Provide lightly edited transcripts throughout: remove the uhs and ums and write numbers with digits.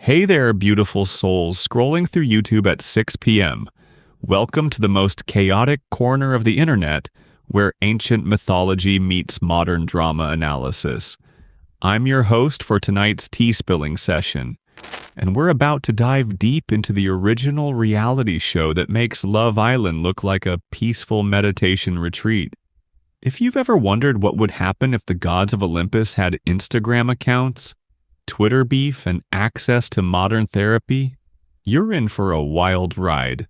Hey there, beautiful souls scrolling through YouTube at 6 p.m. Welcome to the most chaotic corner of the internet, where ancient mythology meets modern drama analysis. I'm your host for tonight's tea-spilling session, and we're about to dive deep into the original reality show that makes Love Island look like a peaceful meditation retreat. If you've ever wondered what would happen if the gods of Olympus had Instagram accounts, Twitter beef, and access to modern therapy, you're in for a wild ride.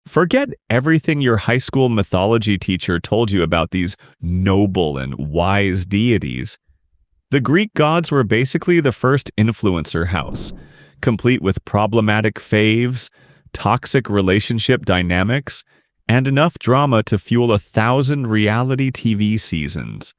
Forget everything your high school mythology teacher told you about these noble and wise deities. The Greek gods were basically the first influencer house, complete with problematic faves, toxic relationship dynamics, and enough drama to fuel 1,000 reality TV seasons.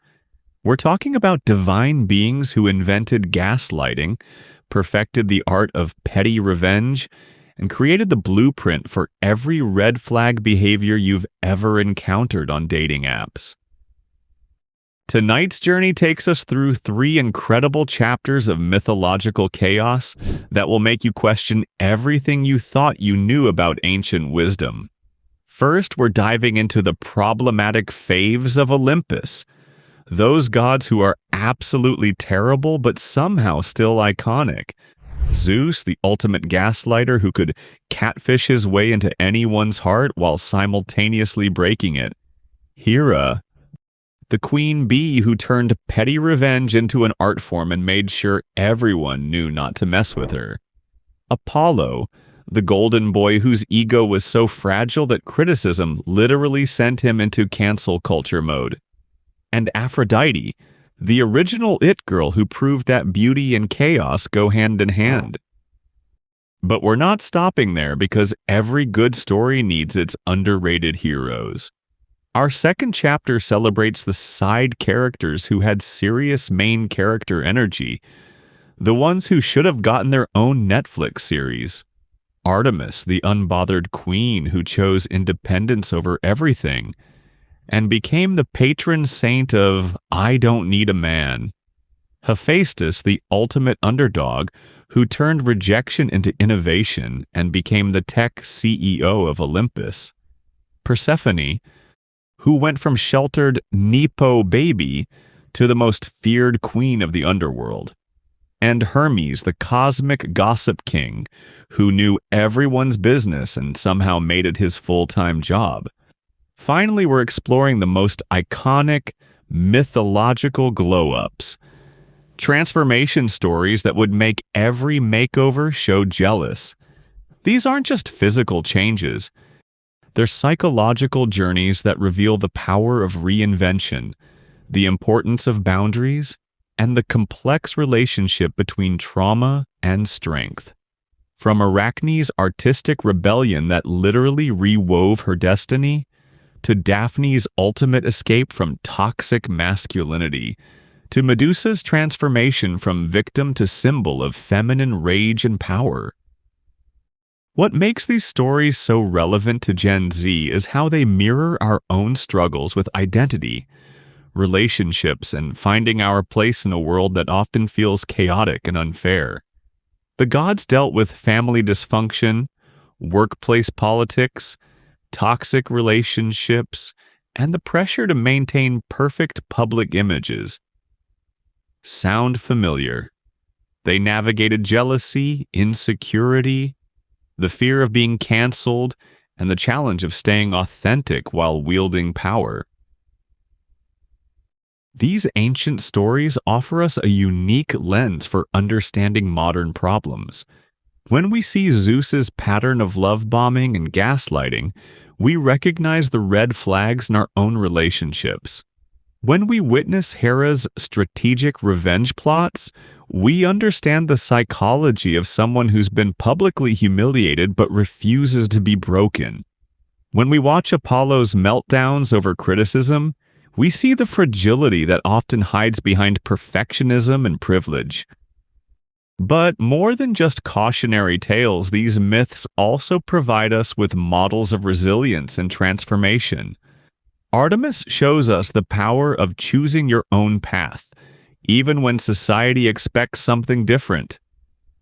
We're talking about divine beings who invented gaslighting, perfected the art of petty revenge, and created the blueprint for every red flag behavior you've ever encountered on dating apps. Tonight's journey takes us through 3 incredible chapters of mythological chaos that will make you question everything you thought you knew about ancient wisdom. First, we're diving into the problematic Faves of Olympus, those gods who are absolutely terrible but somehow still iconic. Zeus, the ultimate gaslighter who could catfish his way into anyone's heart while simultaneously breaking it. Hera, the queen bee who turned petty revenge into an art form and made sure everyone knew not to mess with her. Apollo, the golden boy whose ego was so fragile that criticism literally sent him into cancel culture mode. And Aphrodite, the original it girl who proved that beauty and chaos go hand in hand. But we're not stopping there, because every good story needs its underrated heroes. Our second chapter celebrates the side characters who had serious main character energy, the ones who should have gotten their own Netflix series. Artemis, the unbothered queen who chose independence over everything, and became the patron saint of "I don't need a man." Hephaestus, the ultimate underdog, who turned rejection into innovation and became the tech CEO of Olympus. Persephone, who went from sheltered Nepo baby to the most feared queen of the underworld. And Hermes, the cosmic gossip king, who knew everyone's business and somehow made it his full-time job. Finally, we're exploring the most iconic, mythological glow-ups. Transformation stories that would make every makeover show jealous. These aren't just physical changes. They're psychological journeys that reveal the power of reinvention, the importance of boundaries, and the complex relationship between trauma and strength. From Arachne's artistic rebellion that literally rewove her destiny, to Daphne's ultimate escape from toxic masculinity, to Medusa's transformation from victim to symbol of feminine rage and power. What makes these stories so relevant to Gen Z is how they mirror our own struggles with identity, relationships, and finding our place in a world that often feels chaotic and unfair. The gods dealt with family dysfunction, workplace politics, toxic relationships, and the pressure to maintain perfect public images. Sound familiar? They navigated jealousy, insecurity, the fear of being canceled, and the challenge of staying authentic while wielding power. These ancient stories offer us a unique lens for understanding modern problems. When we see Zeus's pattern of love bombing and gaslighting, we recognize the red flags in our own relationships. When we witness Hera's strategic revenge plots, we understand the psychology of someone who's been publicly humiliated but refuses to be broken. When we watch Apollo's meltdowns over criticism, we see the fragility that often hides behind perfectionism and privilege. But more than just cautionary tales, these myths also provide us with models of resilience and transformation. Artemis shows us the power of choosing your own path, even when society expects something different.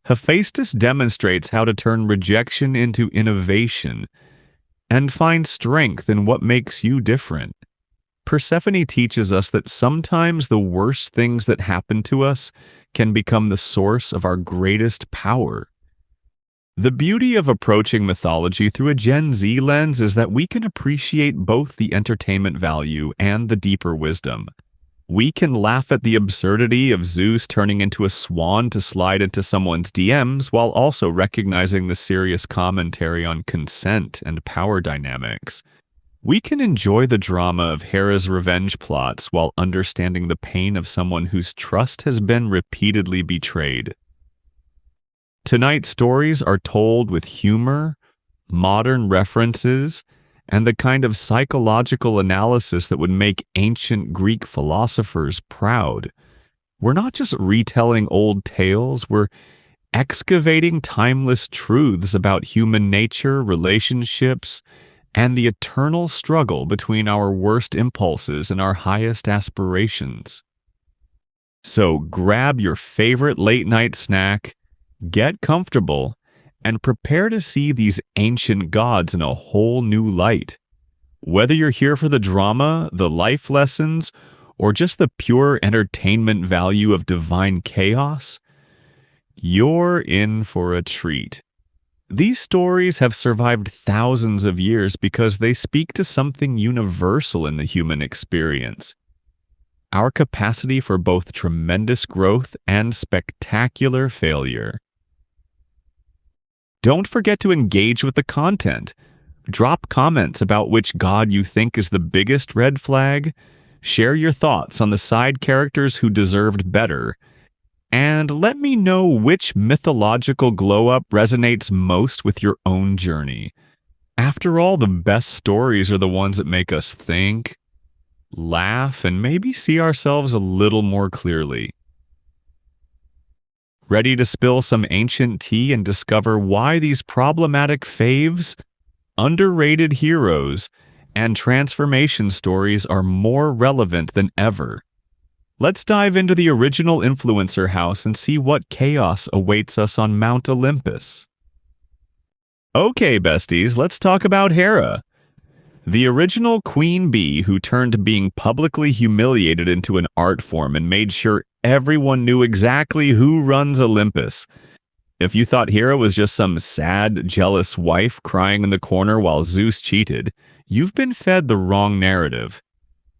Hephaestus demonstrates how to turn rejection into innovation and find strength in what makes you different. Persephone teaches us that sometimes the worst things that happen to us can become the source of our greatest power. The beauty of approaching mythology through a Gen Z lens is that we can appreciate both the entertainment value and the deeper wisdom. We can laugh at the absurdity of Zeus turning into a swan to slide into someone's DMs while also recognizing the serious commentary on consent and power dynamics. We can enjoy the drama of Hera's revenge plots while understanding the pain of someone whose trust has been repeatedly betrayed. Tonight's stories are told with humor, modern references, and the kind of psychological analysis that would make ancient Greek philosophers proud. We're not just retelling old tales, we're excavating timeless truths about human nature, relationships, and the eternal struggle between our worst impulses and our highest aspirations. So grab your favorite late-night snack, get comfortable, and prepare to see these ancient gods in a whole new light. Whether you're here for the drama, the life lessons, or just the pure entertainment value of divine chaos, you're in for a treat. These stories have survived thousands of years because they speak to something universal in the human experience: our capacity for both tremendous growth and spectacular failure. Don't forget to engage with the content. Drop comments about which god you think is the biggest red flag, share your thoughts on the side characters who deserved better, and let me know which mythological glow-up resonates most with your own journey. After all, the best stories are the ones that make us think, laugh, and maybe see ourselves a little more clearly. Ready to spill some ancient tea and discover why these problematic faves, underrated heroes, and transformation stories are more relevant than ever? Let's dive into the original influencer house and see what chaos awaits us on Mount Olympus. Okay, besties, let's talk about Hera, the original queen bee who turned being publicly humiliated into an art form and made sure everyone knew exactly who runs Olympus. If you thought Hera was just some sad, jealous wife crying in the corner while Zeus cheated, you've been fed the wrong narrative.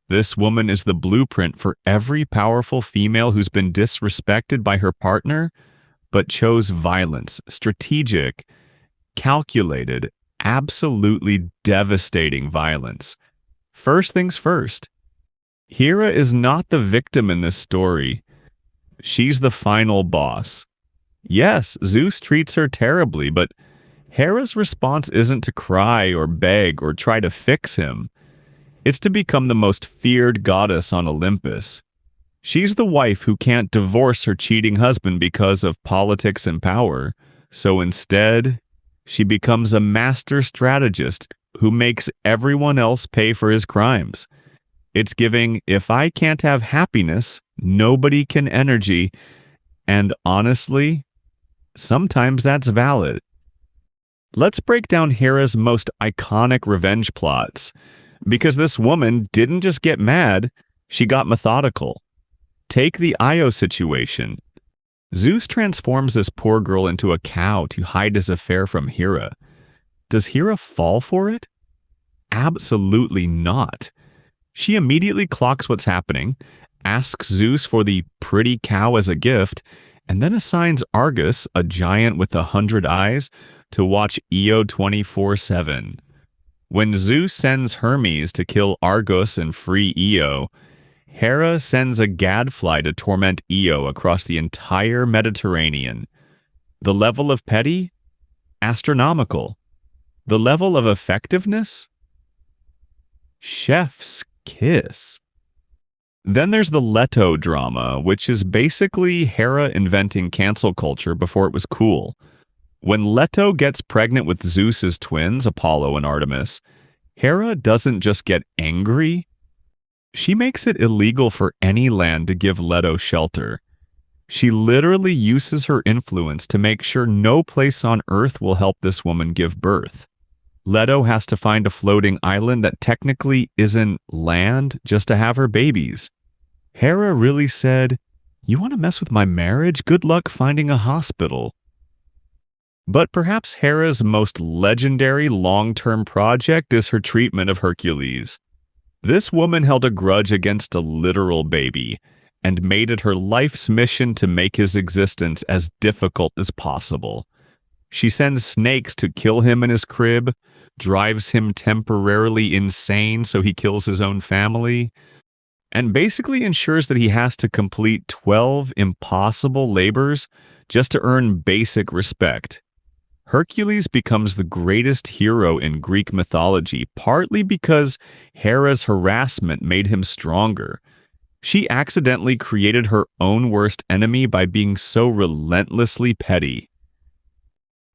This woman is the blueprint for every powerful female who's been disrespected by her partner, but chose violence, strategic, calculated, absolutely devastating violence. First things first, Hera is not the victim in this story. She's the final boss. Yes, Zeus treats her terribly, but Hera's response isn't to cry or beg or try to fix him. It's to become the most feared goddess on Olympus. She's the wife who can't divorce her cheating husband because of politics and power, so instead, she becomes a master strategist who makes everyone else pay for his crimes. It's giving, if I can't have happiness, nobody can energy, and honestly, sometimes that's valid. Let's break down Hera's most iconic revenge plots, because this woman didn't just get mad, she got methodical. Take the Io situation. Zeus transforms this poor girl into a cow to hide his affair from Hera. Does Hera fall for it? Absolutely not. She immediately clocks what's happening, asks Zeus for the pretty cow as a gift, and then assigns Argus, a giant with 100 eyes, to watch Io 24/7. When Zeus sends Hermes to kill Argus and free Io, Hera sends a gadfly to torment Io across the entire Mediterranean. The level of petty? Astronomical. The level of effectiveness? Chef's kiss. Then there's the Leto drama, which is basically Hera inventing cancel culture before it was cool. When Leto gets pregnant with Zeus's twins, Apollo and Artemis, Hera doesn't just get angry, she makes it illegal for any land to give Leto shelter. She literally uses her influence to make sure no place on Earth will help this woman give birth. Leto has to find a floating island that technically isn't land just to have her babies. Hera really said, "You want to mess with my marriage? Good luck finding a hospital." But perhaps Hera's most legendary long-term project is her treatment of Hercules. This woman held a grudge against a literal baby and made it her life's mission to make his existence as difficult as possible. She sends snakes to kill him in his crib, drives him temporarily insane so he kills his own family, and basically ensures that he has to complete 12 impossible labors just to earn basic respect. Hercules becomes the greatest hero in Greek mythology, partly because Hera's harassment made him stronger. She accidentally created her own worst enemy by being so relentlessly petty.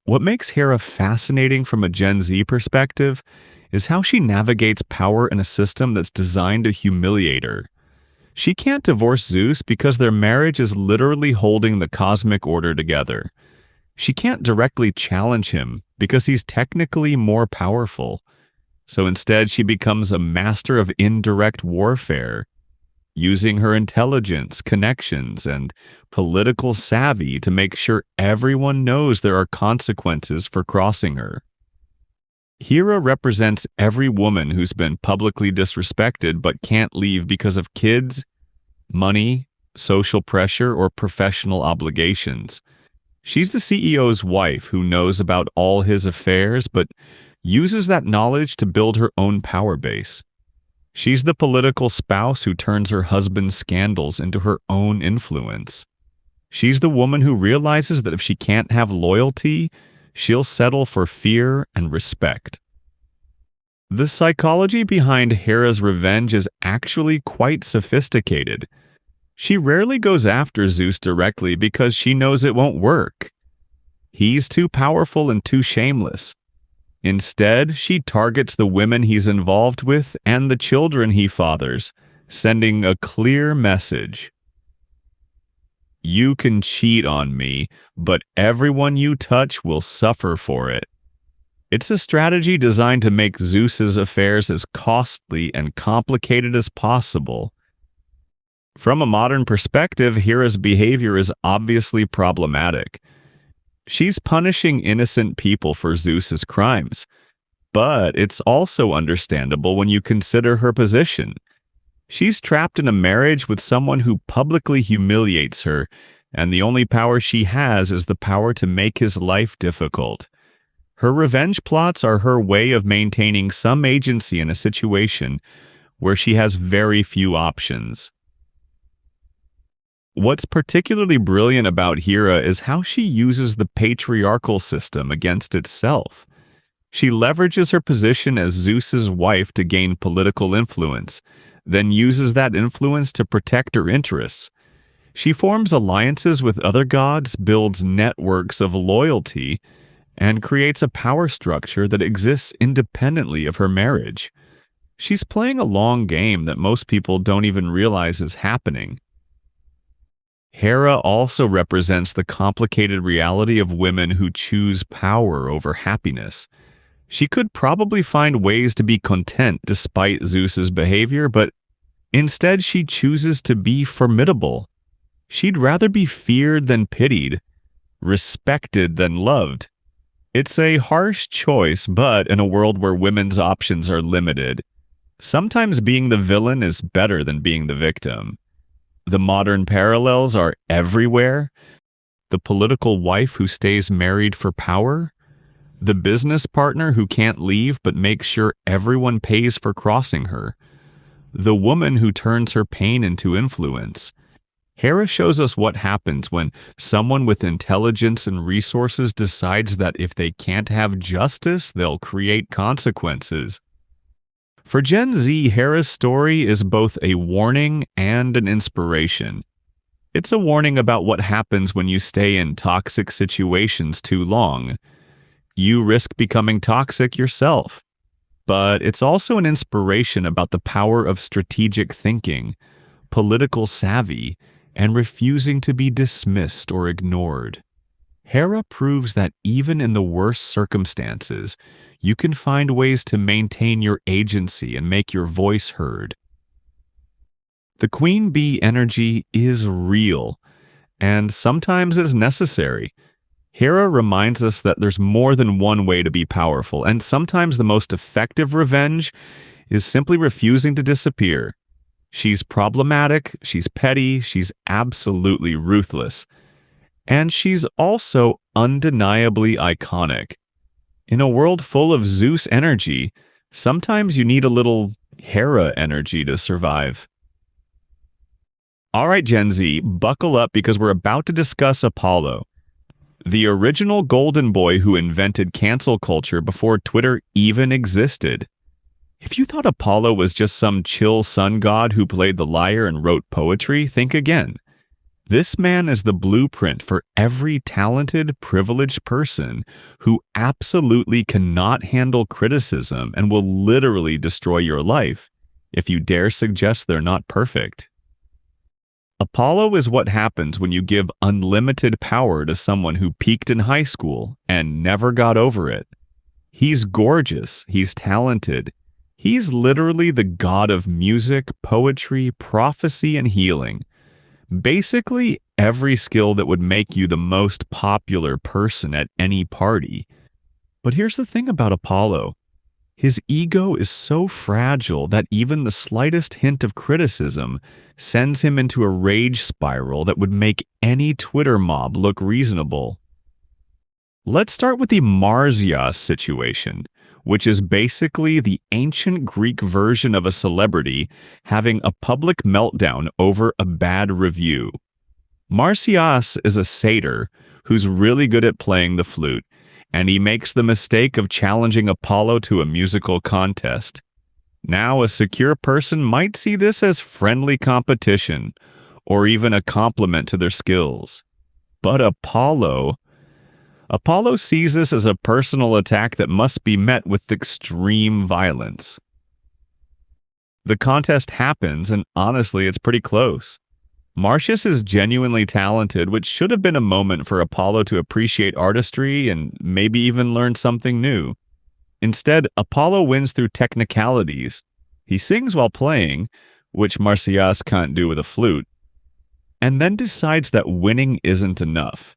What makes Hera fascinating from a Gen Z perspective is how she navigates power in a system that's designed to humiliate her. She can't divorce Zeus because their marriage is literally holding the cosmic order together. She can't directly challenge him because he's technically more powerful. So instead, she becomes a master of indirect warfare, using her intelligence, connections, and political savvy to make sure everyone knows there are consequences for crossing her. Hera represents every woman who's been publicly disrespected but can't leave because of kids, money, social pressure, or professional obligations. She's the CEO's wife who knows about all his affairs but uses that knowledge to build her own power base. She's the political spouse who turns her husband's scandals into her own influence. She's the woman who realizes that if she can't have loyalty, she'll settle for fear and respect. The psychology behind Hera's revenge is actually quite sophisticated. She rarely goes after Zeus directly because she knows it won't work. He's too powerful and too shameless. Instead, she targets the women he's involved with and the children he fathers, sending a clear message. You can cheat on me, but everyone you touch will suffer for it. It's a strategy designed to make Zeus's affairs as costly and complicated as possible. From a modern perspective, Hera's behavior is obviously problematic. She's punishing innocent people for Zeus's crimes, but it's also understandable when you consider her position. She's trapped in a marriage with someone who publicly humiliates her, and the only power she has is the power to make his life difficult. Her revenge plots are her way of maintaining some agency in a situation where she has very few options. What's particularly brilliant about Hera is how she uses the patriarchal system against itself. She leverages her position as Zeus's wife to gain political influence, then uses that influence to protect her interests. She forms alliances with other gods, builds networks of loyalty, and creates a power structure that exists independently of her marriage. She's playing a long game that most people don't even realize is happening. Hera also represents the complicated reality of women who choose power over happiness. She could probably find ways to be content despite Zeus's behavior, but instead she chooses to be formidable. She'd rather be feared than pitied, respected than loved. It's a harsh choice, but in a world where women's options are limited, sometimes being the villain is better than being the victim. The modern parallels are everywhere. The political wife who stays married for power, the business partner who can't leave but makes sure everyone pays for crossing her, the woman who turns her pain into influence. Hera shows us what happens when someone with intelligence and resources decides that if they can't have justice, they'll create consequences. For Gen Z, Hera's story is both a warning and an inspiration. It's a warning about what happens when you stay in toxic situations too long. You risk becoming toxic yourself. But it's also an inspiration about the power of strategic thinking, political savvy, and refusing to be dismissed or ignored. Hera proves that even in the worst circumstances, you can find ways to maintain your agency and make your voice heard. The queen bee energy is real, and sometimes is necessary. Hera reminds us that there's more than one way to be powerful, and sometimes the most effective revenge is simply refusing to disappear. She's problematic, she's petty, she's absolutely ruthless. And she's also undeniably iconic. In a world full of Zeus energy, sometimes you need a little Hera energy to survive. All right, Gen Z, buckle up because we're about to discuss Apollo, the original golden boy who invented cancel culture before Twitter even existed. If you thought Apollo was just some chill sun god who played the lyre and wrote poetry, think again. This man is the blueprint for every talented, privileged person who absolutely cannot handle criticism and will literally destroy your life if you dare suggest they're not perfect. Apollo is what happens when you give unlimited power to someone who peaked in high school and never got over it. He's gorgeous, he's talented, he's literally the god of music, poetry, prophecy, and healing. Basically, every skill that would make you the most popular person at any party. But here's the thing about Apollo. His ego is so fragile that even the slightest hint of criticism sends him into a rage spiral that would make any Twitter mob look reasonable. Let's start with the Marsyas situation, which is basically the ancient Greek version of a celebrity having a public meltdown over a bad review. Marsyas is a satyr who's really good at playing the flute, and he makes the mistake of challenging Apollo to a musical contest. Now, a secure person might see this as friendly competition, or even a compliment to their skills. But Apollo sees this as a personal attack that must be met with extreme violence. The contest happens, and honestly, it's pretty close. Marsyas is genuinely talented, which should have been a moment for Apollo to appreciate artistry and maybe even learn something new. Instead, Apollo wins through technicalities. He sings while playing, which Marsyas can't do with a flute, and then decides that winning isn't enough.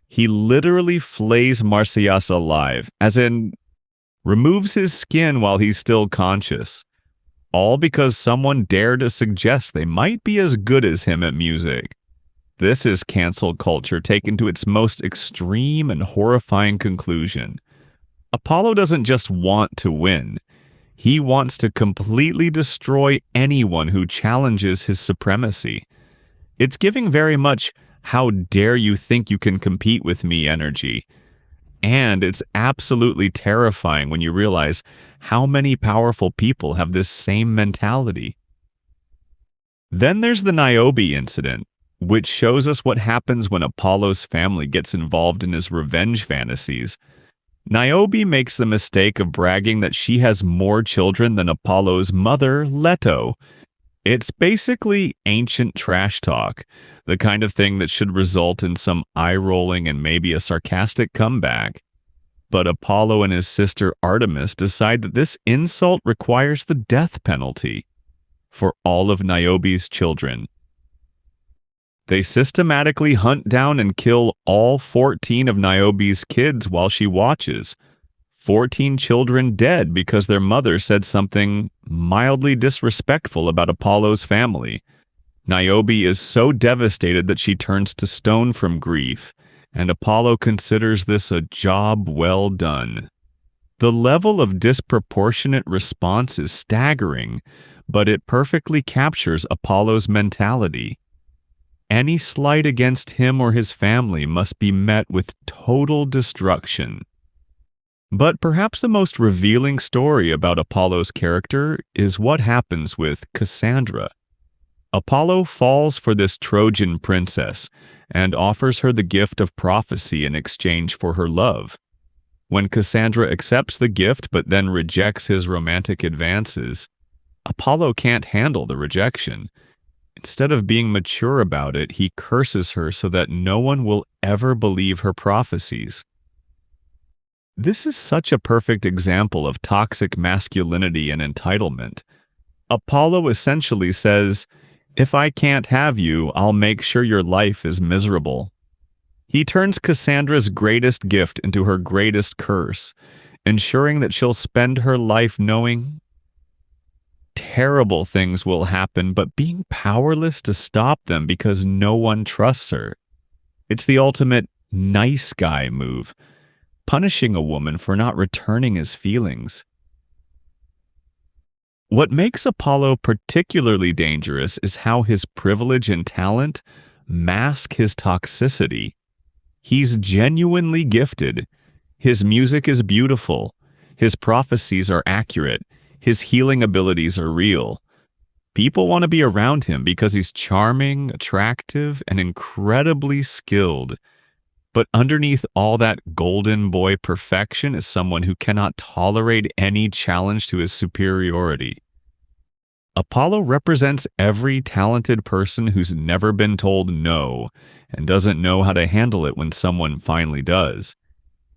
He literally flays Marsyas alive, as in, removes his skin while he's still conscious. All because someone dared to suggest they might be as good as him at music. This is cancel culture taken to its most extreme and horrifying conclusion. Apollo doesn't just want to win. He wants to completely destroy anyone who challenges his supremacy. It's giving very much, "How dare you think you can compete with me" energy. And it's absolutely terrifying when you realize how many powerful people have this same mentality. Then there's the Niobe incident, which shows us what happens when Apollo's family gets involved in his revenge fantasies. Niobe makes the mistake of bragging that she has more children than Apollo's mother, Leto. It's basically ancient trash talk, the kind of thing that should result in some eye-rolling and maybe a sarcastic comeback. But Apollo and his sister Artemis decide that this insult requires the death penalty for all of Niobe's children. They systematically hunt down and kill all 14 of Niobe's kids while she watches. 14 children dead because their mother said something mildly disrespectful about Apollo's family. Niobe is so devastated that she turns to stone from grief, and Apollo considers this a job well done. The level of disproportionate response is staggering, but it perfectly captures Apollo's mentality. Any slight against him or his family must be met with total destruction. But perhaps the most revealing story about Apollo's character is what happens with Cassandra. Apollo falls for this Trojan princess and offers her the gift of prophecy in exchange for her love. When Cassandra accepts the gift but then rejects his romantic advances, Apollo can't handle the rejection. Instead of being mature about it, he curses her so that no one will ever believe her prophecies. This is such a perfect example of toxic masculinity and entitlement. Apollo essentially says, "If I can't have you, I'll make sure your life is miserable." He turns Cassandra's greatest gift into her greatest curse, ensuring that she'll spend her life knowing terrible things will happen, but being powerless to stop them because no one trusts her. It's the ultimate nice guy move, punishing a woman for not returning his feelings. What makes Apollo particularly dangerous is how his privilege and talent mask his toxicity. He's genuinely gifted. His music is beautiful. His prophecies are accurate. His healing abilities are real. People want to be around him because he's charming, attractive, and incredibly skilled. But underneath all that golden boy perfection is someone who cannot tolerate any challenge to his superiority. Apollo represents every talented person who's never been told no and doesn't know how to handle it when someone finally does.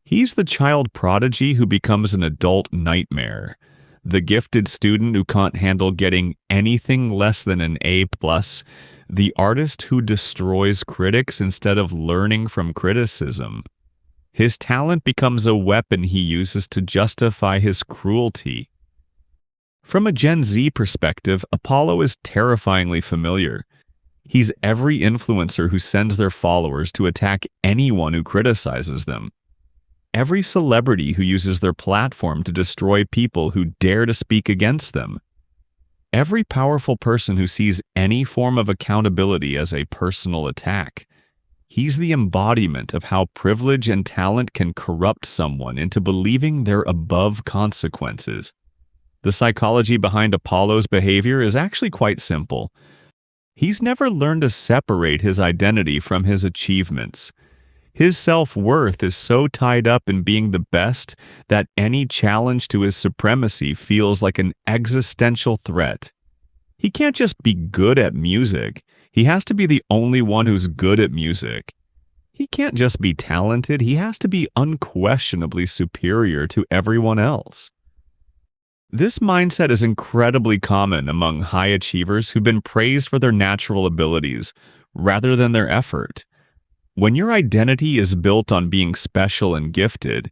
He's the child prodigy who becomes an adult nightmare, the gifted student who can't handle getting anything less than an A+, the artist who destroys critics instead of learning from criticism. His talent becomes a weapon he uses to justify his cruelty. From a Gen Z perspective, Apollo is terrifyingly familiar. He's every influencer who sends their followers to attack anyone who criticizes them. Every celebrity who uses their platform to destroy people who dare to speak against them. Every powerful person who sees any form of accountability as a personal attack. He's the embodiment of how privilege and talent can corrupt someone into believing they're above consequences. The psychology behind Apollo's behavior is actually quite simple. He's never learned to separate his identity from his achievements. His self-worth is so tied up in being the best that any challenge to his supremacy feels like an existential threat. He can't just be good at music. He has to be the only one who's good at music. He can't just be talented. He has to be unquestionably superior to everyone else. This mindset is incredibly common among high achievers who've been praised for their natural abilities rather than their effort. When your identity is built on being special and gifted,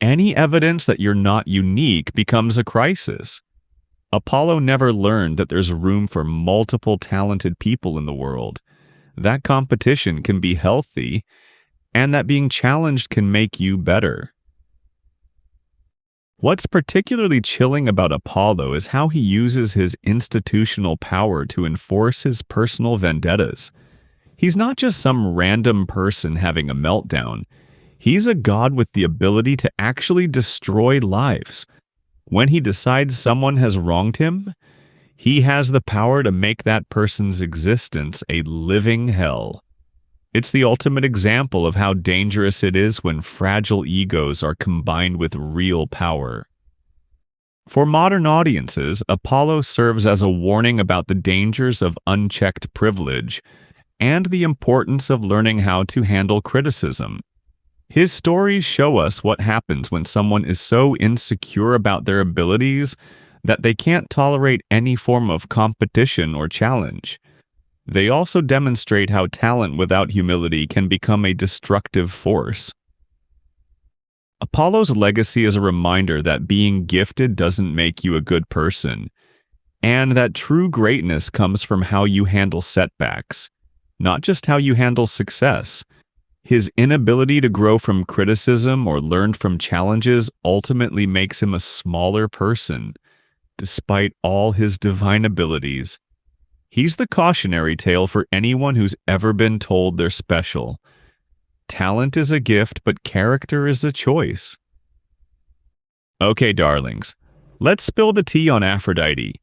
any evidence that you're not unique becomes a crisis. Apollo never learned that there's room for multiple talented people in the world, that competition can be healthy, and that being challenged can make you better. What's particularly chilling about Apollo is how he uses his institutional power to enforce his personal vendettas. He's not just some random person having a meltdown. He's a god with the ability to actually destroy lives. When he decides someone has wronged him, he has the power to make that person's existence a living hell. It's the ultimate example of how dangerous it is when fragile egos are combined with real power. For modern audiences, Apollo serves as a warning about the dangers of unchecked privilege and the importance of learning how to handle criticism. His stories show us what happens when someone is so insecure about their abilities that they can't tolerate any form of competition or challenge. They also demonstrate how talent without humility can become a destructive force. Apollo's legacy is a reminder that being gifted doesn't make you a good person, and that true greatness comes from how you handle setbacks, not just how you handle success. His inability to grow from criticism or learn from challenges ultimately makes him a smaller person, despite all his divine abilities. He's the cautionary tale for anyone who's ever been told they're special. Talent is a gift, but character is a choice. Okay, darlings, let's spill the tea on Aphrodite,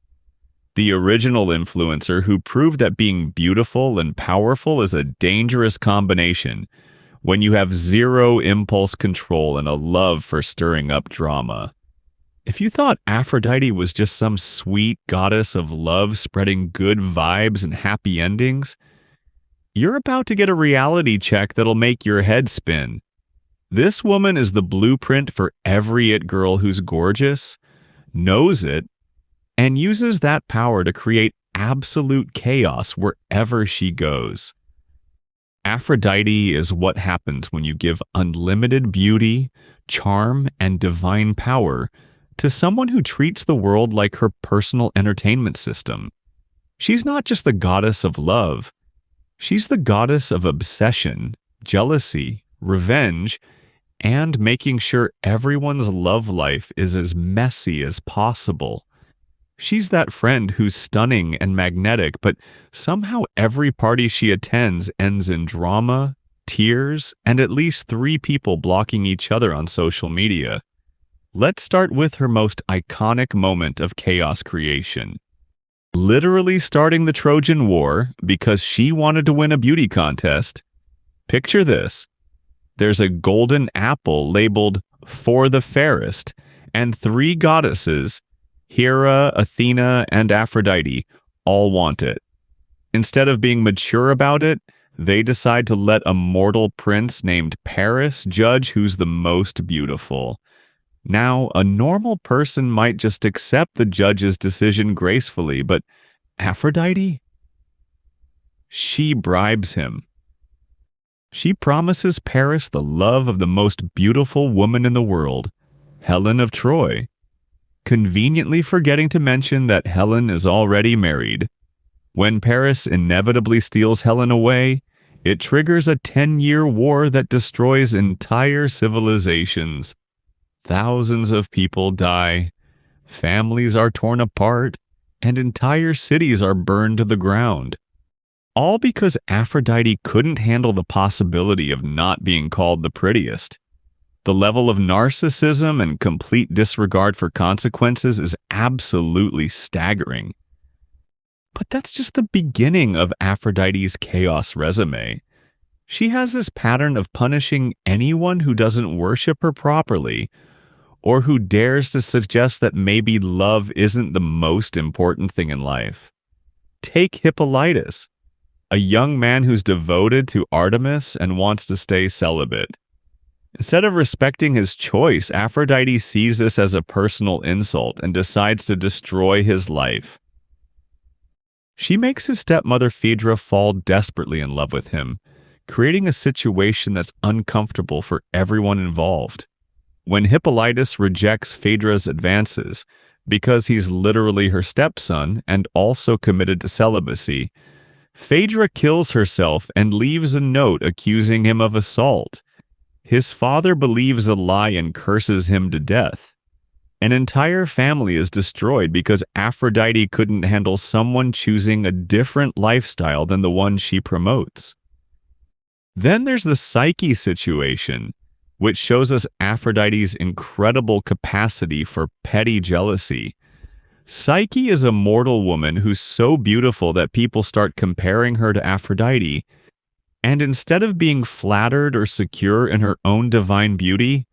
the original influencer who proved that being beautiful and powerful is a dangerous combination when you have zero impulse control and a love for stirring up drama. If you thought Aphrodite was just some sweet goddess of love spreading good vibes and happy endings, you're about to get a reality check that'll make your head spin. This woman is the blueprint for every it girl who's gorgeous, knows it, and uses that power to create absolute chaos wherever she goes. Aphrodite is what happens when you give unlimited beauty, charm, and divine power to someone who treats the world like her personal entertainment system. She's not just the goddess of love. She's the goddess of obsession, jealousy, revenge, and making sure everyone's love life is as messy as possible. She's that friend who's stunning and magnetic, but somehow every party she attends ends in drama, tears, and at least 3 people blocking each other on social media. Let's start with her most iconic moment of chaos creation. Literally starting the Trojan War because she wanted to win a beauty contest. Picture this. There's a golden apple labeled "For the Fairest," and 3 goddesses, Hera, Athena, and Aphrodite, all want it. Instead of being mature about it, they decide to let a mortal prince named Paris judge who's the most beautiful. Now, a normal person might just accept the judge's decision gracefully, but Aphrodite? She bribes him. She promises Paris the love of the most beautiful woman in the world, Helen of Troy, conveniently forgetting to mention that Helen is already married. When Paris inevitably steals Helen away, it triggers a 10-year war that destroys entire civilizations. Thousands of people die, families are torn apart, and entire cities are burned to the ground. All because Aphrodite couldn't handle the possibility of not being called the prettiest. The level of narcissism and complete disregard for consequences is absolutely staggering. But that's just the beginning of Aphrodite's chaos resume. She has this pattern of punishing anyone who doesn't worship her properly, or who dares to suggest that maybe love isn't the most important thing in life. Take Hippolytus, a young man who's devoted to Artemis and wants to stay celibate. Instead of respecting his choice, Aphrodite sees this as a personal insult and decides to destroy his life. She makes his stepmother Phaedra fall desperately in love with him, creating a situation that's uncomfortable for everyone involved. When Hippolytus rejects Phaedra's advances, because he's literally her stepson and also committed to celibacy, Phaedra kills herself and leaves a note accusing him of assault. His father believes a lie and curses him to death. An entire family is destroyed because Aphrodite couldn't handle someone choosing a different lifestyle than the one she promotes. Then there's the Psyche situation, which shows us Aphrodite's incredible capacity for petty jealousy. Psyche is a mortal woman who's so beautiful that people start comparing her to Aphrodite, and instead of being flattered or secure in her own divine beauty,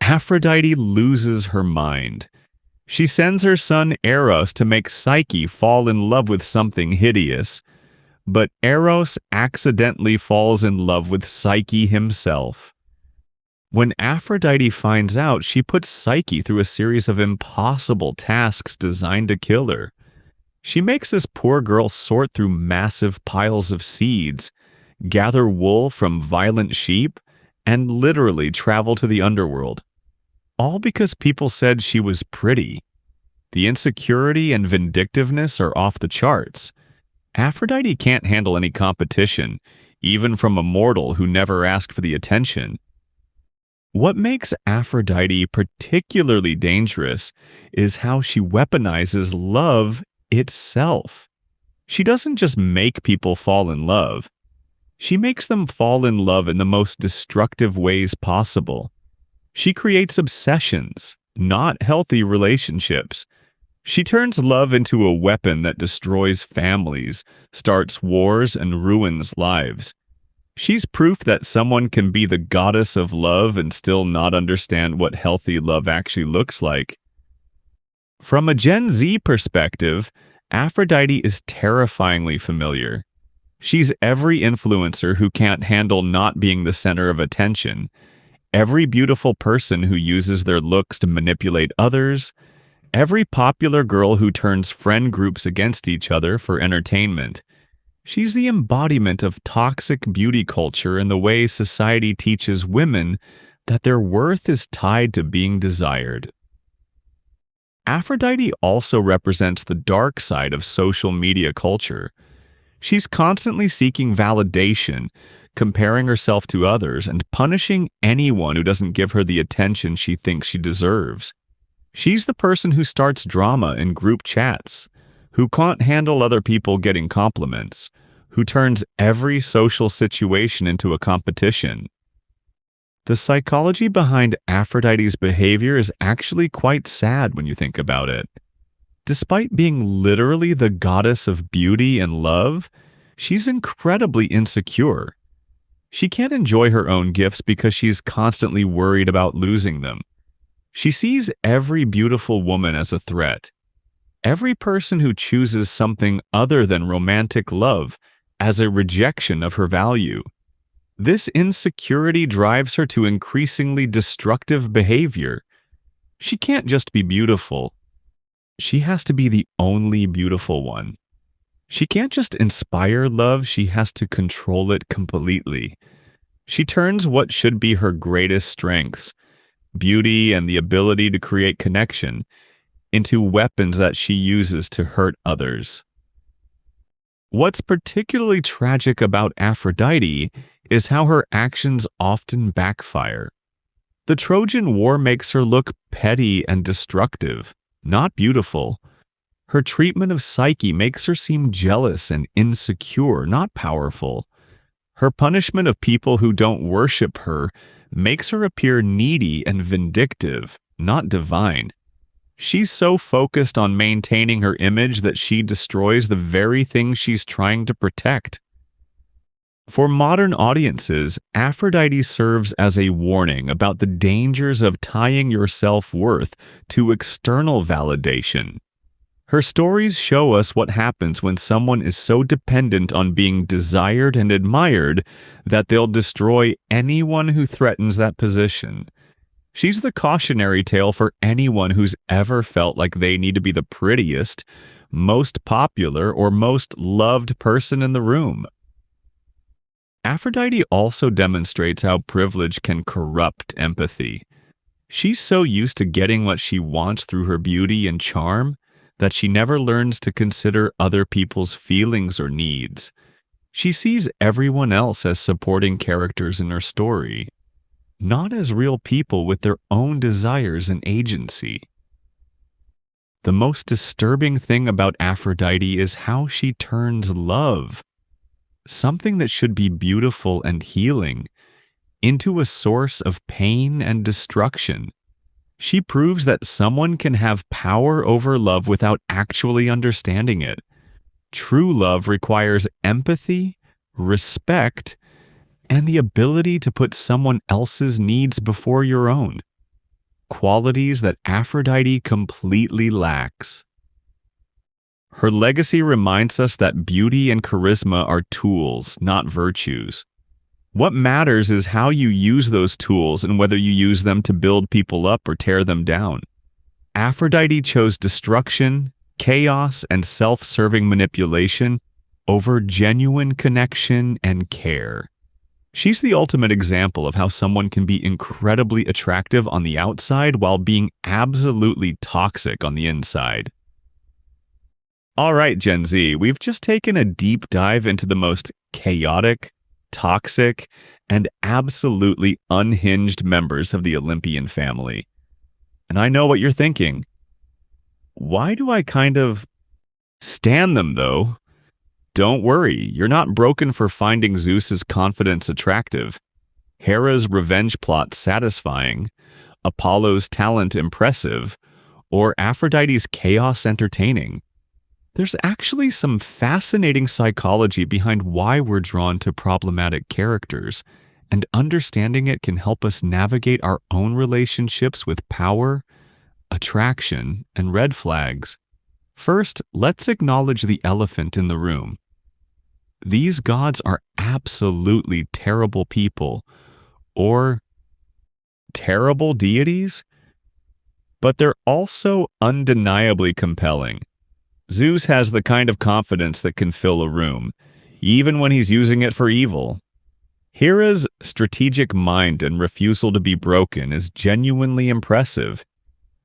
Aphrodite loses her mind. She sends her son Eros to make Psyche fall in love with something hideous, but Eros accidentally falls in love with Psyche himself. When Aphrodite finds out, she puts Psyche through a series of impossible tasks designed to kill her. She makes this poor girl sort through massive piles of seeds, gather wool from violent sheep, and literally travel to the underworld. All because people said she was pretty. The insecurity and vindictiveness are off the charts. Aphrodite can't handle any competition, even from a mortal who never asked for the attention. What makes Aphrodite particularly dangerous is how she weaponizes love itself. She doesn't just make people fall in love. She makes them fall in love in the most destructive ways possible. She creates obsessions, not healthy relationships. She turns love into a weapon that destroys families, starts wars, and ruins lives. She's proof that someone can be the goddess of love and still not understand what healthy love actually looks like. From a Gen Z perspective, Aphrodite is terrifyingly familiar. She's every influencer who can't handle not being the center of attention, every beautiful person who uses their looks to manipulate others, every popular girl who turns friend groups against each other for entertainment. She's the embodiment of toxic beauty culture and the way society teaches women that their worth is tied to being desired. Aphrodite also represents the dark side of social media culture. She's constantly seeking validation, comparing herself to others, and punishing anyone who doesn't give her the attention she thinks she deserves. She's the person who starts drama in group chats, who can't handle other people getting compliments, who turns every social situation into a competition. The psychology behind Aphrodite's behavior is actually quite sad when you think about it. Despite being literally the goddess of beauty and love, she's incredibly insecure. She can't enjoy her own gifts because she's constantly worried about losing them. She sees every beautiful woman as a threat. Every person who chooses something other than romantic love as a rejection of her value. This insecurity drives her to increasingly destructive behavior. She can't just be beautiful. She has to be the only beautiful one. She can't just inspire love, she has to control it completely. She turns what should be her greatest strengths, beauty and the ability to create connection, into weapons that she uses to hurt others. What's particularly tragic about Aphrodite is how her actions often backfire. The Trojan War makes her look petty and destructive, not beautiful. Her treatment of Psyche makes her seem jealous and insecure, not powerful. Her punishment of people who don't worship her makes her appear needy and vindictive, not divine. She's so focused on maintaining her image that she destroys the very thing she's trying to protect. For modern audiences, Aphrodite serves as a warning about the dangers of tying your self-worth to external validation. Her stories show us what happens when someone is so dependent on being desired and admired that they'll destroy anyone who threatens that position. She's the cautionary tale for anyone who's ever felt like they need to be the prettiest, most popular, or most loved person in the room. Aphrodite also demonstrates how privilege can corrupt empathy. She's so used to getting what she wants through her beauty and charm that she never learns to consider other people's feelings or needs. She sees everyone else as supporting characters in her story, not as real people with their own desires and agency. The most disturbing thing about Aphrodite is how she turns love, something that should be beautiful and healing, into a source of pain and destruction. She proves that someone can have power over love without actually understanding it. True love requires empathy, respect, and the ability to put someone else's needs before your own. Qualities that Aphrodite completely lacks. Her legacy reminds us that beauty and charisma are tools, not virtues. What matters is how you use those tools and whether you use them to build people up or tear them down. Aphrodite chose destruction, chaos, and self-serving manipulation over genuine connection and care. She's the ultimate example of how someone can be incredibly attractive on the outside while being absolutely toxic on the inside. All right, Gen Z, we've just taken a deep dive into the most chaotic, toxic, and absolutely unhinged members of the Olympian family. And I know what you're thinking. Why do I kind of stan them, though? Don't worry, you're not broken for finding Zeus's confidence attractive, Hera's revenge plot satisfying, Apollo's talent impressive, or Aphrodite's chaos entertaining. There's actually some fascinating psychology behind why we're drawn to problematic characters, and understanding it can help us navigate our own relationships with power, attraction, and red flags. First, let's acknowledge the elephant in the room. These gods are absolutely terrible people, or terrible deities, but they're also undeniably compelling. Zeus has the kind of confidence that can fill a room, even when he's using it for evil. Hera's strategic mind and refusal to be broken is genuinely impressive,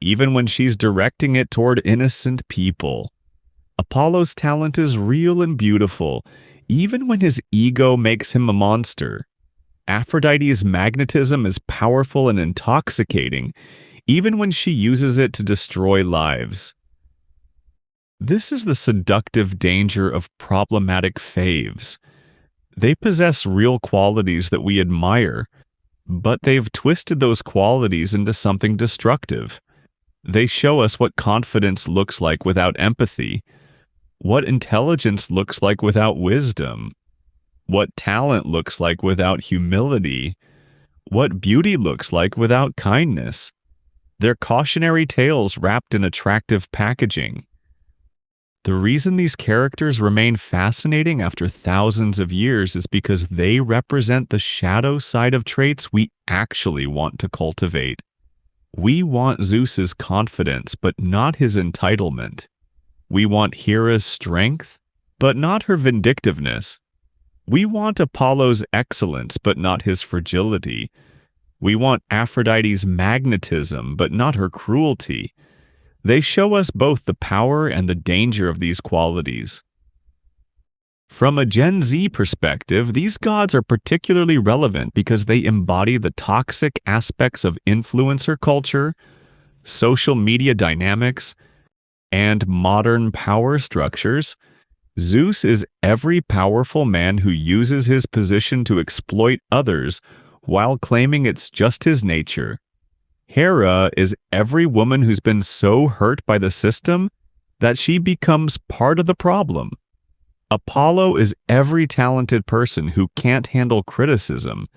even when she's directing it toward innocent people. Apollo's talent is real and beautiful, even when his ego makes him a monster. Aphrodite's magnetism is powerful and intoxicating, even when she uses it to destroy lives. This is the seductive danger of problematic faves. They possess real qualities that we admire, but they've twisted those qualities into something destructive. They show us what confidence looks like without empathy, what intelligence looks like without wisdom, what talent looks like without humility, what beauty looks like without kindness. They're cautionary tales wrapped in attractive packaging. The reason these characters remain fascinating after thousands of years is because they represent the shadow side of traits we actually want to cultivate. We want Zeus's confidence, but not his entitlement. We want Hera's strength, but not her vindictiveness. We want Apollo's excellence, but not his fragility. We want Aphrodite's magnetism, but not her cruelty. They show us both the power and the danger of these qualities. From a Gen Z perspective, these gods are particularly relevant because they embody the toxic aspects of influencer culture, social media dynamics, and modern power structures. Zeus is every powerful man who uses his position to exploit others while claiming it's just his nature. Hera is every woman who's been so hurt by the system that she becomes part of the problem. Apollo is every talented person who can't handle criticism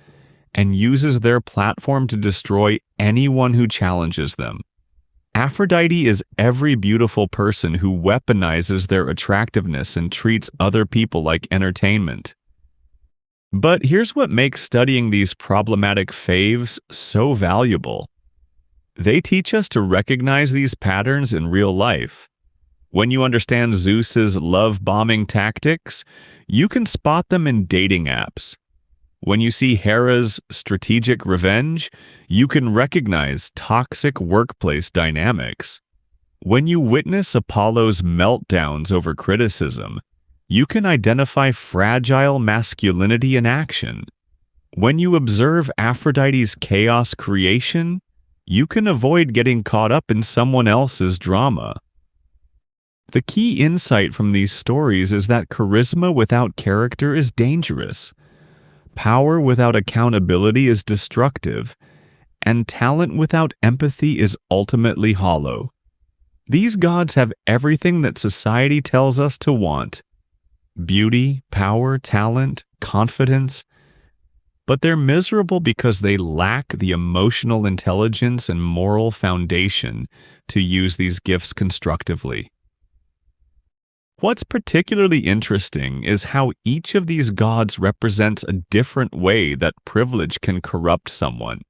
and uses their platform to destroy anyone who challenges them. Aphrodite is every beautiful person who weaponizes their attractiveness and treats other people like entertainment. But here's what makes studying these problematic faves so valuable. They teach us to recognize these patterns in real life. When you understand Zeus's love-bombing tactics, you can spot them in dating apps. When you see Hera's strategic revenge, you can recognize toxic workplace dynamics. When you witness Apollo's meltdowns over criticism, you can identify fragile masculinity in action. When you observe Aphrodite's chaos creation, you can avoid getting caught up in someone else's drama. The key insight from these stories is that charisma without character is dangerous. Power without accountability is destructive, and talent without empathy is ultimately hollow. These gods have everything that society tells us to want: beauty, power, talent, confidence, but they're miserable because they lack the emotional intelligence and moral foundation to use these gifts constructively. What's particularly interesting is how each of these gods represents a different way that privilege can corrupt someone.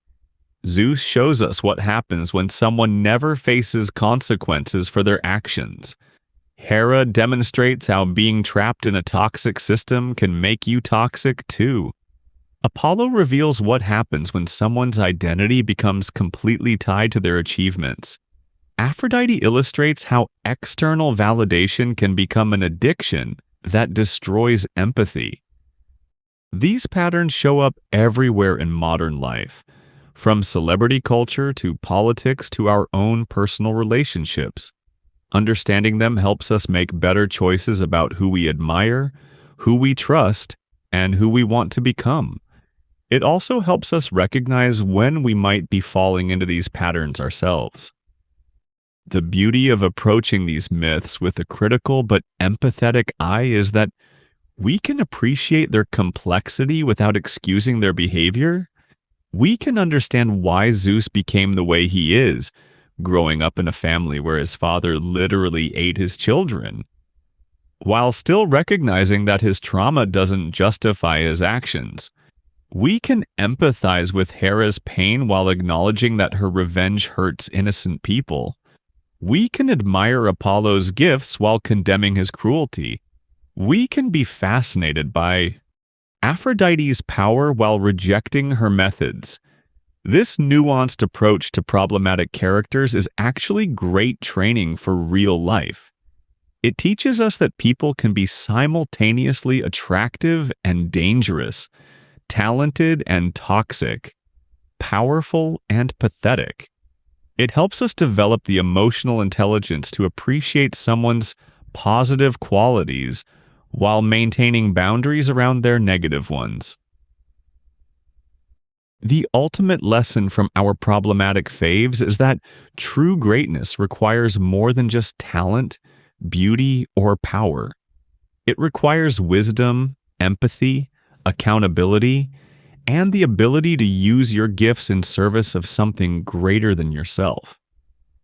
Zeus shows us what happens when someone never faces consequences for their actions. Hera demonstrates how being trapped in a toxic system can make you toxic too. Apollo reveals what happens when someone's identity becomes completely tied to their achievements. Aphrodite illustrates how external validation can become an addiction that destroys empathy. These patterns show up everywhere in modern life, from celebrity culture to politics to our own personal relationships. Understanding them helps us make better choices about who we admire, who we trust, and who we want to become. It also helps us recognize when we might be falling into these patterns ourselves. The beauty of approaching these myths with a critical but empathetic eye is that we can appreciate their complexity without excusing their behavior. We can understand why Zeus became the way he is growing up in a family where his father literally ate his children, while still recognizing that his trauma doesn't justify his actions. We can empathize with Hera's pain while acknowledging that her revenge hurts innocent people. We can admire Apollo's gifts while condemning his cruelty. We can be fascinated by Aphrodite's power while rejecting her methods. This nuanced approach to problematic characters is actually great training for real life. It teaches us that people can be simultaneously attractive and dangerous, talented and toxic, powerful and pathetic. It helps us develop the emotional intelligence to appreciate someone's positive qualities while maintaining boundaries around their negative ones. The ultimate lesson from our problematic faves is that true greatness requires more than just talent, beauty, or power. It requires wisdom, empathy, accountability, and the ability to use your gifts in service of something greater than yourself.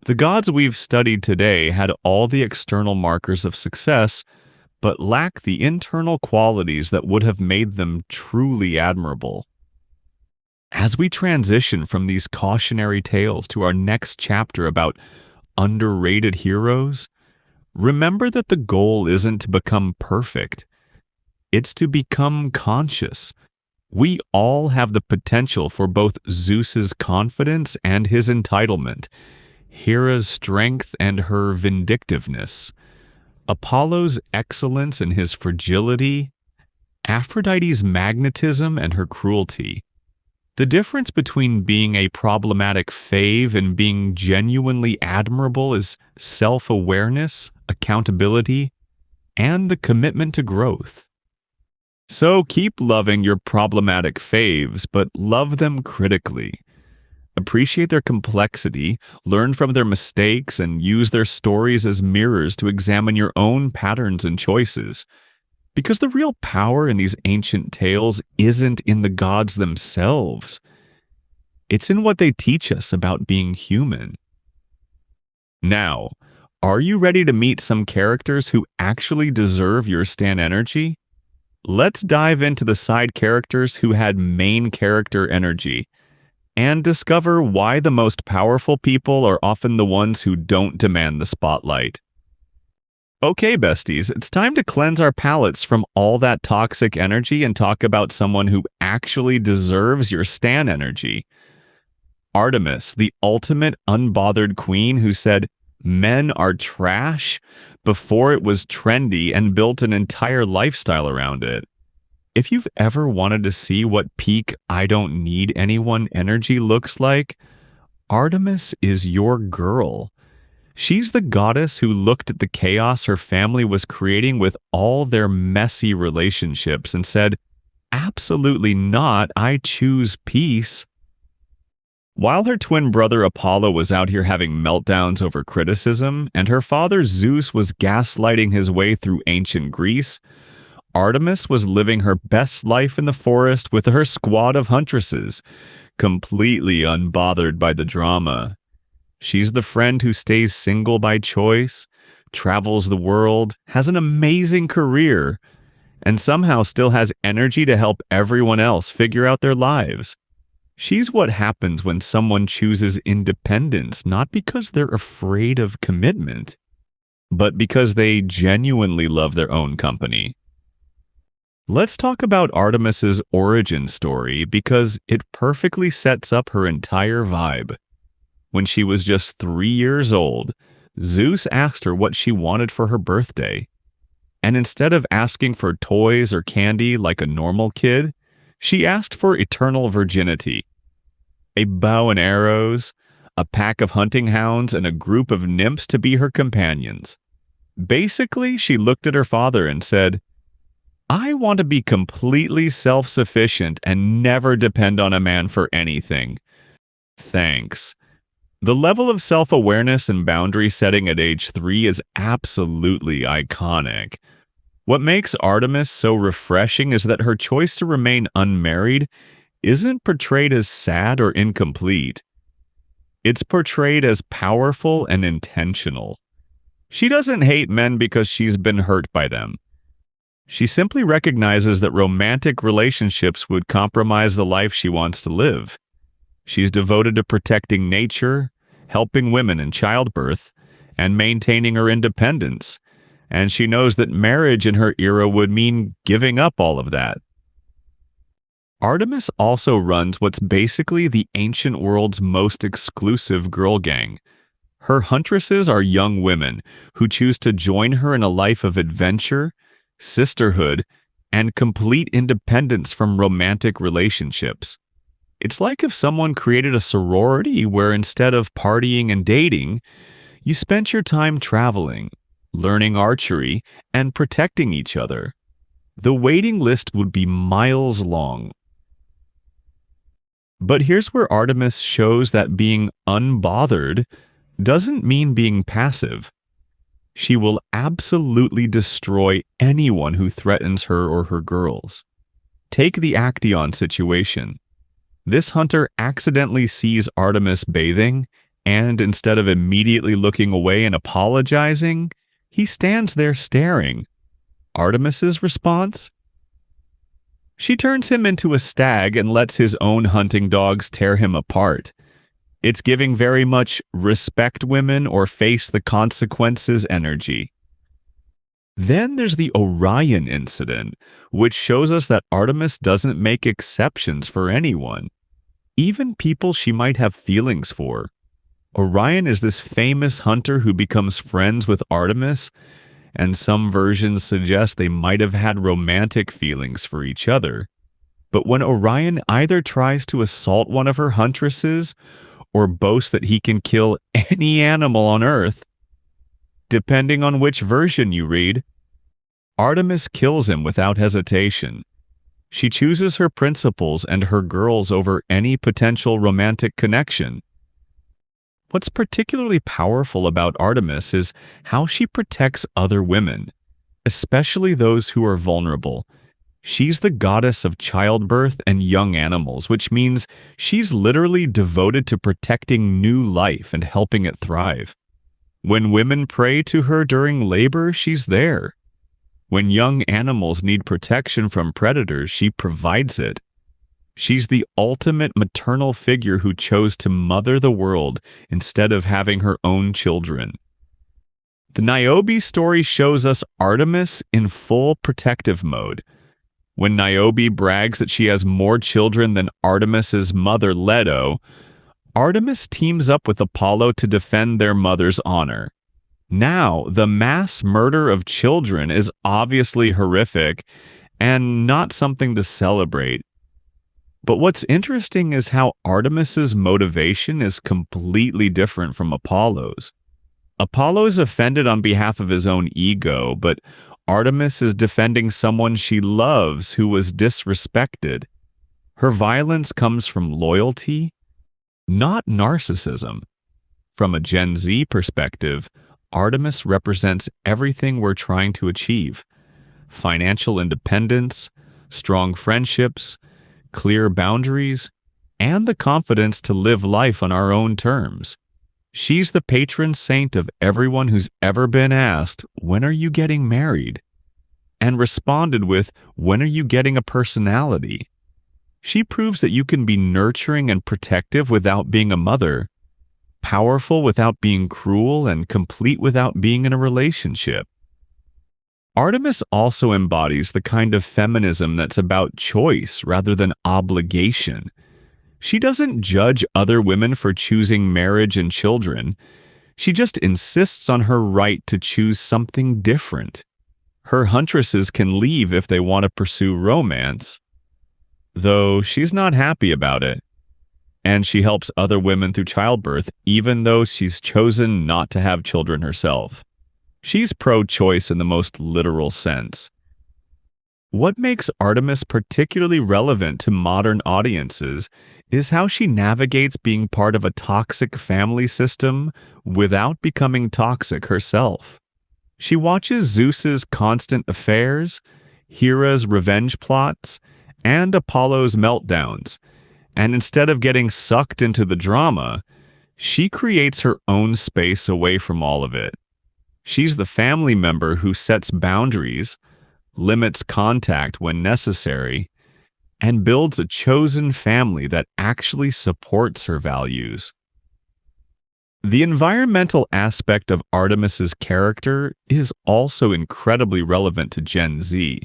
The gods we've studied today had all the external markers of success, but lack the internal qualities that would have made them truly admirable. As we transition from these cautionary tales to our next chapter about underrated heroes, remember that the goal isn't to become perfect. It's to become conscious. We all have the potential for both Zeus's confidence and his entitlement, Hera's strength and her vindictiveness, Apollo's excellence and his fragility, Aphrodite's magnetism and her cruelty. The difference between being a problematic fave and being genuinely admirable is self-awareness, accountability, and the commitment to growth. So keep loving your problematic faves, but love them critically. Appreciate their complexity, learn from their mistakes, and use their stories as mirrors to examine your own patterns and choices. Because the real power in these ancient tales isn't in the gods themselves. It's in what they teach us about being human. Now, are you ready to meet some characters who actually deserve your stan energy? Let's dive into the side characters who had main character energy, and discover why the most powerful people are often the ones who don't demand the spotlight. Okay, besties, it's time to cleanse our palates from all that toxic energy and talk about someone who actually deserves your stan energy. Artemis, the ultimate unbothered queen who said, "Men are trash," before it was trendy and built an entire lifestyle around it. If you've ever wanted to see what peak "I don't need anyone" energy looks like, Artemis is your girl. She's the goddess who looked at the chaos her family was creating with all their messy relationships and said, "Absolutely not, I choose peace." While her twin brother Apollo was out here having meltdowns over criticism, and her father Zeus was gaslighting his way through ancient Greece, Artemis was living her best life in the forest with her squad of huntresses, completely unbothered by the drama. She's the friend who stays single by choice, travels the world, has an amazing career, and somehow still has energy to help everyone else figure out their lives. She's what happens when someone chooses independence, not because they're afraid of commitment, but because they genuinely love their own company. Let's talk about Artemis's origin story because it perfectly sets up her entire vibe. When she was just 3 years old, Zeus asked her what she wanted for her birthday. And instead of asking for toys or candy like a normal kid, she asked for eternal virginity. A bow and arrows, a pack of hunting hounds, and a group of nymphs to be her companions. Basically, she looked at her father and said, "I want to be completely self-sufficient and never depend on a man for anything. Thanks." The level of self-awareness and boundary setting at age 3 is absolutely iconic. What makes Artemis so refreshing is that her choice to remain unmarried isn't portrayed as sad or incomplete. It's portrayed as powerful and intentional. She doesn't hate men because she's been hurt by them. She simply recognizes that romantic relationships would compromise the life she wants to live. She's devoted to protecting nature, helping women in childbirth, and maintaining her independence. And she knows that marriage in her era would mean giving up all of that. Artemis also runs what's basically the ancient world's most exclusive girl gang. Her huntresses are young women who choose to join her in a life of adventure, sisterhood, and complete independence from romantic relationships. It's like if someone created a sorority where instead of partying and dating, you spent your time traveling, learning archery, and protecting each other. The waiting list would be miles long. But here's where Artemis shows that being unbothered doesn't mean being passive. She will absolutely destroy anyone who threatens her or her girls. Take the Actaeon situation. This hunter accidentally sees Artemis bathing, and instead of immediately looking away and apologizing, he stands there staring. Artemis's response? She turns him into a stag and lets his own hunting dogs tear him apart. It's giving very much respect women or face the consequences energy. Then there's the Orion incident, which shows us that Artemis doesn't make exceptions for anyone, even people she might have feelings for. Orion is this famous hunter who becomes friends with Artemis, and some versions suggest they might have had romantic feelings for each other. But when Orion either tries to assault one of her huntresses or boasts that he can kill any animal on Earth, depending on which version you read, Artemis kills him without hesitation. She chooses her principles and her girls over any potential romantic connection. What's particularly powerful about Artemis is how she protects other women, especially those who are vulnerable. She's the goddess of childbirth and young animals, which means she's literally devoted to protecting new life and helping it thrive. When women pray to her during labor, she's there. When young animals need protection from predators, she provides it. She's the ultimate maternal figure who chose to mother the world instead of having her own children. The Niobe story shows us Artemis in full protective mode. When Niobe brags that she has more children than Artemis's mother Leto, Artemis teams up with Apollo to defend their mother's honor. Now, the mass murder of children is obviously horrific and not something to celebrate. But what's interesting is how Artemis's motivation is completely different from Apollo's. Apollo is offended on behalf of his own ego, but Artemis is defending someone she loves who was disrespected. Her violence comes from loyalty, not narcissism. From a Gen Z perspective, Artemis represents everything we're trying to achieve: financial independence, strong friendships, clear boundaries, and the confidence to live life on our own terms. She's the patron saint of everyone who's ever been asked, "When are you getting married?" and responded with, "When are you getting a personality?" She proves that you can be nurturing and protective without being a mother, powerful without being cruel, and complete without being in a relationship. Artemis also embodies the kind of feminism that's about choice rather than obligation. She doesn't judge other women for choosing marriage and children. She just insists on her right to choose something different. Her huntresses can leave if they want to pursue romance, though she's not happy about it. And she helps other women through childbirth, even though she's chosen not to have children herself. She's pro-choice in the most literal sense. What makes Artemis particularly relevant to modern audiences is how she navigates being part of a toxic family system without becoming toxic herself. She watches Zeus's constant affairs, Hera's revenge plots, and Apollo's meltdowns, and instead of getting sucked into the drama, She creates her own space away from all of it. She's the family member who sets boundaries, limits contact when necessary, and builds a chosen family that actually supports her values. The environmental aspect of Artemis's character is also incredibly relevant to Gen Z.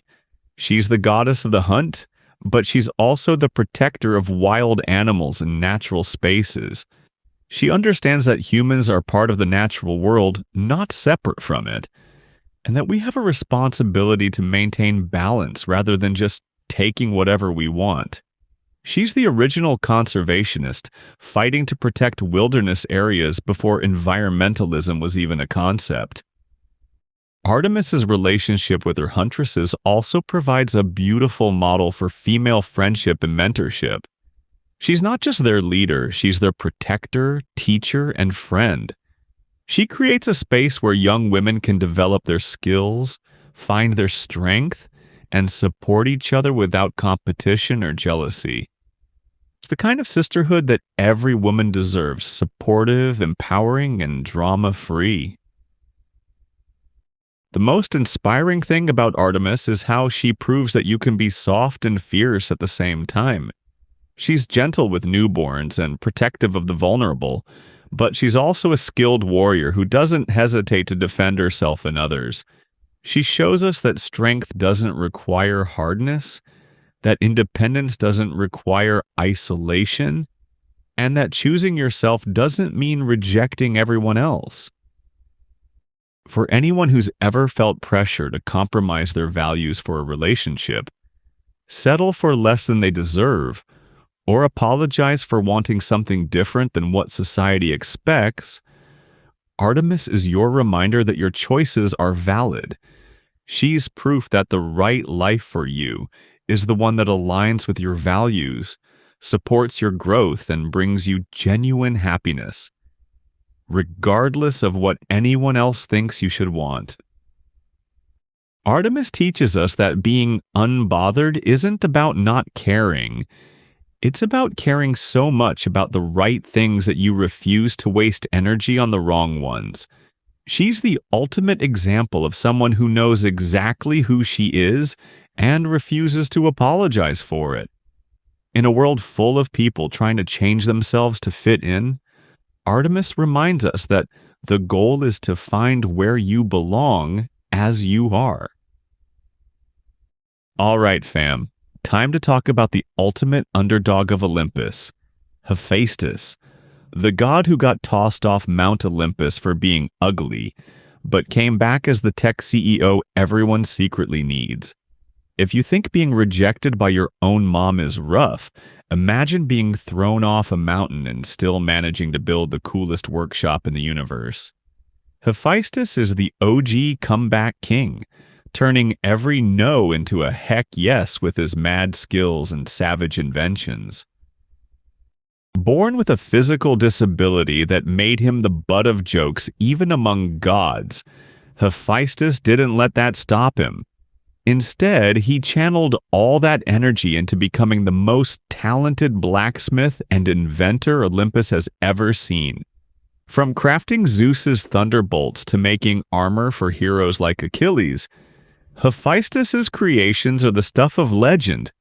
She's the goddess of the hunt, but she's also the protector of wild animals and natural spaces. She understands that humans are part of the natural world, not separate from it, and that we have a responsibility to maintain balance rather than just taking whatever we want. She's the original conservationist, fighting to protect wilderness areas before environmentalism was even a concept. Artemis's relationship with her huntresses also provides a beautiful model for female friendship and mentorship. She's not just their leader, she's their protector, teacher, and friend. She creates a space where young women can develop their skills, find their strength, and support each other without competition or jealousy. It's the kind of sisterhood that every woman deserves, supportive, empowering, and drama-free. The most inspiring thing about Artemis is how she proves that you can be soft and fierce at the same time. She's gentle with newborns and protective of the vulnerable, but she's also a skilled warrior who doesn't hesitate to defend herself and others. She shows us that strength doesn't require hardness, that independence doesn't require isolation, and that choosing yourself doesn't mean rejecting everyone else. For anyone who's ever felt pressure to compromise their values for a relationship, settle for less than they deserve, or apologize for wanting something different than what society expects, Artemis is your reminder that your choices are valid. She's proof that the right life for you is the one that aligns with your values, supports your growth, and brings you genuine happiness, regardless of what anyone else thinks you should want. Artemis teaches us that being unbothered isn't about not caring. It's about caring so much about the right things that you refuse to waste energy on the wrong ones. She's the ultimate example of someone who knows exactly who she is and refuses to apologize for it. In a world full of people trying to change themselves to fit in, Artemis reminds us that the goal is to find where you belong as you are. All right, fam. Time to talk about the ultimate underdog of Olympus, Hephaestus, the god who got tossed off Mount Olympus for being ugly, but came back as the tech CEO everyone secretly needs. If you think being rejected by your own mom is rough, imagine being thrown off a mountain and still managing to build the coolest workshop in the universe. Hephaestus is the OG comeback king, turning every no into a heck yes with his mad skills and savage inventions. Born with a physical disability that made him the butt of jokes even among gods, Hephaestus didn't let that stop him. Instead, he channeled all that energy into becoming the most talented blacksmith and inventor Olympus has ever seen. From crafting Zeus's thunderbolts to making armor for heroes like Achilles, Hephaestus's creations are the stuff of legend,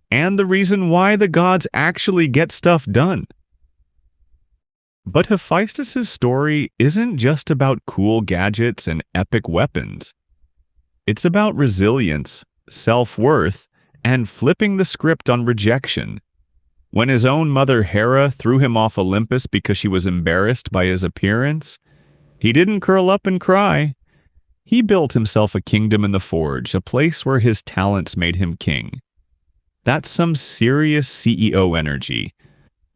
and the reason why the gods actually get stuff done. But Hephaestus's story isn't just about cool gadgets and epic weapons. It's about resilience, self-worth, and flipping the script on rejection. When his own mother Hera threw him off Olympus because she was embarrassed by his appearance, he didn't curl up and cry. He built himself a kingdom in the forge, a place where his talents made him king. That's some serious CEO energy.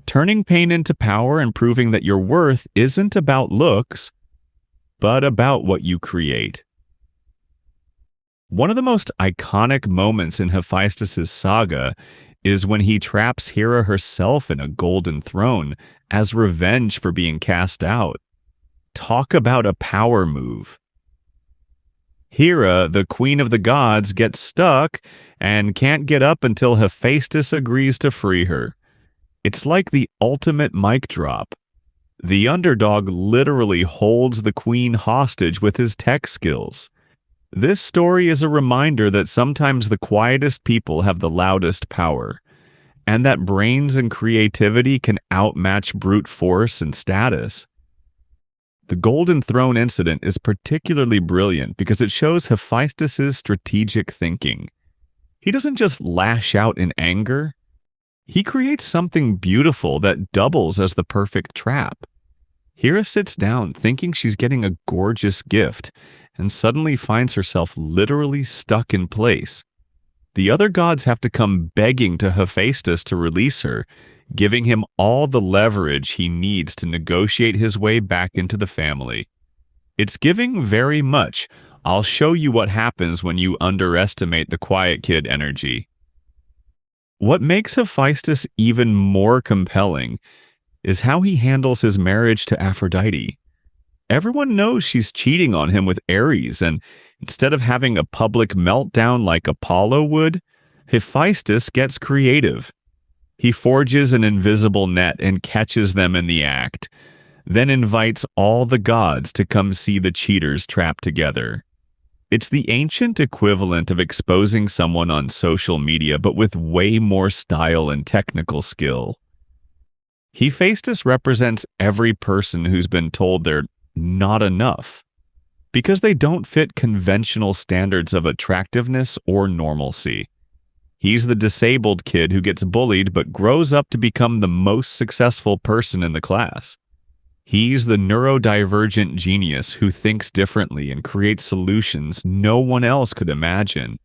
Turning pain into power and proving that your worth isn't about looks, but about what you create. One of the most iconic moments in Hephaestus' saga is when he traps Hera herself in a golden throne as revenge for being cast out. Talk about a power move. Hera, the queen of the gods, gets stuck and can't get up until Hephaestus agrees to free her. It's like the ultimate mic drop. The underdog literally holds the queen hostage with his tech skills. This story is a reminder that sometimes the quietest people have the loudest power, and that brains and creativity can outmatch brute force and status. The Golden Throne incident is particularly brilliant because it shows Hephaestus' strategic thinking. He doesn't just lash out in anger. He creates something beautiful that doubles as the perfect trap. Hera sits down thinking she's getting a gorgeous gift and suddenly finds herself literally stuck in place. The other gods have to come begging to Hephaestus to release her, giving him all the leverage he needs to negotiate his way back into the family. It's giving very much, "I'll show you what happens when you underestimate the quiet kid" energy. What makes Hephaestus even more compelling is how he handles his marriage to Aphrodite. Everyone knows she's cheating on him with Ares, and instead of having a public meltdown like Apollo would, Hephaestus gets creative. He forges an invisible net and catches them in the act, then invites all the gods to come see the cheaters trapped together. It's the ancient equivalent of exposing someone on social media, but with way more style and technical skill. Hephaestus represents every person who's been told they're not enough because they don't fit conventional standards of attractiveness or normalcy. He's the disabled kid who gets bullied but grows up to become the most successful person in the class. He's the neurodivergent genius who thinks differently and creates solutions no one else could imagine.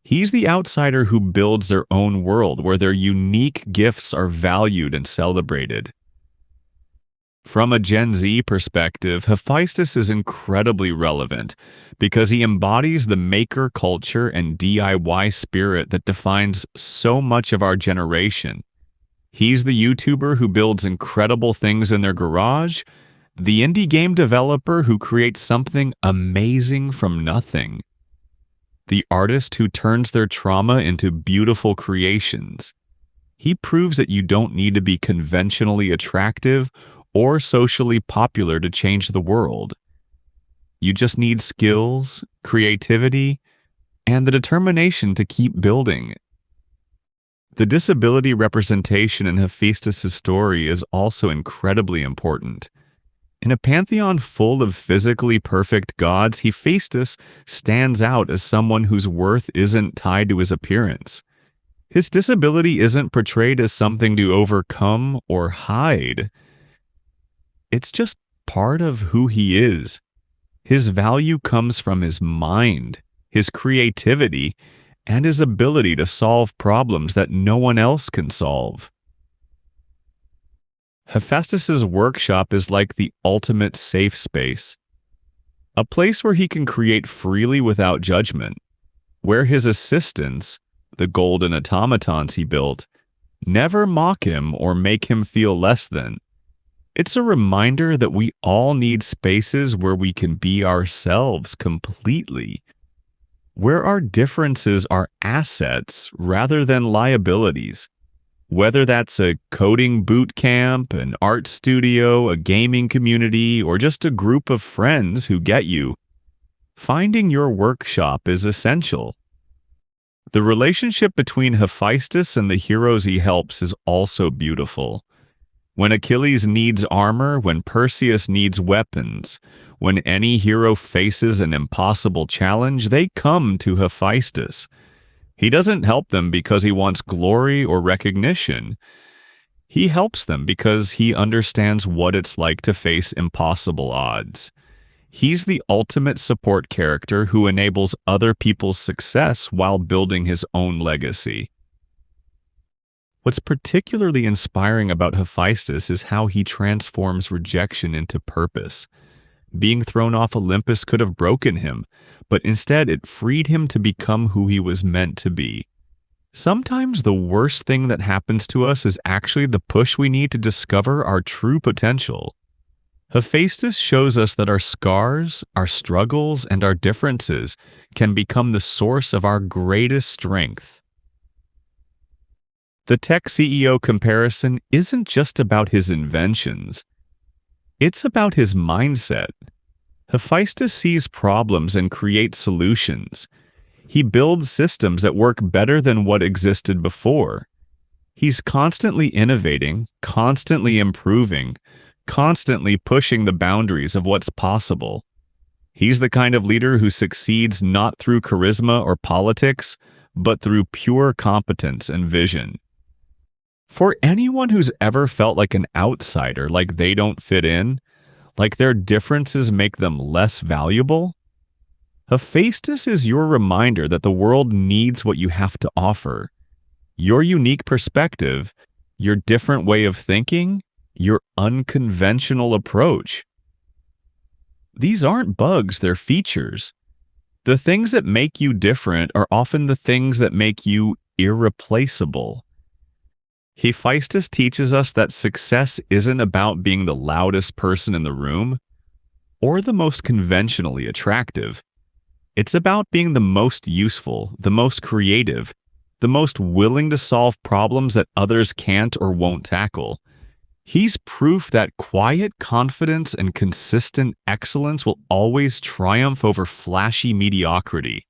He's the outsider who builds their own world where their unique gifts are valued and celebrated. From a Gen Z perspective, Hephaestus is incredibly relevant because he embodies the maker culture and DIY spirit that defines so much of our generation. He's the YouTuber who builds incredible things in their garage, the indie game developer who creates something amazing from nothing, the artist who turns their trauma into beautiful creations. He proves that you don't need to be conventionally attractive or socially popular to change the world. You just need skills, creativity, and the determination to keep building. The disability representation in Hephaestus' story is also incredibly important. In a pantheon full of physically perfect gods, Hephaestus stands out as someone whose worth isn't tied to his appearance. His disability isn't portrayed as something to overcome or hide. It's just part of who he is. His value comes from his mind, his creativity, and his ability to solve problems that no one else can solve. Hephaestus' workshop is like the ultimate safe space, a place where he can create freely without judgment, where his assistants, the golden automatons he built, never mock him or make him feel less than. It's a reminder that we all need spaces where we can be ourselves completely, where our differences are assets rather than liabilities. Whether that's a coding boot camp, an art studio, a gaming community, or just a group of friends who get you, finding your workshop is essential. The relationship between Hephaestus and the heroes he helps is also beautiful. When Achilles needs armor, when Perseus needs weapons, when any hero faces an impossible challenge, they come to Hephaestus. He doesn't help them because he wants glory or recognition. He helps them because he understands what it's like to face impossible odds. He's the ultimate support character who enables other people's success while building his own legacy. What's particularly inspiring about Hephaestus is how he transforms rejection into purpose. Being thrown off Olympus could have broken him, but instead it freed him to become who he was meant to be. Sometimes the worst thing that happens to us is actually the push we need to discover our true potential. Hephaestus shows us that our scars, our struggles, and our differences can become the source of our greatest strength. The tech CEO comparison isn't just about his inventions. It's about his mindset. Hephaestus sees problems and creates solutions. He builds systems that work better than what existed before. He's constantly innovating, constantly improving, constantly pushing the boundaries of what's possible. He's the kind of leader who succeeds not through charisma or politics, but through pure competence and vision. For anyone who's ever felt like an outsider, like they don't fit in, like their differences make them less valuable, Hephaestus is your reminder that the world needs what you have to offer. Your unique perspective, your different way of thinking, your unconventional approach. These aren't bugs, they're features. The things that make you different are often the things that make you irreplaceable. Hephaestus teaches us that success isn't about being the loudest person in the room or the most conventionally attractive. It's about being the most useful, the most creative, the most willing to solve problems that others can't or won't tackle. He's proof that quiet confidence and consistent excellence will always triumph over flashy mediocrity.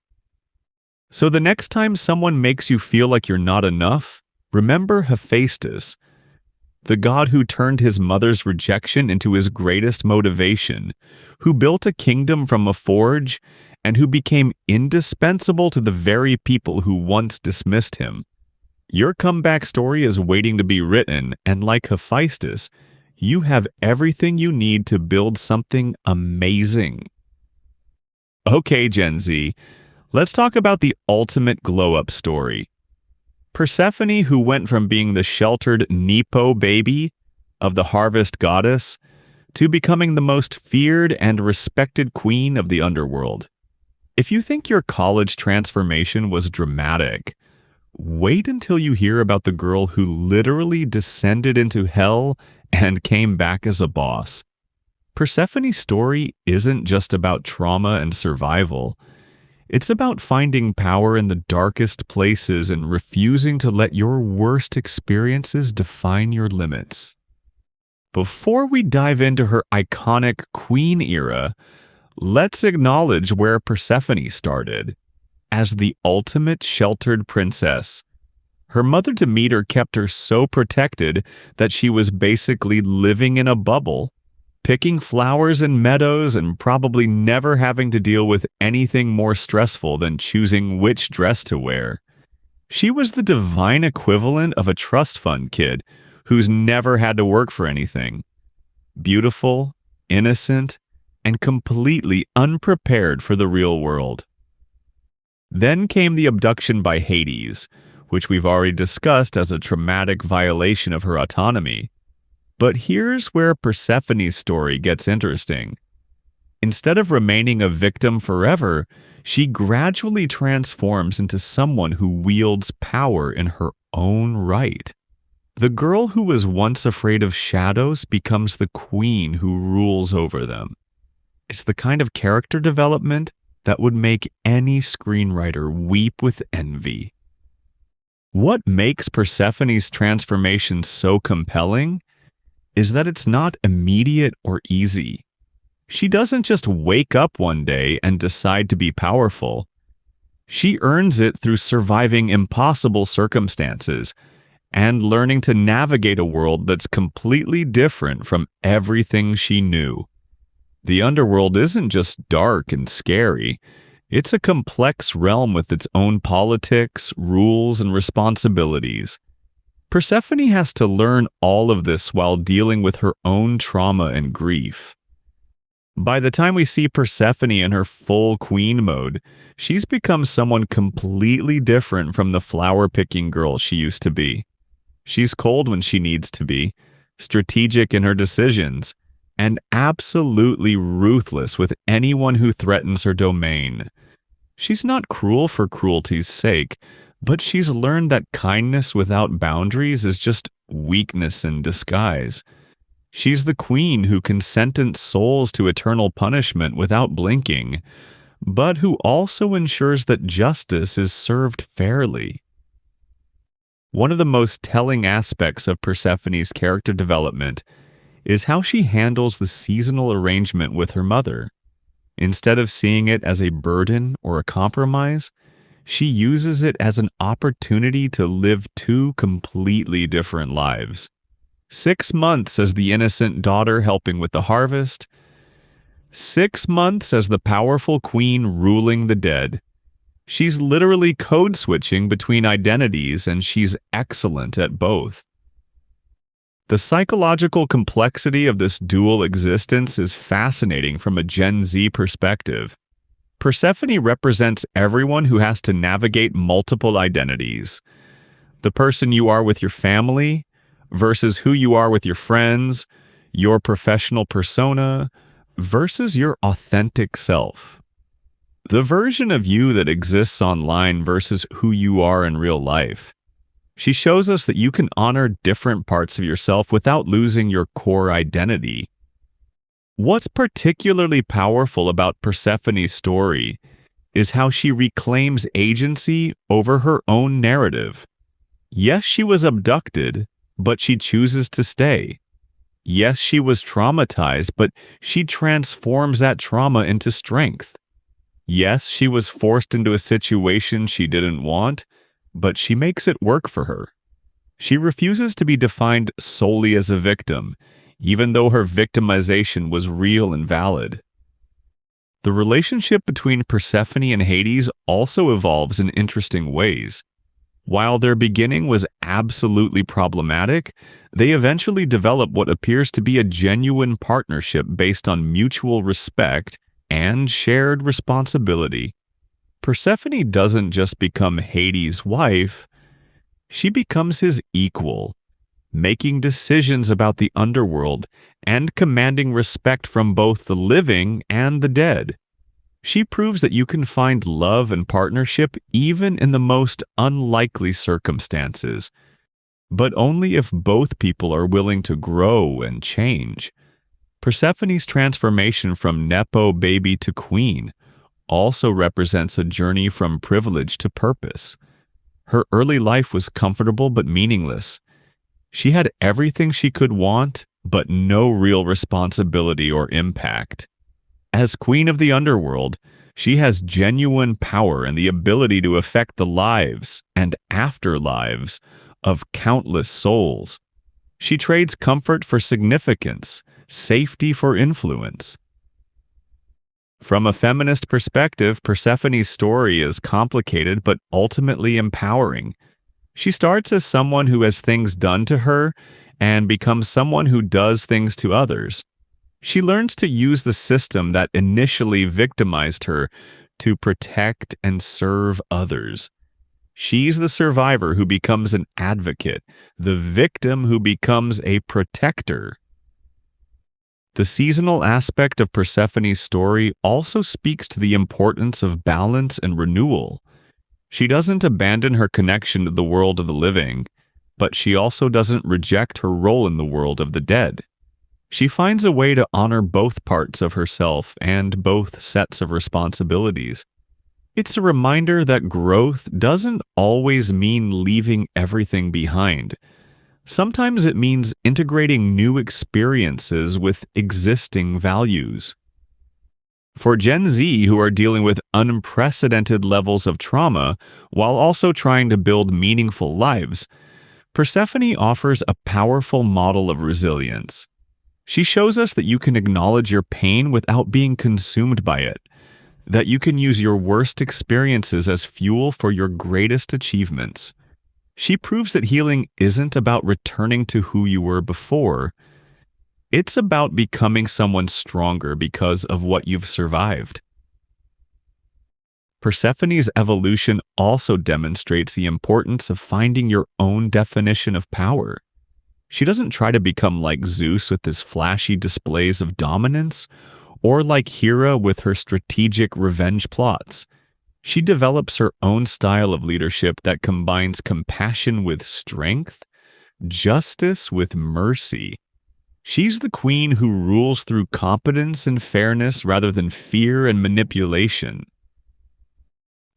So the next time someone makes you feel like you're not enough, remember Hephaestus, the god who turned his mother's rejection into his greatest motivation, who built a kingdom from a forge, and who became indispensable to the very people who once dismissed him. Your comeback story is waiting to be written, and like Hephaestus, you have everything you need to build something amazing. Okay, Gen Z, let's talk about the ultimate glow-up story. Persephone, who went from being the sheltered Nepo baby of the harvest goddess to becoming the most feared and respected queen of the underworld. If you think your college transformation was dramatic, wait until you hear about the girl who literally descended into hell and came back as a boss. Persephone's story isn't just about trauma and survival. It's about finding power in the darkest places and refusing to let your worst experiences define your limits. Before we dive into her iconic queen era, let's acknowledge where Persephone started. As the ultimate sheltered princess, her mother Demeter kept her so protected that she was basically living in a bubble, picking flowers in meadows and probably never having to deal with anything more stressful than choosing which dress to wear. She was the divine equivalent of a trust fund kid who's never had to work for anything. Beautiful, innocent, and completely unprepared for the real world. Then came the abduction by Hades, which we've already discussed as a traumatic violation of her autonomy. But here's where Persephone's story gets interesting. Instead of remaining a victim forever, she gradually transforms into someone who wields power in her own right. The girl who was once afraid of shadows becomes the queen who rules over them. It's the kind of character development that would make any screenwriter weep with envy. What makes Persephone's transformation so compelling is that it's not immediate or easy. She doesn't just wake up one day and decide to be powerful. She earns it through surviving impossible circumstances and learning to navigate a world that's completely different from everything she knew. The underworld isn't just dark and scary. It's a complex realm with its own politics, rules, and responsibilities. Persephone has to learn all of this while dealing with her own trauma and grief. By the time we see Persephone in her full queen mode, she's become someone completely different from the flower-picking girl she used to be. She's cold when she needs to be, strategic in her decisions, and absolutely ruthless with anyone who threatens her domain. She's not cruel for cruelty's sake, but she's learned that kindness without boundaries is just weakness in disguise. She's the queen who can sentence souls to eternal punishment without blinking, but who also ensures that justice is served fairly. One of the most telling aspects of Persephone's character development is how she handles the seasonal arrangement with her mother. Instead of seeing it as a burden or a compromise, she uses it as an opportunity to live two completely different lives. 6 months as the innocent daughter helping with the harvest, 6 months as the powerful queen ruling the dead. She's literally code switching between identities, and she's excellent at both. The psychological complexity of this dual existence is fascinating from a Gen Z perspective. Persephone represents everyone who has to navigate multiple identities. The person you are with your family versus who you are with your friends, your professional persona versus your authentic self. The version of you that exists online versus who you are in real life. She shows us that you can honor different parts of yourself without losing your core identity. What's particularly powerful about Persephone's story is how she reclaims agency over her own narrative. Yes, she was abducted, but she chooses to stay. Yes, she was traumatized, but she transforms that trauma into strength. Yes, she was forced into a situation she didn't want, but she makes it work for her. She refuses to be defined solely as a victim, even though her victimization was real and valid. The relationship between Persephone and Hades also evolves in interesting ways. While their beginning was absolutely problematic, they eventually develop what appears to be a genuine partnership based on mutual respect and shared responsibility. Persephone doesn't just become Hades' wife, she becomes his equal, making decisions about the underworld and commanding respect from both the living and the dead. She proves that you can find love and partnership even in the most unlikely circumstances, but only if both people are willing to grow and change. Persephone's transformation from Nepo baby to queen also represents a journey from privilege to purpose. Her early life was comfortable but meaningless. She had everything she could want, but no real responsibility or impact. As queen of the underworld, she has genuine power and the ability to affect the lives and afterlives of countless souls. She trades comfort for significance, safety for influence. From a feminist perspective, Persephone's story is complicated but ultimately empowering. She starts as someone who has things done to her and becomes someone who does things to others. She learns to use the system that initially victimized her to protect and serve others. She's the survivor who becomes an advocate, the victim who becomes a protector. The seasonal aspect of Persephone's story also speaks to the importance of balance and renewal. She doesn't abandon her connection to the world of the living, but she also doesn't reject her role in the world of the dead. She finds a way to honor both parts of herself and both sets of responsibilities. It's a reminder that growth doesn't always mean leaving everything behind. Sometimes it means integrating new experiences with existing values. For Gen Z who are dealing with unprecedented levels of trauma while also trying to build meaningful lives, Persephone offers a powerful model of resilience. She shows us that you can acknowledge your pain without being consumed by it, that you can use your worst experiences as fuel for your greatest achievements. She proves that healing isn't about returning to who you were before. It's about becoming someone stronger because of what you've survived. Persephone's evolution also demonstrates the importance of finding your own definition of power. She doesn't try to become like Zeus with his flashy displays of dominance, or like Hera with her strategic revenge plots. She develops her own style of leadership that combines compassion with strength, justice with mercy. She's the queen who rules through competence and fairness rather than fear and manipulation.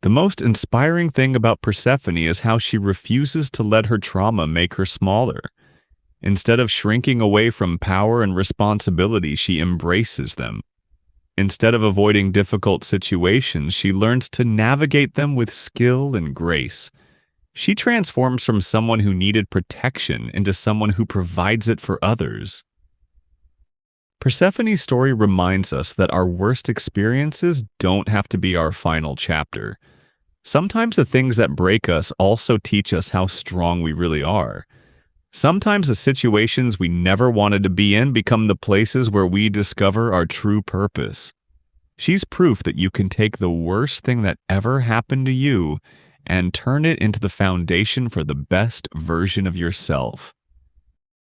The most inspiring thing about Persephone is how she refuses to let her trauma make her smaller. Instead of shrinking away from power and responsibility, she embraces them. Instead of avoiding difficult situations, she learns to navigate them with skill and grace. She transforms from someone who needed protection into someone who provides it for others. Persephone's story reminds us that our worst experiences don't have to be our final chapter. Sometimes the things that break us also teach us how strong we really are. Sometimes the situations we never wanted to be in become the places where we discover our true purpose. She's proof that you can take the worst thing that ever happened to you and turn it into the foundation for the best version of yourself.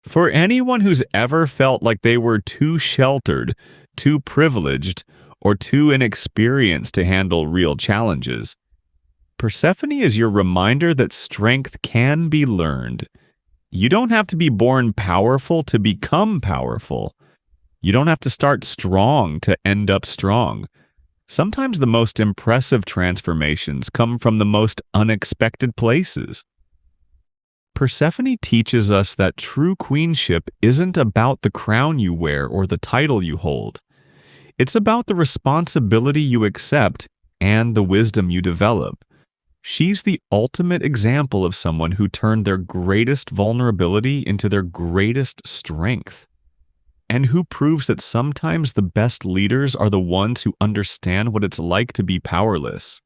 For anyone who's ever felt like they were too sheltered, too privileged, or too inexperienced to handle real challenges, Persephone is your reminder that strength can be learned. You don't have to be born powerful to become powerful. You don't have to start strong to end up strong. Sometimes the most impressive transformations come from the most unexpected places. Persephone teaches us that true queenship isn't about the crown you wear or the title you hold. It's about the responsibility you accept and the wisdom you develop. She's the ultimate example of someone who turned their greatest vulnerability into their greatest strength, and who proves that sometimes the best leaders are the ones who understand what it's like to be powerless.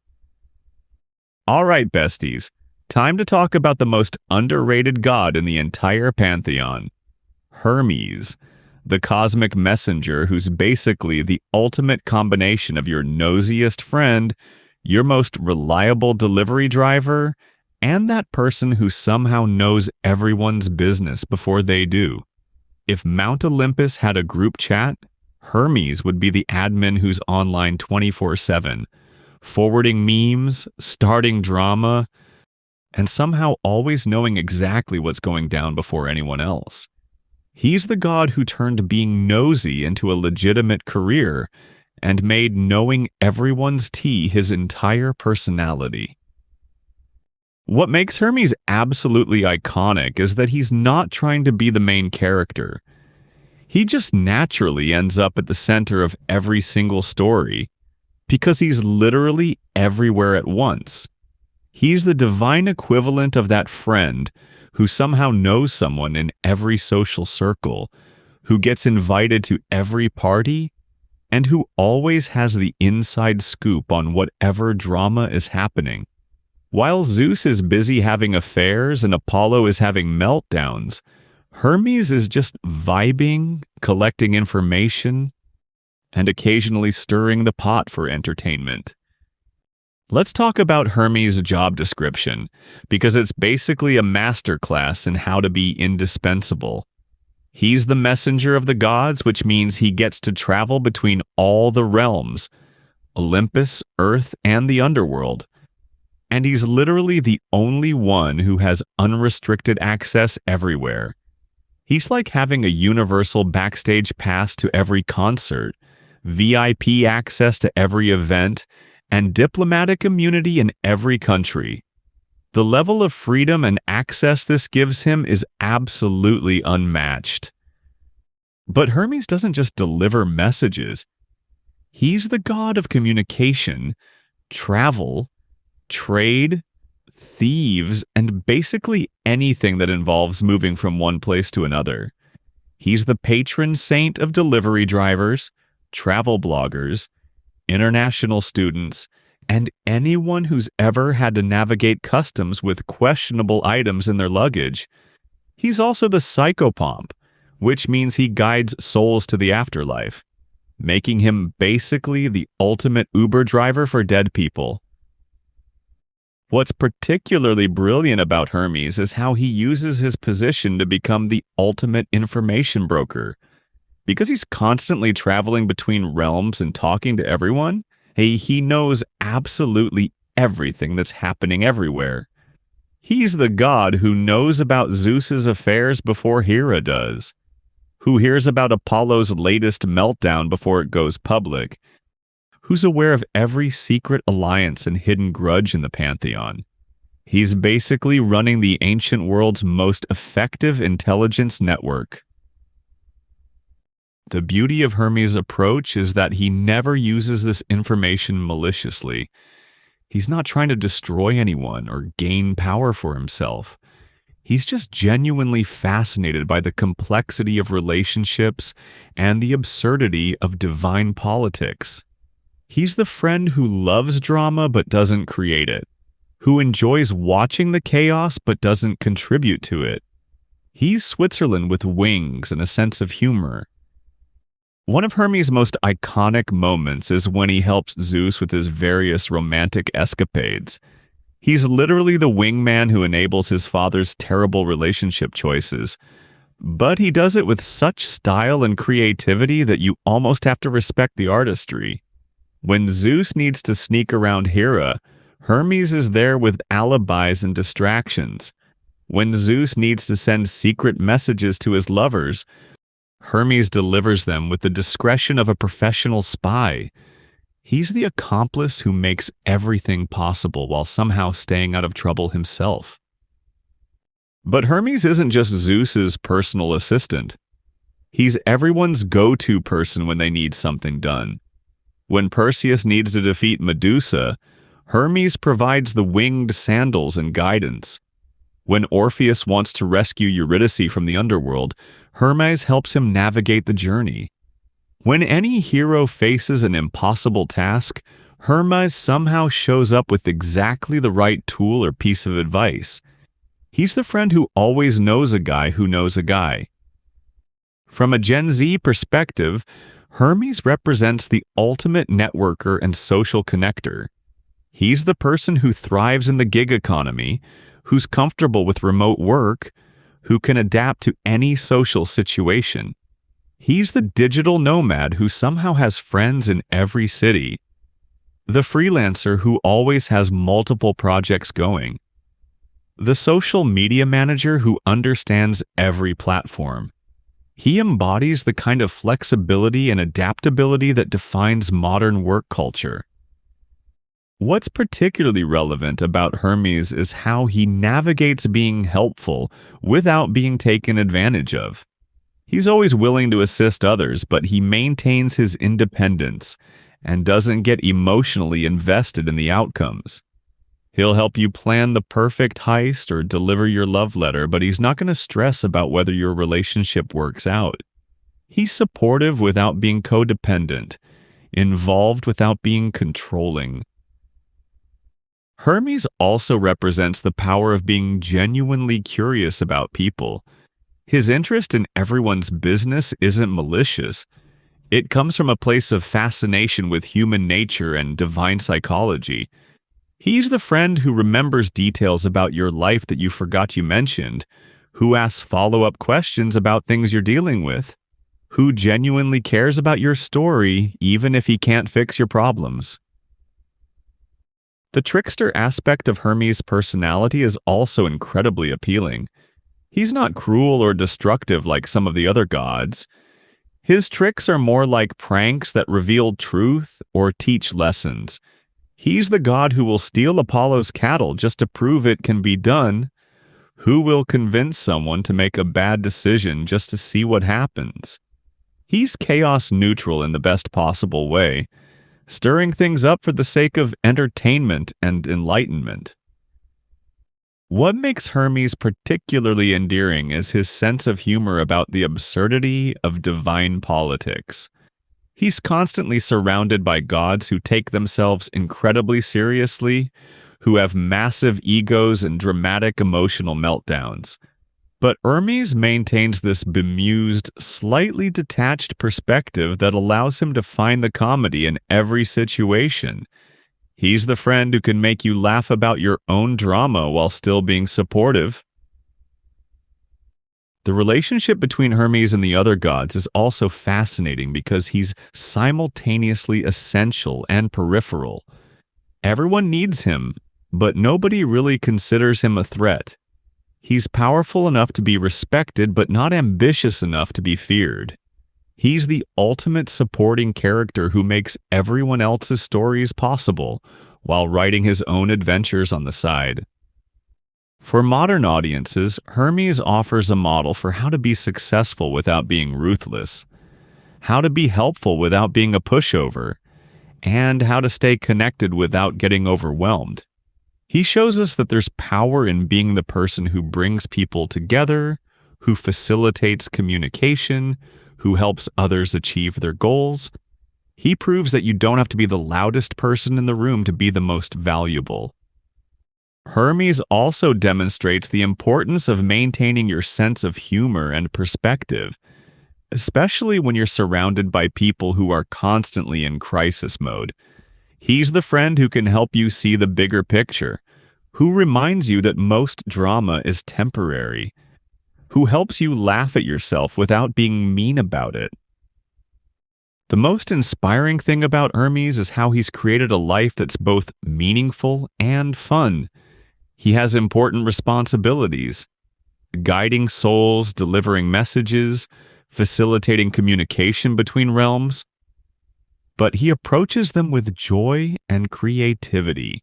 All right, besties, time to talk about the most underrated god in the entire pantheon, Hermes, the cosmic messenger who's basically the ultimate combination of your nosiest friend, your most reliable delivery driver, and that person who somehow knows everyone's business before they do. If Mount Olympus had a group chat, Hermes would be the admin who's online 24/7, forwarding memes, starting drama, and somehow always knowing exactly what's going down before anyone else. He's the god who turned being nosy into a legitimate career and made knowing everyone's tea his entire personality. What makes Hermes absolutely iconic is that he's not trying to be the main character. He just naturally ends up at the center of every single story because he's literally everywhere at once. He's the divine equivalent of that friend who somehow knows someone in every social circle, who gets invited to every party, and who always has the inside scoop on whatever drama is happening. While Zeus is busy having affairs and Apollo is having meltdowns, Hermes is just vibing, collecting information, and occasionally stirring the pot for entertainment. Let's talk about Hermes' job description, because it's basically a masterclass in how to be indispensable. He's the messenger of the gods, which means he gets to travel between all the realms, Olympus, Earth, and the underworld. And he's literally the only one who has unrestricted access everywhere. He's like having a universal backstage pass to every concert, VIP access to every event, and diplomatic immunity in every country. The level of freedom and access this gives him is absolutely unmatched. But Hermes doesn't just deliver messages. He's the god of communication, travel, trade, thieves, and basically anything that involves moving from one place to another. He's the patron saint of delivery drivers, travel bloggers, international students, and anyone who's ever had to navigate customs with questionable items in their luggage. He's also the psychopomp, which means he guides souls to the afterlife, making him basically the ultimate Uber driver for dead people. What's particularly brilliant about Hermes is how he uses his position to become the ultimate information broker. Because he's constantly traveling between realms and talking to everyone, he knows absolutely everything that's happening everywhere. He's the god who knows about Zeus's affairs before Hera does, who hears about Apollo's latest meltdown before it goes public, who's aware of every secret alliance and hidden grudge in the pantheon. He's basically running the ancient world's most effective intelligence network. The beauty of Hermes' approach is that he never uses this information maliciously. He's not trying to destroy anyone or gain power for himself. He's just genuinely fascinated by the complexity of relationships and the absurdity of divine politics. He's the friend who loves drama but doesn't create it, who enjoys watching the chaos but doesn't contribute to it. He's Switzerland with wings and a sense of humor. One of Hermes' most iconic moments is when he helps Zeus with his various romantic escapades. He's literally the wingman who enables his father's terrible relationship choices. But he does it with such style and creativity that you almost have to respect the artistry. When Zeus needs to sneak around Hera, Hermes is there with alibis and distractions. When Zeus needs to send secret messages to his lovers, Hermes delivers them with the discretion of a professional spy. He's the accomplice who makes everything possible while somehow staying out of trouble himself. But Hermes isn't just Zeus's personal assistant. He's everyone's go-to person when they need something done. When Perseus needs to defeat Medusa, Hermes provides the winged sandals and guidance. When Orpheus wants to rescue Eurydice from the underworld, Hermes helps him navigate the journey. When any hero faces an impossible task, Hermes somehow shows up with exactly the right tool or piece of advice. He's the friend who always knows a guy who knows a guy. From a Gen Z perspective, Hermes represents the ultimate networker and social connector. He's the person who thrives in the gig economy, who's comfortable with remote work, who can adapt to any social situation. He's the digital nomad who somehow has friends in every city. The freelancer who always has multiple projects going. The social media manager who understands every platform. He embodies the kind of flexibility and adaptability that defines modern work culture. What's particularly relevant about Hermes is how he navigates being helpful without being taken advantage of. He's always willing to assist others, but he maintains his independence and doesn't get emotionally invested in the outcomes. He'll help you plan the perfect heist or deliver your love letter, but he's not going to stress about whether your relationship works out. He's supportive without being codependent, involved without being controlling. Hermes also represents the power of being genuinely curious about people. His interest in everyone's business isn't malicious. It comes from a place of fascination with human nature and divine psychology. He's the friend who remembers details about your life that you forgot you mentioned, who asks follow-up questions about things you're dealing with, who genuinely cares about your story even if he can't fix your problems. The trickster aspect of Hermes' personality is also incredibly appealing. He's not cruel or destructive like some of the other gods. His tricks are more like pranks that reveal truth or teach lessons. He's the god who will steal Apollo's cattle just to prove it can be done, who will convince someone to make a bad decision just to see what happens. He's chaos neutral in the best possible way, stirring things up for the sake of entertainment and enlightenment. What makes Hermes particularly endearing is his sense of humor about the absurdity of divine politics. He's constantly surrounded by gods who take themselves incredibly seriously, who have massive egos and dramatic emotional meltdowns. But Hermes maintains this bemused, slightly detached perspective that allows him to find the comedy in every situation. He's the friend who can make you laugh about your own drama while still being supportive. The relationship between Hermes and the other gods is also fascinating because he's simultaneously essential and peripheral. Everyone needs him, but nobody really considers him a threat. He's powerful enough to be respected, but not ambitious enough to be feared. He's the ultimate supporting character who makes everyone else's stories possible while writing his own adventures on the side. For modern audiences, Hermes offers a model for how to be successful without being ruthless, how to be helpful without being a pushover, and how to stay connected without getting overwhelmed. He shows us that there's power in being the person who brings people together, who facilitates communication, who helps others achieve their goals. He proves that you don't have to be the loudest person in the room to be the most valuable. Hermes also demonstrates the importance of maintaining your sense of humor and perspective, especially when you're surrounded by people who are constantly in crisis mode. He's the friend who can help you see the bigger picture, who reminds you that most drama is temporary, who helps you laugh at yourself without being mean about it. The most inspiring thing about Hermes is how he's created a life that's both meaningful and fun. He has important responsibilities, guiding souls, delivering messages, facilitating communication between realms. But he approaches them with joy and creativity.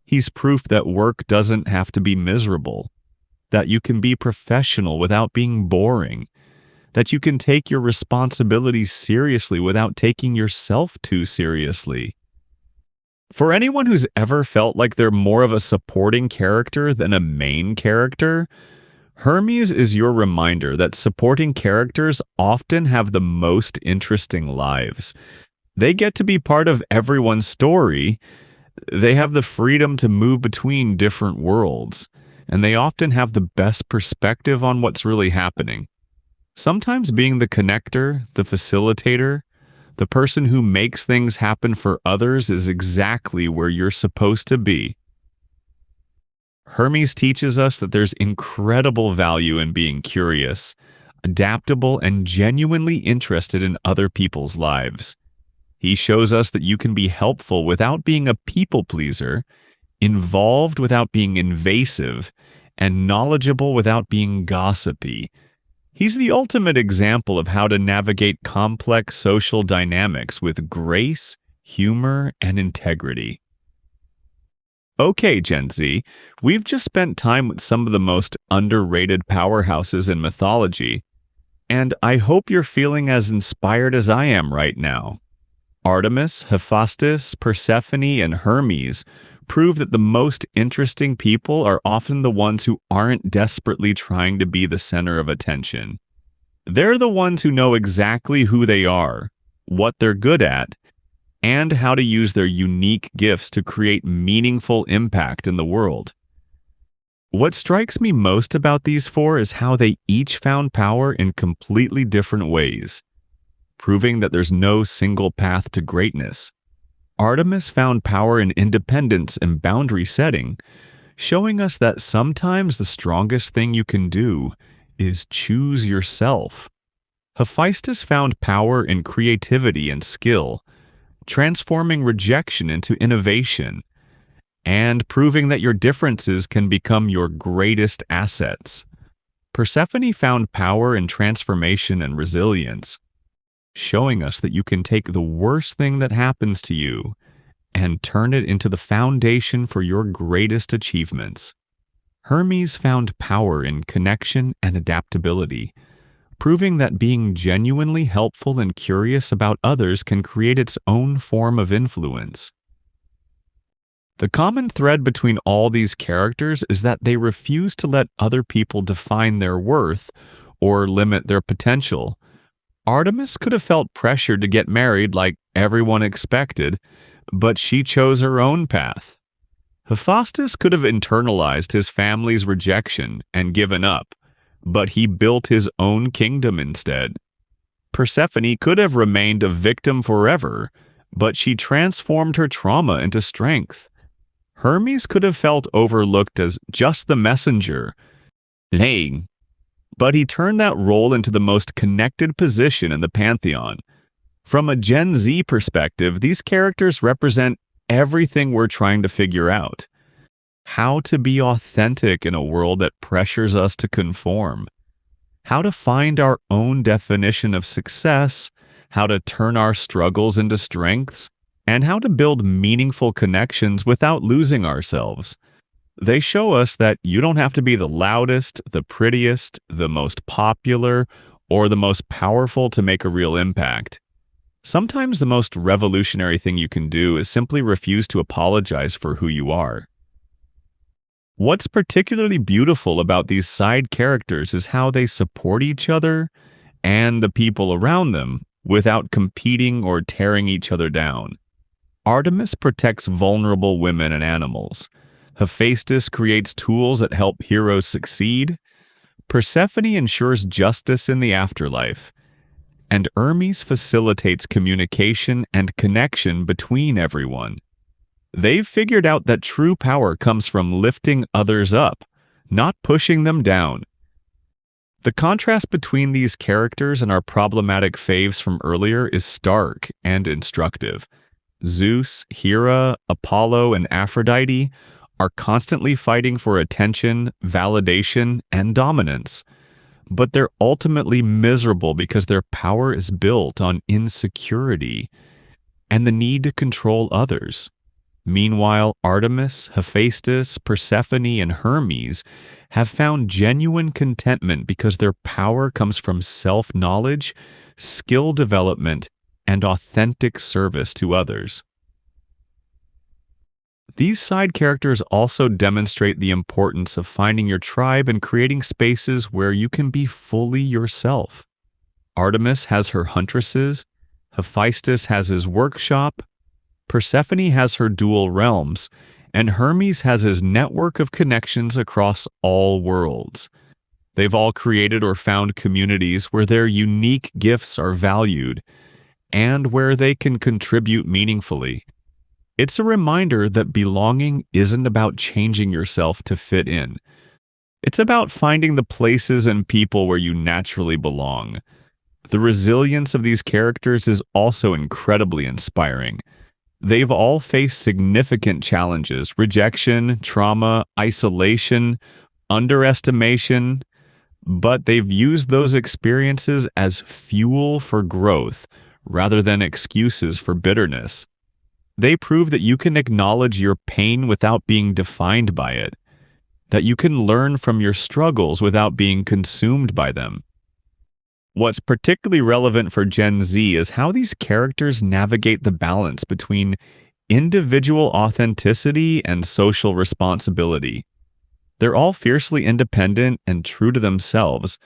He's proof that work doesn't have to be miserable, that you can be professional without being boring, that you can take your responsibilities seriously without taking yourself too seriously. For anyone who's ever felt like they're more of a supporting character than a main character, Hermes is your reminder that supporting characters often have the most interesting lives. They get to be part of everyone's story. They have the freedom to move between different worlds, and they often have the best perspective on what's really happening. Sometimes being the connector, the facilitator, the person who makes things happen for others is exactly where you're supposed to be. Hermes teaches us that there's incredible value in being curious, adaptable, and genuinely interested in other people's lives. He shows us that you can be helpful without being a people pleaser, involved without being invasive, and knowledgeable without being gossipy. He's the ultimate example of how to navigate complex social dynamics with grace, humor, and integrity. Okay, Gen Z, we've just spent time with some of the most underrated powerhouses in mythology, and I hope you're feeling as inspired as I am right now. Artemis, Hephaestus, Persephone, and Hermes prove that the most interesting people are often the ones who aren't desperately trying to be the center of attention. They're the ones who know exactly who they are, what they're good at, and how to use their unique gifts to create meaningful impact in the world. What strikes me most about these four is how they each found power in completely different ways, proving that there's no single path to greatness. Artemis found power in independence and boundary setting, showing us that sometimes the strongest thing you can do is choose yourself. Hephaestus found power in creativity and skill, transforming rejection into innovation, and proving that your differences can become your greatest assets. Persephone found power in transformation and resilience, showing us that you can take the worst thing that happens to you and turn it into the foundation for your greatest achievements. Hermes found power in connection and adaptability, proving that being genuinely helpful and curious about others can create its own form of influence. The common thread between all these characters is that they refuse to let other people define their worth or limit their potential. Artemis could have felt pressured to get married like everyone expected, but she chose her own path. Hephaestus could have internalized his family's rejection and given up, but he built his own kingdom instead. Persephone could have remained a victim forever, but she transformed her trauma into strength. Hermes could have felt overlooked as just the messenger, but he turned that role into the most connected position in the pantheon. From a Gen Z perspective, these characters represent everything we're trying to figure out. How to be authentic in a world that pressures us to conform. How to find our own definition of success, how to turn our struggles into strengths, and how to build meaningful connections without losing ourselves. They show us that you don't have to be the loudest, the prettiest, the most popular, or the most powerful to make a real impact. Sometimes the most revolutionary thing you can do is simply refuse to apologize for who you are. What's particularly beautiful about these side characters is how they support each other and the people around them without competing or tearing each other down. Artemis protects vulnerable women and animals. Hephaestus creates tools that help heroes succeed. Persephone ensures justice in the afterlife. And Hermes facilitates communication and connection between everyone. They've figured out that true power comes from lifting others up, not pushing them down. The contrast between these characters and our problematic faves from earlier is stark and instructive. Zeus, Hera, Apollo, and Aphrodite are constantly fighting for attention, validation, and dominance. But they're ultimately miserable because their power is built on insecurity and the need to control others. Meanwhile, Artemis, Hephaestus, Persephone, and Hermes have found genuine contentment because their power comes from self-knowledge, skill development, and authentic service to others. These side characters also demonstrate the importance of finding your tribe and creating spaces where you can be fully yourself. Artemis has her huntresses, Hephaestus has his workshop, Persephone has her dual realms, and Hermes has his network of connections across all worlds. They've all created or found communities where their unique gifts are valued and where they can contribute meaningfully. It's a reminder that belonging isn't about changing yourself to fit in. It's about finding the places and people where you naturally belong. The resilience of these characters is also incredibly inspiring. They've all faced significant challenges: rejection, trauma, isolation, underestimation, but they've used those experiences as fuel for growth rather than excuses for bitterness. They prove that you can acknowledge your pain without being defined by it, that you can learn from your struggles without being consumed by them. What's particularly relevant for Gen Z is how these characters navigate the balance between individual authenticity and social responsibility. They're all fiercely independent and true to themselves,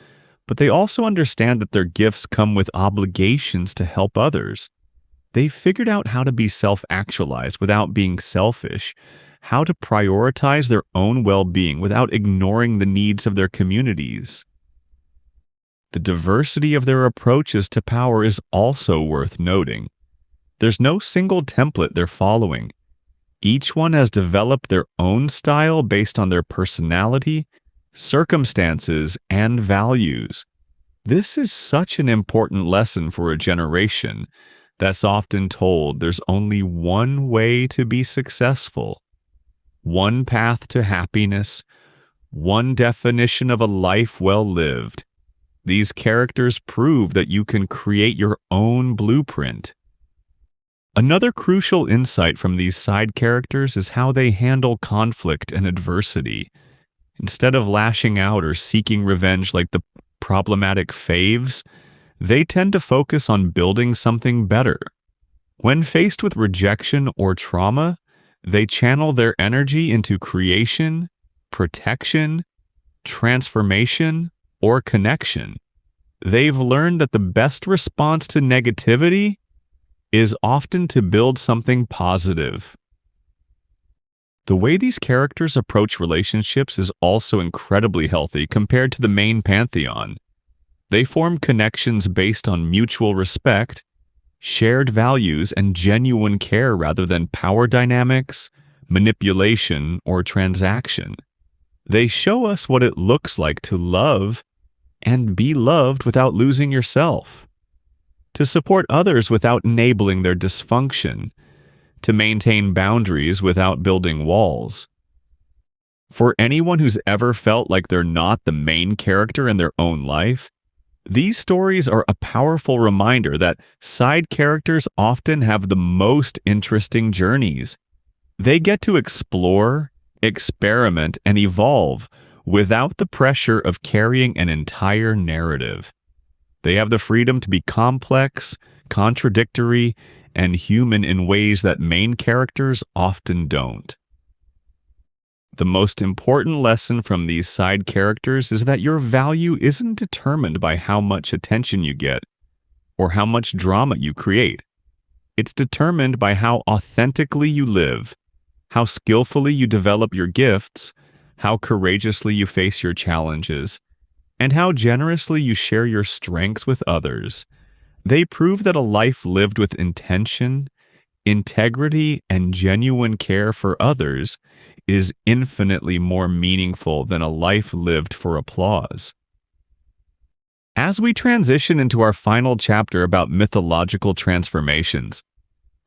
but they also understand that their gifts come with obligations to help others. They've figured out how to be self-actualized without being selfish, how to prioritize their own well-being without ignoring the needs of their communities. The diversity of their approaches to power is also worth noting. There's no single template they're following. Each one has developed their own style based on their personality, circumstances, and values. This is such an important lesson for a generation that's often told there's only one way to be successful, one path to happiness, one definition of a life well lived. These characters prove that you can create your own blueprint. Another crucial insight from these side characters is how they handle conflict and adversity. Instead of lashing out or seeking revenge like the problematic faves, they tend to focus on building something better. When faced with rejection or trauma, they channel their energy into creation, protection, transformation, or connection. They've learned that the best response to negativity is often to build something positive. The way these characters approach relationships is also incredibly healthy compared to the main pantheon. They form connections based on mutual respect, shared values, and genuine care rather than power dynamics, manipulation, or transaction. They show us what it looks like to love and be loved without losing yourself, to support others without enabling their dysfunction, to maintain boundaries without building walls. For anyone who's ever felt like they're not the main character in their own life, these stories are a powerful reminder that side characters often have the most interesting journeys. They get to explore, experiment, and evolve without the pressure of carrying an entire narrative. They have the freedom to be complex, contradictory, and human in ways that main characters often don't. The most important lesson from these side characters is that your value isn't determined by how much attention you get or how much drama you create. It's determined by how authentically you live, how skillfully you develop your gifts, how courageously you face your challenges, and how generously you share your strengths with others. They prove that a life lived with intention, integrity, and genuine care for others is infinitely more meaningful than a life lived for applause. As we transition into our final chapter about mythological transformations,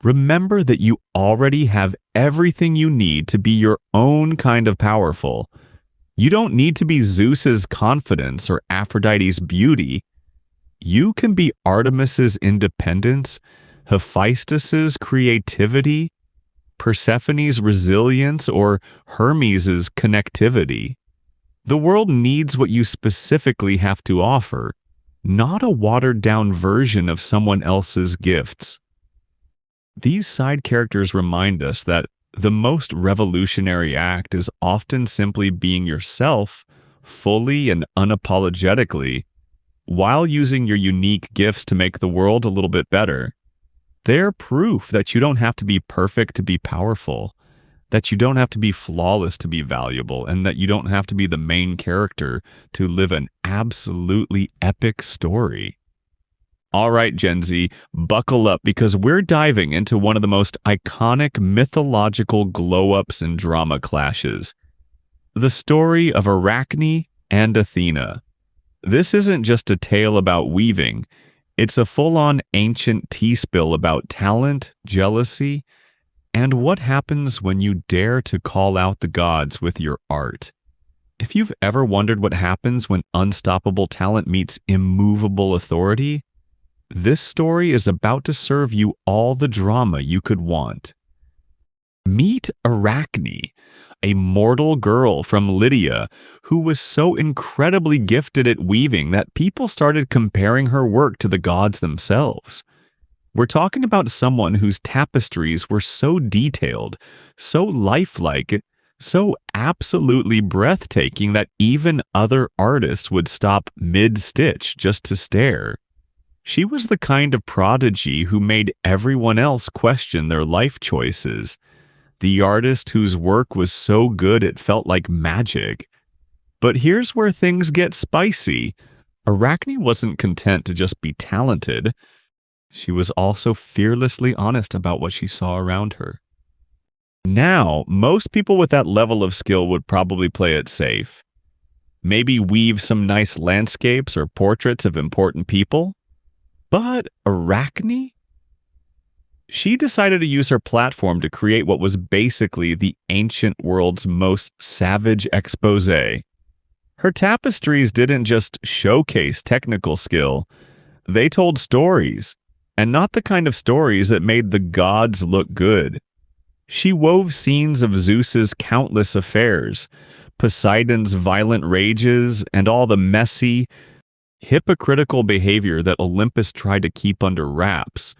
remember that you already have everything you need to be your own kind of powerful. You don't need to be Zeus's confidence or Aphrodite's beauty. You can be Artemis's independence, Hephaestus's creativity, Persephone's resilience, or Hermes's connectivity. The world needs what you specifically have to offer, not a watered-down version of someone else's gifts. These side characters remind us that the most revolutionary act is often simply being yourself, fully and unapologetically, while using your unique gifts to make the world a little bit better. They're proof that you don't have to be perfect to be powerful, that you don't have to be flawless to be valuable, and that you don't have to be the main character to live an absolutely epic story. All right, Gen Z, buckle up because we're diving into one of the most iconic mythological glow-ups and drama clashes. The story of Arachne and Athena. This isn't just a tale about weaving. It's a full-on ancient tea spill about talent, jealousy, and what happens when you dare to call out the gods with your art. If you've ever wondered what happens when unstoppable talent meets immovable authority, this story is about to serve you all the drama you could want. Meet Arachne, a mortal girl from Lydia who was so incredibly gifted at weaving that people started comparing her work to the gods themselves. We're talking about someone whose tapestries were so detailed, so lifelike, so absolutely breathtaking that even other artists would stop mid-stitch just to stare. She was the kind of prodigy who made everyone else question their life choices. The artist whose work was so good it felt like magic. But here's where things get spicy. Arachne wasn't content to just be talented. She was also fearlessly honest about what she saw around her. Now, most people with that level of skill would probably play it safe. Maybe weave some nice landscapes or portraits of important people. But Arachne? She decided to use her platform to create what was basically the ancient world's most savage exposé. Her tapestries didn't just showcase technical skill, they told stories, and not the kind of stories that made the gods look good. She wove scenes of Zeus's countless affairs, Poseidon's violent rages, and all the messy, hypocritical behavior that Olympus tried to keep under wraps.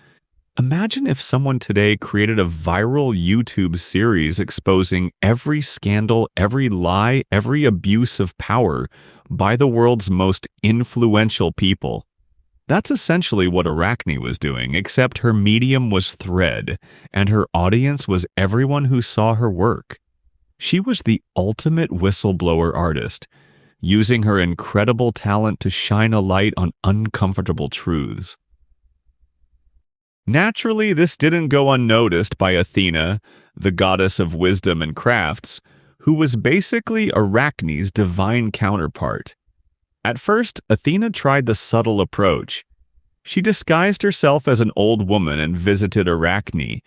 Imagine if someone today created a viral YouTube series exposing every scandal, every lie, every abuse of power by the world's most influential people. That's essentially what Arachne was doing, except her medium was thread, and her audience was everyone who saw her work. She was the ultimate whistleblower artist, using her incredible talent to shine a light on uncomfortable truths. Naturally, this didn't go unnoticed by Athena, the goddess of wisdom and crafts, who was basically Arachne's divine counterpart. At first, Athena tried the subtle approach. She disguised herself as an old woman and visited Arachne,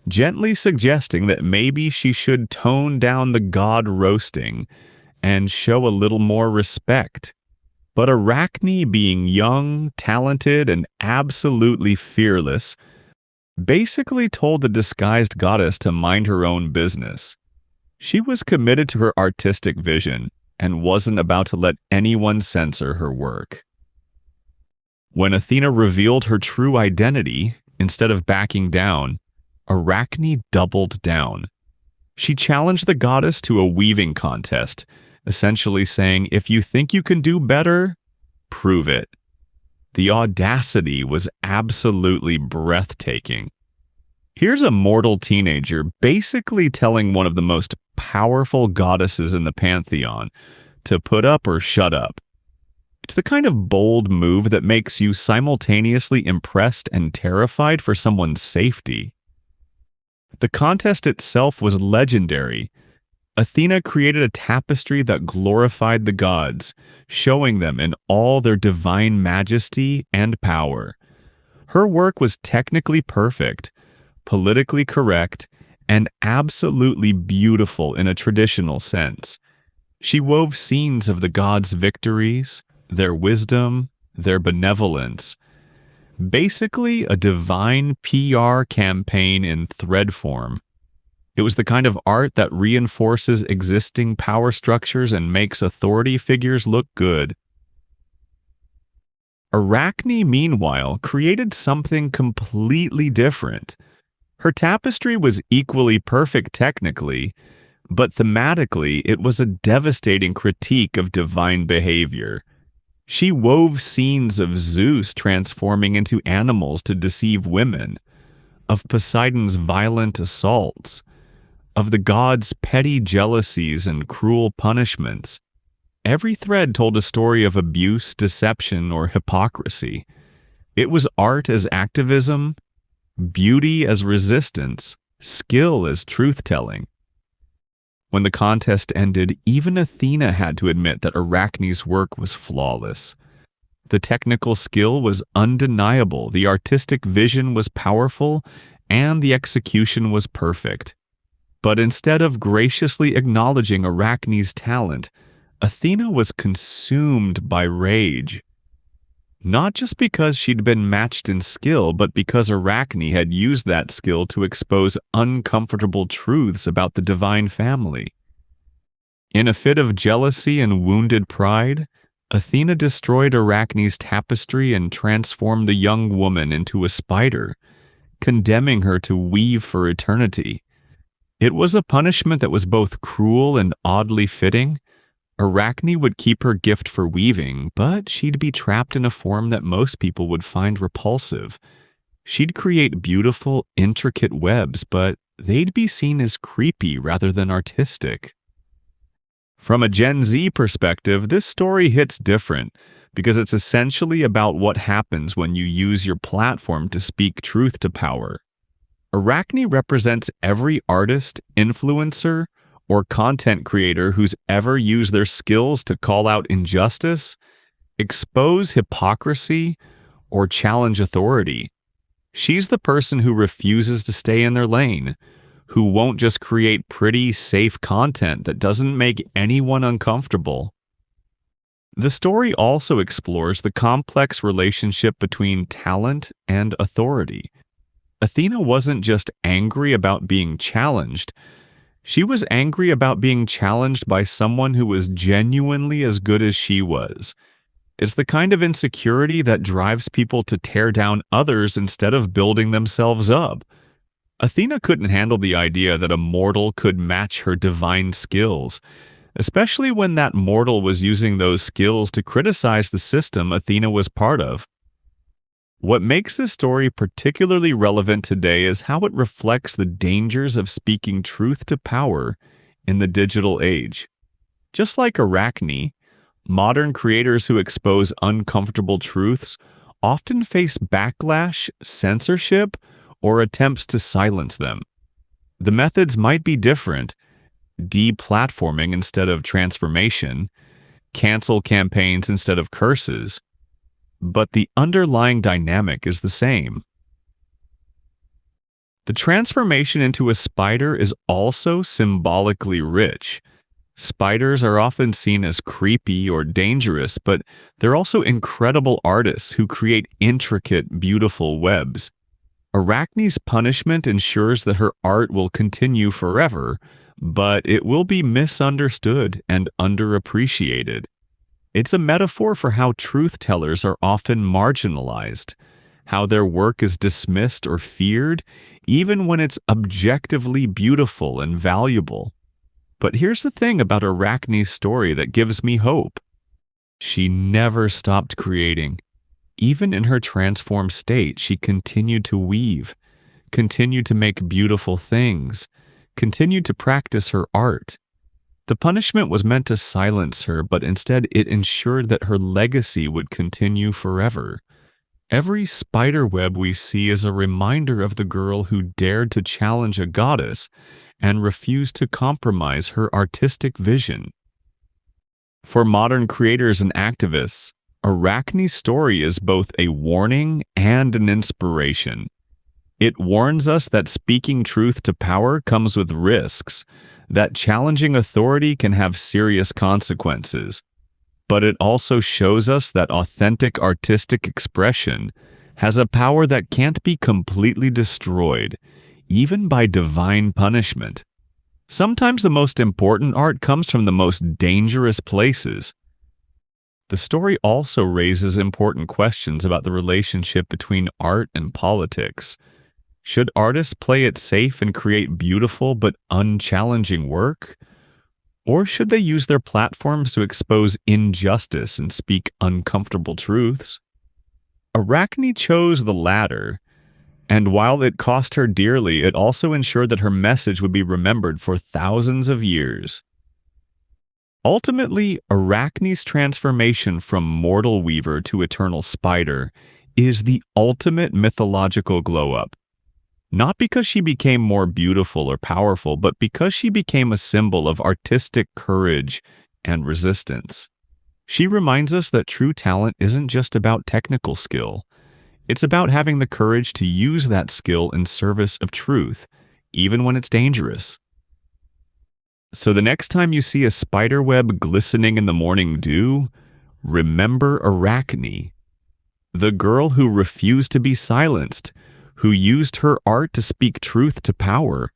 gently suggesting that maybe she should tone down the god roasting and show a little more respect. But Arachne, being young, talented, and absolutely fearless, basically told the disguised goddess to mind her own business. She was committed to her artistic vision and wasn't about to let anyone censor her work. When Athena revealed her true identity, instead of backing down, Arachne doubled down. She challenged the goddess to a weaving contest, essentially saying, "If you think you can do better, prove it." The audacity was absolutely breathtaking. Here's a mortal teenager basically telling one of the most powerful goddesses in the pantheon to put up or shut up. It's the kind of bold move that makes you simultaneously impressed and terrified for someone's safety. The contest itself was legendary. Athena created a tapestry that glorified the gods, showing them in all their divine majesty and power. Her work was technically perfect, politically correct, and absolutely beautiful in a traditional sense. She wove scenes of the gods' victories, their wisdom, their benevolence. Basically, a divine PR campaign in thread form. It was the kind of art that reinforces existing power structures and makes authority figures look good. Arachne, meanwhile, created something completely different. Her tapestry was equally perfect technically, but thematically it was a devastating critique of divine behavior. She wove scenes of Zeus transforming into animals to deceive women, of Poseidon's violent assaults, of the gods' petty jealousies and cruel punishments. Every thread told a story of abuse, deception, or hypocrisy. It was art as activism, beauty as resistance, skill as truth-telling. When the contest ended, even Athena had to admit that Arachne's work was flawless. The technical skill was undeniable, the artistic vision was powerful, and the execution was perfect. But instead of graciously acknowledging Arachne's talent, Athena was consumed by rage. Not just because she'd been matched in skill, but because Arachne had used that skill to expose uncomfortable truths about the divine family. In a fit of jealousy and wounded pride, Athena destroyed Arachne's tapestry and transformed the young woman into a spider, condemning her to weave for eternity. It was a punishment that was both cruel and oddly fitting. Arachne would keep her gift for weaving, but she'd be trapped in a form that most people would find repulsive. She'd create beautiful, intricate webs, but they'd be seen as creepy rather than artistic. From a Gen Z perspective, this story hits different because it's essentially about what happens when you use your platform to speak truth to power. Arachne represents every artist, influencer, or content creator who's ever used their skills to call out injustice, expose hypocrisy, or challenge authority. She's the person who refuses to stay in their lane, who won't just create pretty, safe content that doesn't make anyone uncomfortable. The story also explores the complex relationship between talent and authority. Athena wasn't just angry about being challenged. She was angry about being challenged by someone who was genuinely as good as she was. It's the kind of insecurity that drives people to tear down others instead of building themselves up. Athena couldn't handle the idea that a mortal could match her divine skills, especially when that mortal was using those skills to criticize the system Athena was part of. What makes this story particularly relevant today is how it reflects the dangers of speaking truth to power in the digital age. Just like Arachne, modern creators who expose uncomfortable truths often face backlash, censorship, or attempts to silence them. The methods might be different: deplatforming instead of transformation, cancel campaigns instead of curses, but the underlying dynamic is the same. The transformation into a spider is also symbolically rich. Spiders are often seen as creepy or dangerous, but they're also incredible artists who create intricate, beautiful webs. Arachne's punishment ensures that her art will continue forever, but it will be misunderstood and underappreciated. It's a metaphor for how truth-tellers are often marginalized, how their work is dismissed or feared, even when it's objectively beautiful and valuable. But here's the thing about Arachne's story that gives me hope. She never stopped creating. Even in her transformed state, she continued to weave, continued to make beautiful things, continued to practice her art. The punishment was meant to silence her, but instead it ensured that her legacy would continue forever. Every spider web we see is a reminder of the girl who dared to challenge a goddess and refused to compromise her artistic vision. For modern creators and activists, Arachne's story is both a warning and an inspiration. It warns us that speaking truth to power comes with risks, that challenging authority can have serious consequences. But it also shows us that authentic artistic expression has a power that can't be completely destroyed, even by divine punishment. Sometimes the most important art comes from the most dangerous places. The story also raises important questions about the relationship between art and politics. Should artists play it safe and create beautiful but unchallenging work? Or should they use their platforms to expose injustice and speak uncomfortable truths? Arachne chose the latter, and while it cost her dearly, it also ensured that her message would be remembered for thousands of years. Ultimately, Arachne's transformation from mortal weaver to eternal spider is the ultimate mythological glow-up. Not because she became more beautiful or powerful, but because she became a symbol of artistic courage and resistance. She reminds us that true talent isn't just about technical skill. It's about having the courage to use that skill in service of truth, even when it's dangerous. So the next time you see a spider web glistening in the morning dew, remember Arachne, the girl who refused to be silenced, who used her art to speak truth to power,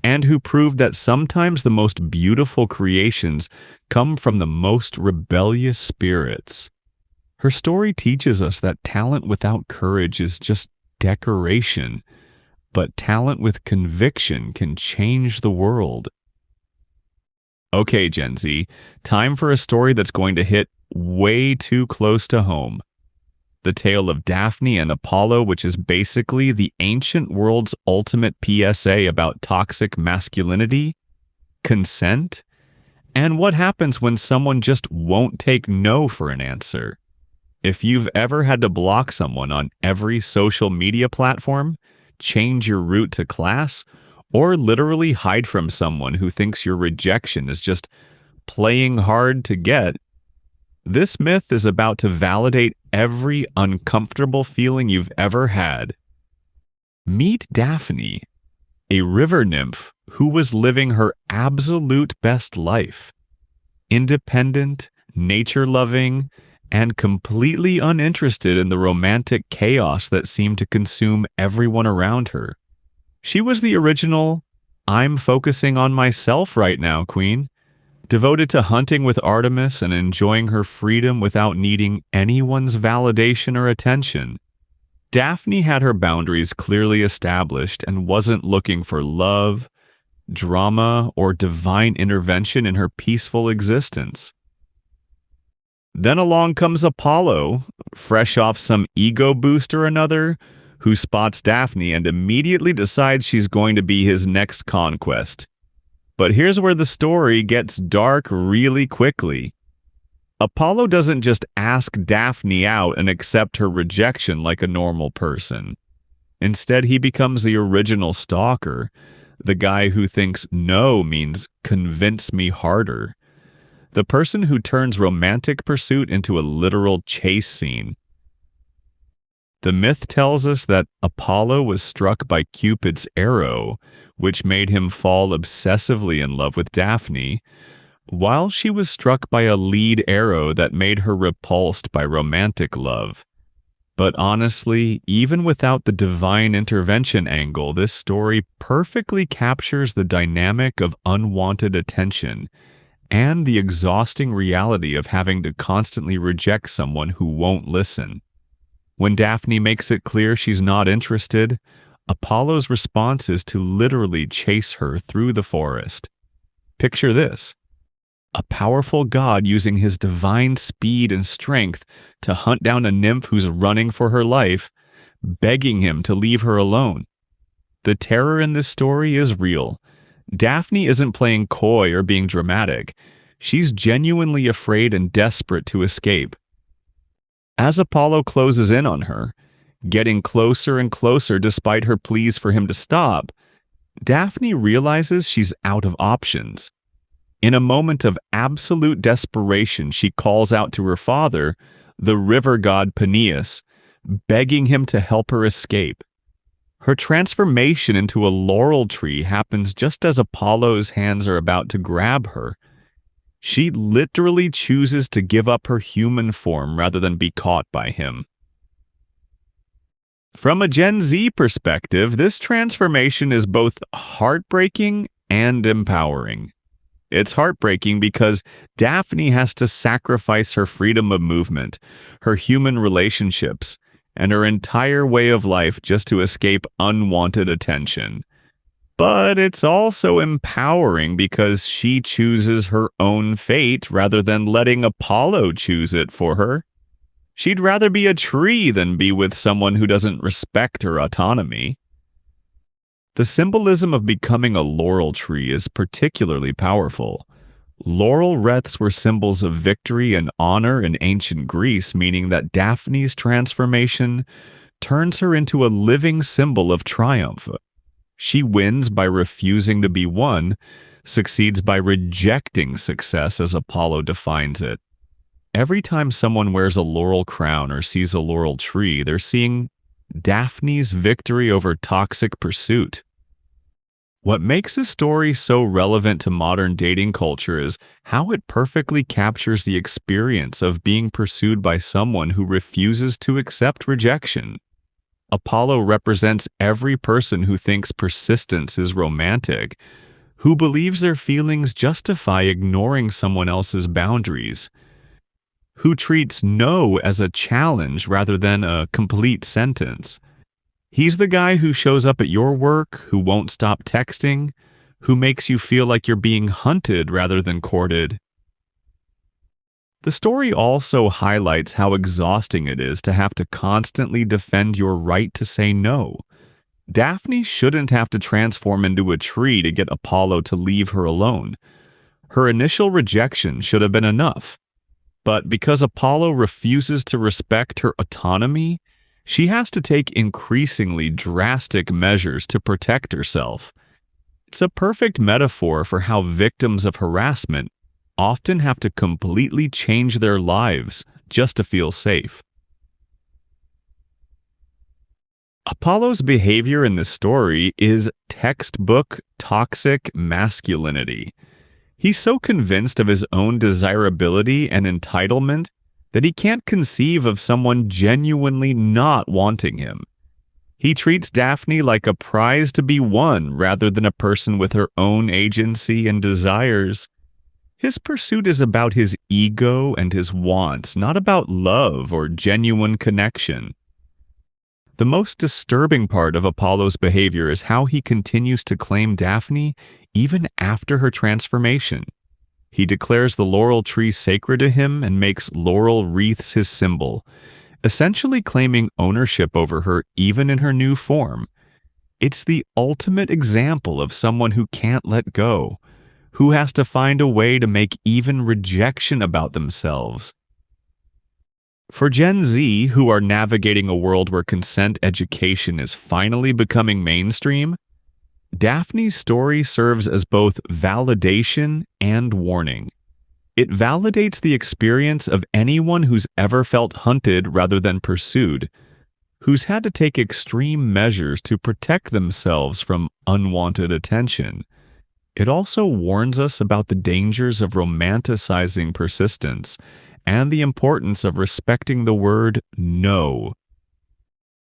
and who proved that sometimes the most beautiful creations come from the most rebellious spirits. Her story teaches us that talent without courage is just decoration, but talent with conviction can change the world. Okay, Gen Z, time for a story that's going to hit way too close to home. The tale of Daphne and Apollo, which is basically the ancient world's ultimate PSA about toxic masculinity, consent, and what happens when someone just won't take no for an answer. If you've ever had to block someone on every social media platform, change your route to class, or literally hide from someone who thinks your rejection is just playing hard to get, this myth is about to validate every uncomfortable feeling you've ever had. Meet Daphne, a river nymph who was living her absolute best life. Independent, nature-loving, and completely uninterested in the romantic chaos that seemed to consume everyone around her. She was the original, "I'm focusing on myself right now" queen, devoted to hunting with Artemis and enjoying her freedom without needing anyone's validation or attention. Daphne had her boundaries clearly established and wasn't looking for love, drama, or divine intervention in her peaceful existence. Then along comes Apollo, fresh off some ego boost or another, who spots Daphne and immediately decides she's going to be his next conquest. But here's where the story gets dark really quickly. Apollo doesn't just ask Daphne out and accept her rejection like a normal person. Instead, he becomes the original stalker, the guy who thinks no means convince me harder. The person who turns romantic pursuit into a literal chase scene. The myth tells us that Apollo was struck by Cupid's arrow, which made him fall obsessively in love with Daphne, while she was struck by a lead arrow that made her repulsed by romantic love. But honestly, even without the divine intervention angle, this story perfectly captures the dynamic of unwanted attention and the exhausting reality of having to constantly reject someone who won't listen. When Daphne makes it clear she's not interested, Apollo's response is to literally chase her through the forest. Picture this: a powerful god using his divine speed and strength to hunt down a nymph who's running for her life, begging him to leave her alone. The terror in this story is real. Daphne isn't playing coy or being dramatic. She's genuinely afraid and desperate to escape. As Apollo closes in on her, getting closer and closer despite her pleas for him to stop, Daphne realizes she's out of options. In a moment of absolute desperation, she calls out to her father, the river god Peneus, begging him to help her escape. Her transformation into a laurel tree happens just as Apollo's hands are about to grab her. She literally chooses to give up her human form rather than be caught by him. From a Gen Z perspective, this transformation is both heartbreaking and empowering. It's heartbreaking because Daphne has to sacrifice her freedom of movement, her human relationships, and her entire way of life just to escape unwanted attention. But it's also empowering because she chooses her own fate rather than letting Apollo choose it for her. She'd rather be a tree than be with someone who doesn't respect her autonomy. The symbolism of becoming a laurel tree is particularly powerful. Laurel wreaths were symbols of victory and honor in ancient Greece, meaning that Daphne's transformation turns her into a living symbol of triumph. She wins by refusing to be won, succeeds by rejecting success as Apollo defines it. Every time someone wears a laurel crown or sees a laurel tree, they're seeing Daphne's victory over toxic pursuit. What makes this story so relevant to modern dating culture is how it perfectly captures the experience of being pursued by someone who refuses to accept rejection. Apollo represents every person who thinks persistence is romantic, who believes their feelings justify ignoring someone else's boundaries, who treats no as a challenge rather than a complete sentence. He's the guy who shows up at your work, who won't stop texting, who makes you feel like you're being hunted rather than courted. The story also highlights how exhausting it is to have to constantly defend your right to say no. Daphne shouldn't have to transform into a tree to get Apollo to leave her alone. Her initial rejection should have been enough. But because Apollo refuses to respect her autonomy, she has to take increasingly drastic measures to protect herself. It's a perfect metaphor for how victims of harassment often have to completely change their lives just to feel safe. Apollo's behavior in this story is textbook toxic masculinity. He's so convinced of his own desirability and entitlement that he can't conceive of someone genuinely not wanting him. He treats Daphne like a prize to be won rather than a person with her own agency and desires. His pursuit is about his ego and his wants, not about love or genuine connection. The most disturbing part of Apollo's behavior is how he continues to claim Daphne even after her transformation. He declares the laurel tree sacred to him and makes laurel wreaths his symbol, essentially claiming ownership over her even in her new form. It's the ultimate example of someone who can't let go, who has to find a way to make even rejection about themselves. For Gen Z, who are navigating a world where consent education is finally becoming mainstream, Daphne's story serves as both validation and warning. It validates the experience of anyone who's ever felt hunted rather than pursued, who's had to take extreme measures to protect themselves from unwanted attention. It also warns us about the dangers of romanticizing persistence and the importance of respecting the word no.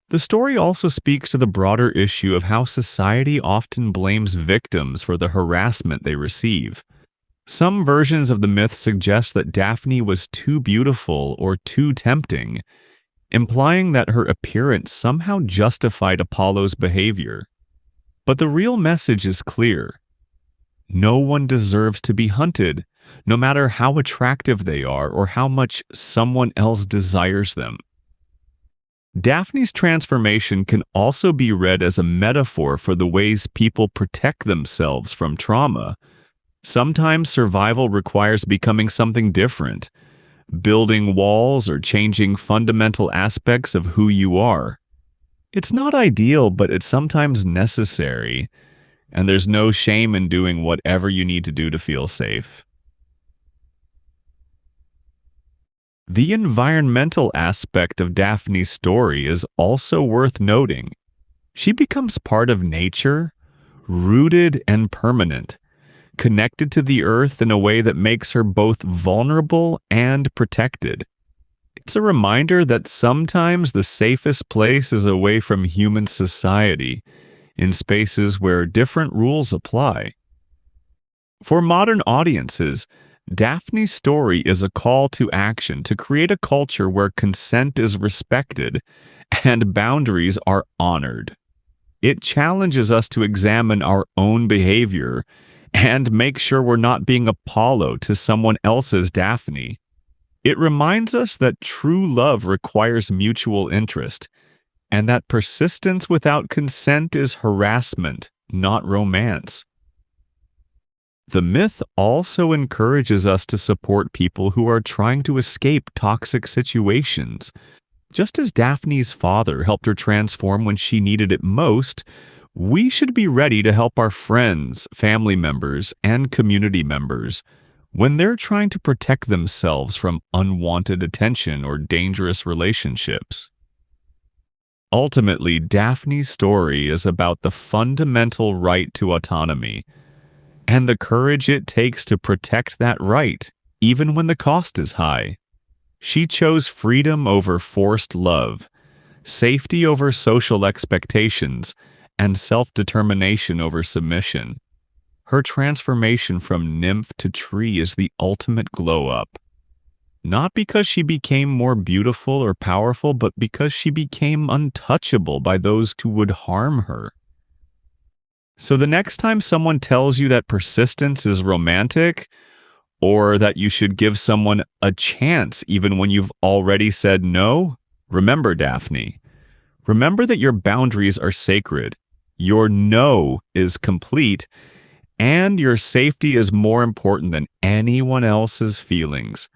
The story also speaks to the broader issue of how society often blames victims for the harassment they receive. Some versions of the myth suggest that Daphne was too beautiful or too tempting, implying that her appearance somehow justified Apollo's behavior. But the real message is clear. No one deserves to be hunted, no matter how attractive they are or how much someone else desires them. Daphne's transformation can also be read as a metaphor for the ways people protect themselves from trauma. Sometimes survival requires becoming something different, building walls or changing fundamental aspects of who you are. It's not ideal, but it's sometimes necessary, and there's no shame in doing whatever you need to do to feel safe. The environmental aspect of Daphne's story is also worth noting. She becomes part of nature, rooted and permanent, connected to the earth in a way that makes her both vulnerable and protected. It's a reminder that sometimes the safest place is away from human society, in spaces where different rules apply. For modern audiences, Daphne's story is a call to action to create a culture where consent is respected and boundaries are honored. It challenges us to examine our own behavior and make sure we're not being Apollo to someone else's Daphne. It reminds us that true love requires mutual interest, and that persistence without consent is harassment, not romance. The myth also encourages us to support people who are trying to escape toxic situations. Just as Daphne's father helped her transform when she needed it most, we should be ready to help our friends, family members, and community members when they're trying to protect themselves from unwanted attention or dangerous relationships. Ultimately, Daphne's story is about the fundamental right to autonomy and the courage it takes to protect that right, even when the cost is high. She chose freedom over forced love, safety over social expectations, and self-determination over submission. Her transformation from nymph to tree is the ultimate glow-up. Not because she became more beautiful or powerful, but because she became untouchable by those who would harm her. So the next time someone tells you that persistence is romantic, or that you should give someone a chance even when you've already said no, remember, Daphne. Remember that your boundaries are sacred. Your no is complete, and your safety is more important than anyone else's feelings.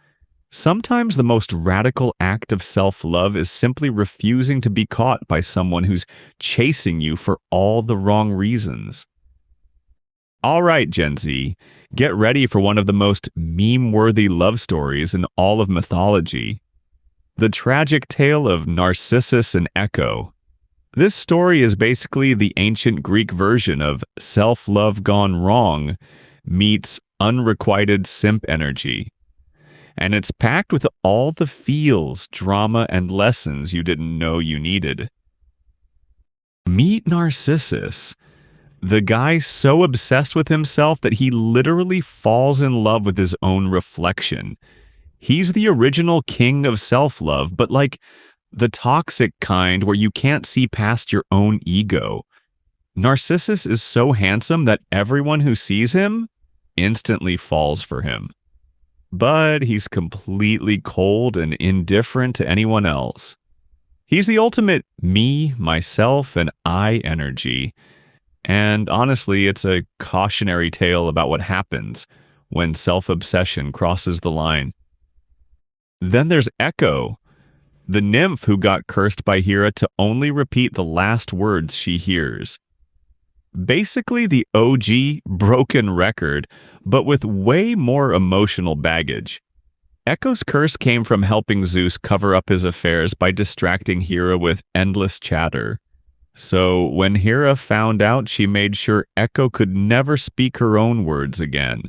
Sometimes the most radical act of self-love is simply refusing to be caught by someone who's chasing you for all the wrong reasons. All right, Gen Z, get ready for one of the most meme-worthy love stories in all of mythology. The tragic tale of Narcissus and Echo. This story is basically the ancient Greek version of self-love gone wrong meets unrequited simp energy. And it's packed with all the feels, drama, and lessons you didn't know you needed. Meet Narcissus, the guy so obsessed with himself that he literally falls in love with his own reflection. He's the original king of self-love, but like the toxic kind where you can't see past your own ego. Narcissus is so handsome that everyone who sees him instantly falls for him. But he's completely cold and indifferent to anyone else. He's the ultimate me, myself, and I energy. And honestly, it's a cautionary tale about what happens when self-obsession crosses the line. Then there's Echo, the nymph who got cursed by Hera to only repeat the last words she hears. Basically the OG broken record, but with way more emotional baggage. Echo's curse came from helping Zeus cover up his affairs by distracting Hera with endless chatter. So when Hera found out, she made sure Echo could never speak her own words again.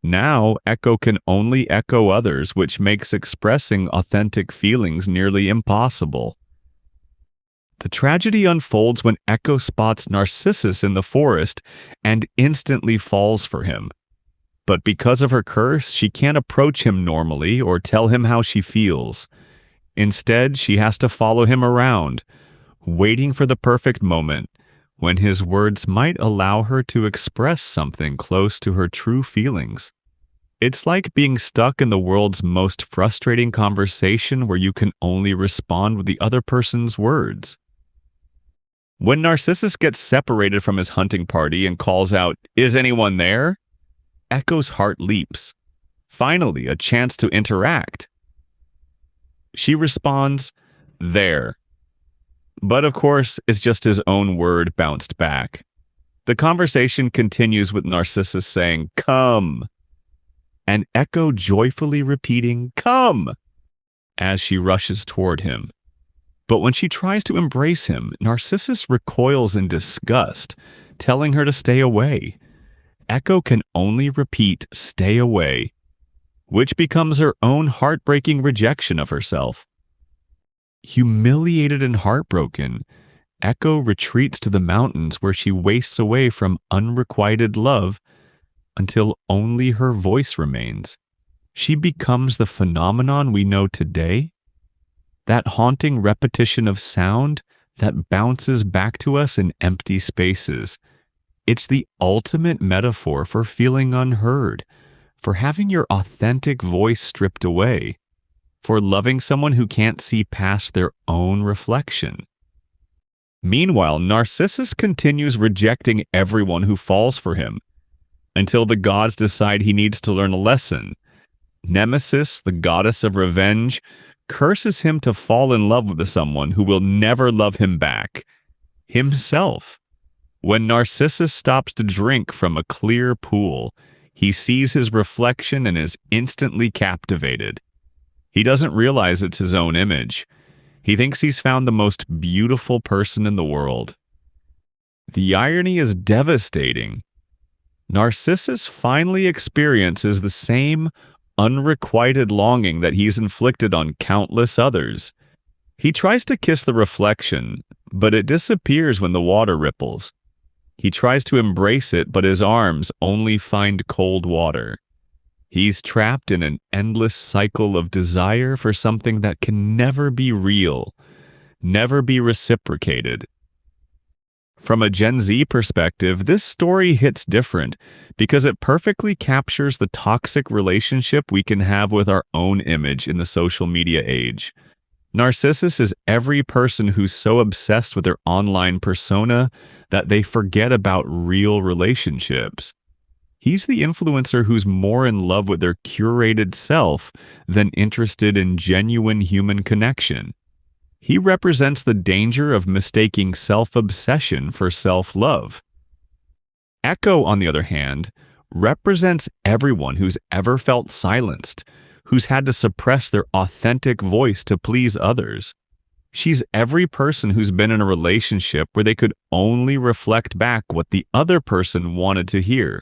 Now, Echo can only echo others, which makes expressing authentic feelings nearly impossible. The tragedy unfolds when Echo spots Narcissus in the forest and instantly falls for him. But because of her curse, she can't approach him normally or tell him how she feels. Instead, she has to follow him around, waiting for the perfect moment when his words might allow her to express something close to her true feelings. It's like being stuck in the world's most frustrating conversation where you can only respond with the other person's words. When Narcissus gets separated from his hunting party and calls out, "Is anyone there?" Echo's heart leaps. Finally, a chance to interact. She responds, "There." But of course, it's just his own word bounced back. The conversation continues with Narcissus saying, "Come," and Echo joyfully repeating, "Come," as she rushes toward him. But when she tries to embrace him, Narcissus recoils in disgust, telling her to stay away. Echo can only repeat, "Stay away," which becomes her own heartbreaking rejection of herself. Humiliated and heartbroken, Echo retreats to the mountains where she wastes away from unrequited love until only her voice remains. She becomes the phenomenon we know today, that haunting repetition of sound that bounces back to us in empty spaces. It's the ultimate metaphor for feeling unheard, for having your authentic voice stripped away, for loving someone who can't see past their own reflection. Meanwhile, Narcissus continues rejecting everyone who falls for him, until the gods decide he needs to learn a lesson. Nemesis, the goddess of revenge, curses him to fall in love with someone who will never love him back, himself. When Narcissus stops to drink from a clear pool, he sees his reflection and is instantly captivated. He doesn't realize it's his own image. He thinks he's found the most beautiful person in the world. The irony is devastating. Narcissus finally experiences the same unrequited longing that he's inflicted on countless others. He tries to kiss the reflection, but it disappears when the water ripples. He tries to embrace it, but his arms only find cold water. He's trapped in an endless cycle of desire for something that can never be real, never be reciprocated. From a Gen Z perspective, this story hits different because it perfectly captures the toxic relationship we can have with our own image in the social media age. Narcissus is every person who's so obsessed with their online persona that they forget about real relationships. He's the influencer who's more in love with their curated self than interested in genuine human connection. He represents the danger of mistaking self-obsession for self-love. Echo, on the other hand, represents everyone who's ever felt silenced, who's had to suppress their authentic voice to please others. She's every person who's been in a relationship where they could only reflect back what the other person wanted to hear.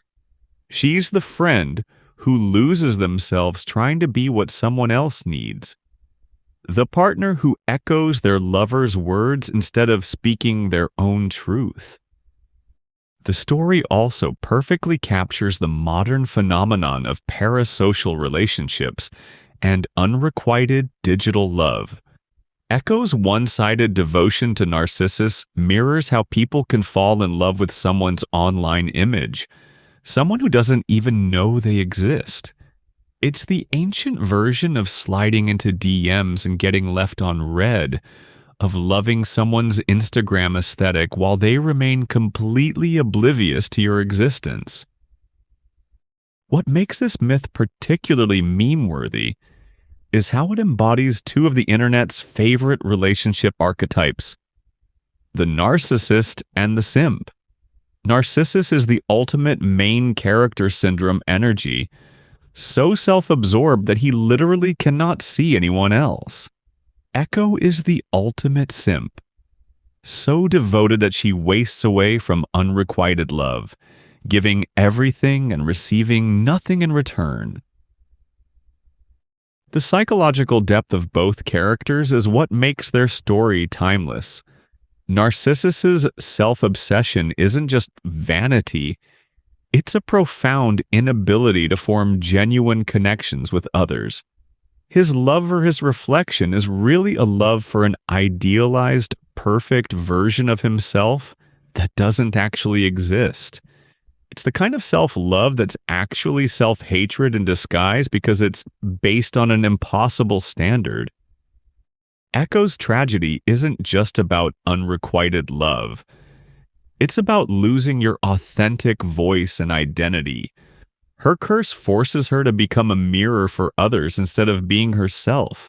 She's the friend who loses themselves trying to be what someone else needs. The partner who echoes their lover's words instead of speaking their own truth. The story also perfectly captures the modern phenomenon of parasocial relationships and unrequited digital love. Echo's one-sided devotion to Narcissus mirrors how people can fall in love with someone's online image, someone who doesn't even know they exist. It's the ancient version of sliding into DMs and getting left on red, of loving someone's Instagram aesthetic while they remain completely oblivious to your existence. What makes this myth particularly meme-worthy is how it embodies two of the internet's favorite relationship archetypes, the narcissist and the simp. Narcissus is the ultimate main character syndrome energy, so self-absorbed that he literally cannot see anyone else. Echo is the ultimate simp, so devoted that she wastes away from unrequited love, giving everything and receiving nothing in return. The psychological depth of both characters is what makes their story timeless. Narcissus's self-obsession isn't just vanity, it's a profound inability to form genuine connections with others. His love for his reflection is really a love for an idealized, perfect version of himself that doesn't actually exist. It's the kind of self-love that's actually self-hatred in disguise because it's based on an impossible standard. Echo's tragedy isn't just about unrequited love. It's about losing your authentic voice and identity. Her curse forces her to become a mirror for others instead of being herself.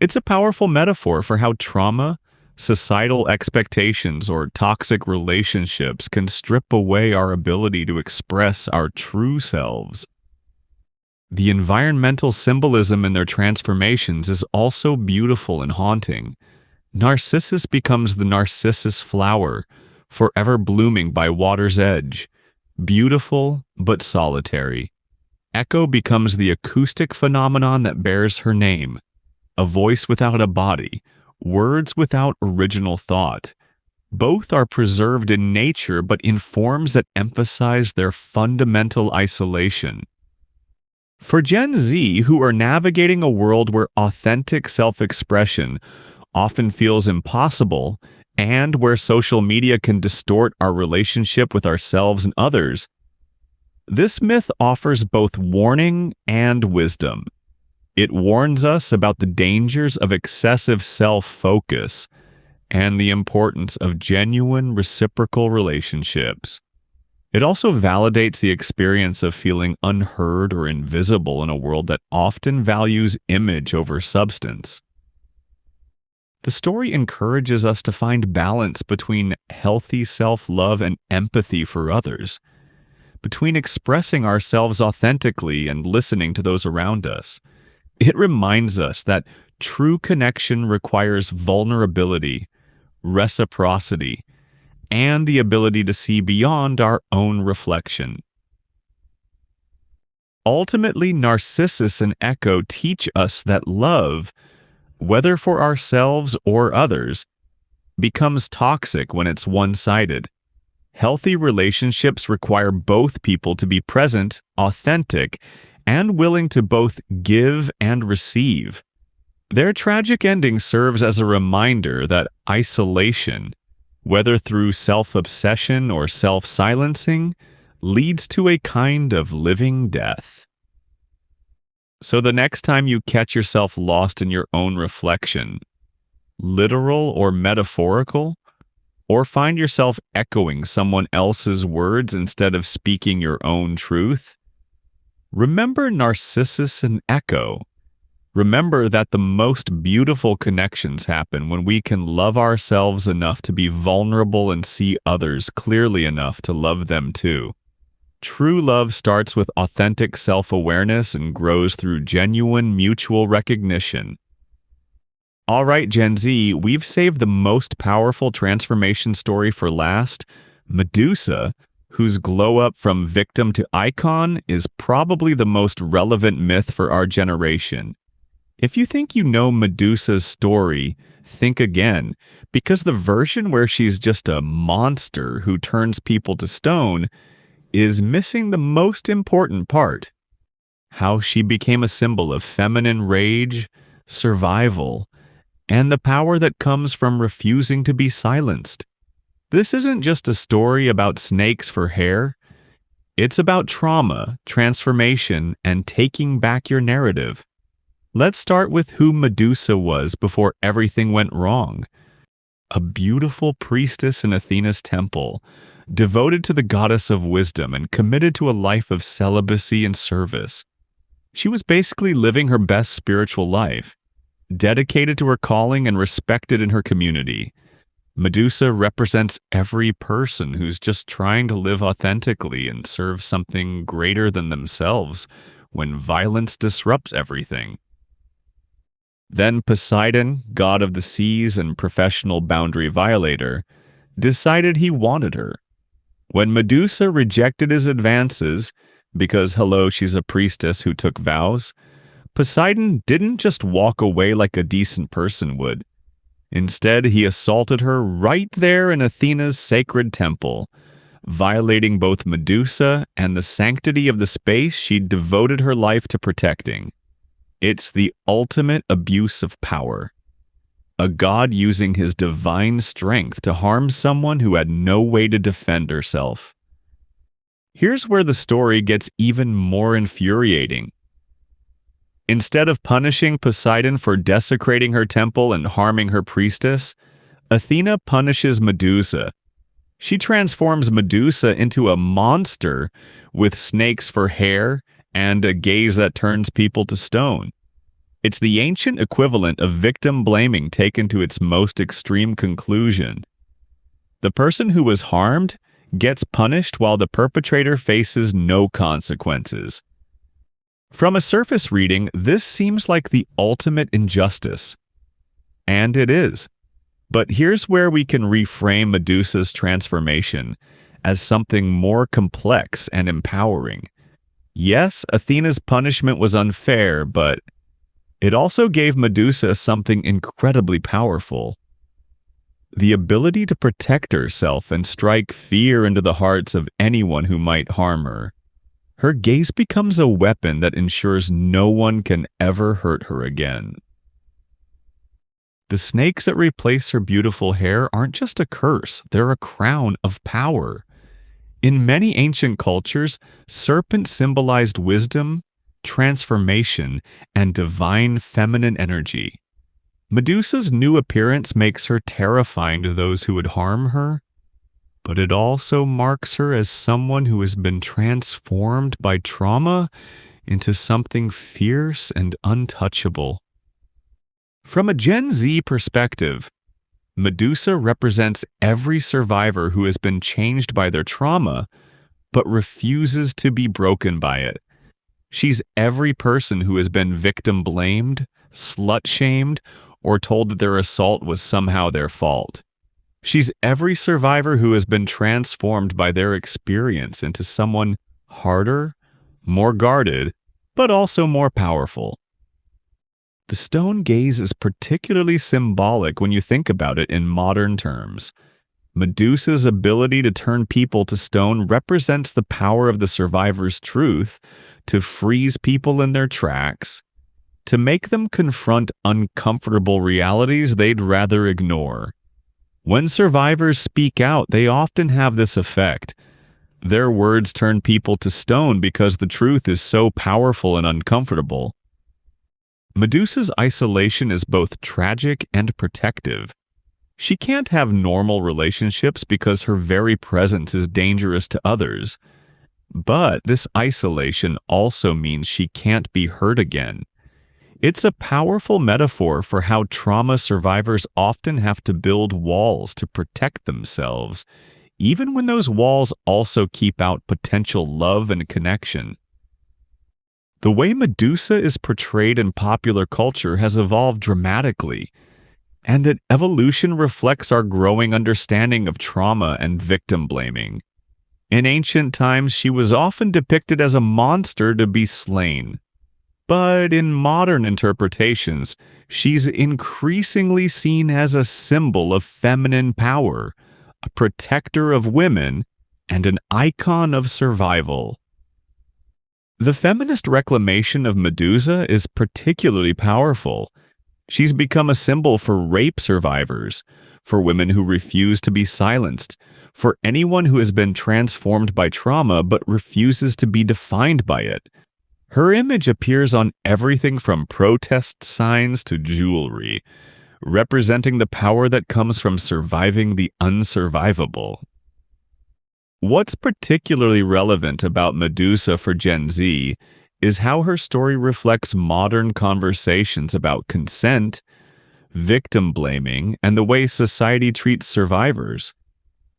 It's a powerful metaphor for how trauma, societal expectations, or toxic relationships can strip away our ability to express our true selves. The environmental symbolism in their transformations is also beautiful and haunting. Narcissus becomes the narcissus flower, forever blooming by water's edge, beautiful but solitary. Echo becomes the acoustic phenomenon that bears her name, a voice without a body, words without original thought. Both are preserved in nature but in forms that emphasize their fundamental isolation. For Gen Z, who are navigating a world where authentic self-expression often feels impossible, and where social media can distort our relationship with ourselves and others, this myth offers both warning and wisdom. It warns us about the dangers of excessive self-focus and the importance of genuine reciprocal relationships. It also validates the experience of feeling unheard or invisible in a world that often values image over substance. The story encourages us to find balance between healthy self-love and empathy for others, between expressing ourselves authentically and listening to those around us. It reminds us that true connection requires vulnerability, reciprocity, and the ability to see beyond our own reflection. Ultimately, Narcissus and Echo teach us that love, whether for ourselves or others, becomes toxic when it's one-sided. Healthy relationships require both people to be present, authentic, and willing to both give and receive. Their tragic ending serves as a reminder that isolation, whether through self-obsession or self-silencing, leads to a kind of living death. So the next time you catch yourself lost in your own reflection, literal or metaphorical, or find yourself echoing someone else's words instead of speaking your own truth, remember Narcissus and Echo. Remember that the most beautiful connections happen when we can love ourselves enough to be vulnerable and see others clearly enough to love them too. True love starts with authentic self-awareness and grows through genuine mutual recognition. All right, Gen Z, we've saved the most powerful transformation story for last. Medusa, whose glow-up from victim to icon is probably the most relevant myth for our generation. If you think you know Medusa's story, think again, because the version where she's just a monster who turns people to stone is missing the most important part: how she became a symbol of feminine rage, survival, and the power that comes from refusing to be silenced. This isn't just a story about snakes for hair. It's about trauma, transformation, and taking back your narrative. Let's start with who Medusa was before everything went wrong. A beautiful priestess in Athena's temple, devoted to the goddess of wisdom and committed to a life of celibacy and service. She was basically living her best spiritual life, dedicated to her calling and respected in her community. Medusa represents every person who's just trying to live authentically and serve something greater than themselves when violence disrupts everything. Then Poseidon, god of the seas and professional boundary violator, decided he wanted her. When Medusa rejected his advances, because hello, she's a priestess who took vows, Poseidon didn't just walk away like a decent person would. Instead, he assaulted her right there in Athena's sacred temple, violating both Medusa and the sanctity of the space she'd devoted her life to protecting. It's the ultimate abuse of power. A god using his divine strength to harm someone who had no way to defend herself. Here's where the story gets even more infuriating. Instead of punishing Poseidon for desecrating her temple and harming her priestess, Athena punishes Medusa. She transforms Medusa into a monster with snakes for hair and a gaze that turns people to stone. It's the ancient equivalent of victim blaming taken to its most extreme conclusion. The person who was harmed gets punished while the perpetrator faces no consequences. From a surface reading, this seems like the ultimate injustice. And it is. But here's where we can reframe Medusa's transformation as something more complex and empowering. Yes, Athena's punishment was unfair, but it also gave Medusa something incredibly powerful. The ability to protect herself and strike fear into the hearts of anyone who might harm her. Her gaze becomes a weapon that ensures no one can ever hurt her again. The snakes that replace her beautiful hair aren't just a curse, they're a crown of power. In many ancient cultures, serpents symbolized wisdom, transformation, and divine feminine energy. Medusa's new appearance makes her terrifying to those who would harm her, but it also marks her as someone who has been transformed by trauma into something fierce and untouchable. From a Gen Z perspective, Medusa represents every survivor who has been changed by their trauma, but refuses to be broken by it. She's every person who has been victim-blamed, slut-shamed, or told that their assault was somehow their fault. She's every survivor who has been transformed by their experience into someone harder, more guarded, but also more powerful. The stone gaze is particularly symbolic when you think about it in modern terms. Medusa's ability to turn people to stone represents the power of the survivor's truth to freeze people in their tracks, to make them confront uncomfortable realities they'd rather ignore. When survivors speak out, they often have this effect. Their words turn people to stone because the truth is so powerful and uncomfortable. Medusa's isolation is both tragic and protective. She can't have normal relationships because her very presence is dangerous to others. But this isolation also means she can't be hurt again. It's a powerful metaphor for how trauma survivors often have to build walls to protect themselves, even when those walls also keep out potential love and connection. The way Medusa is portrayed in popular culture has evolved dramatically, and that evolution reflects our growing understanding of trauma and victim blaming. In ancient times, she was often depicted as a monster to be slain. But in modern interpretations, she's increasingly seen as a symbol of feminine power, a protector of women, and an icon of survival. The feminist reclamation of Medusa is particularly powerful. She's become a symbol for rape survivors, for women who refuse to be silenced, for anyone who has been transformed by trauma but refuses to be defined by it. Her image appears on everything from protest signs to jewelry, representing the power that comes from surviving the unsurvivable. What's particularly relevant about Medusa for Gen Z is how her story reflects modern conversations about consent, victim blaming, and the way society treats survivors.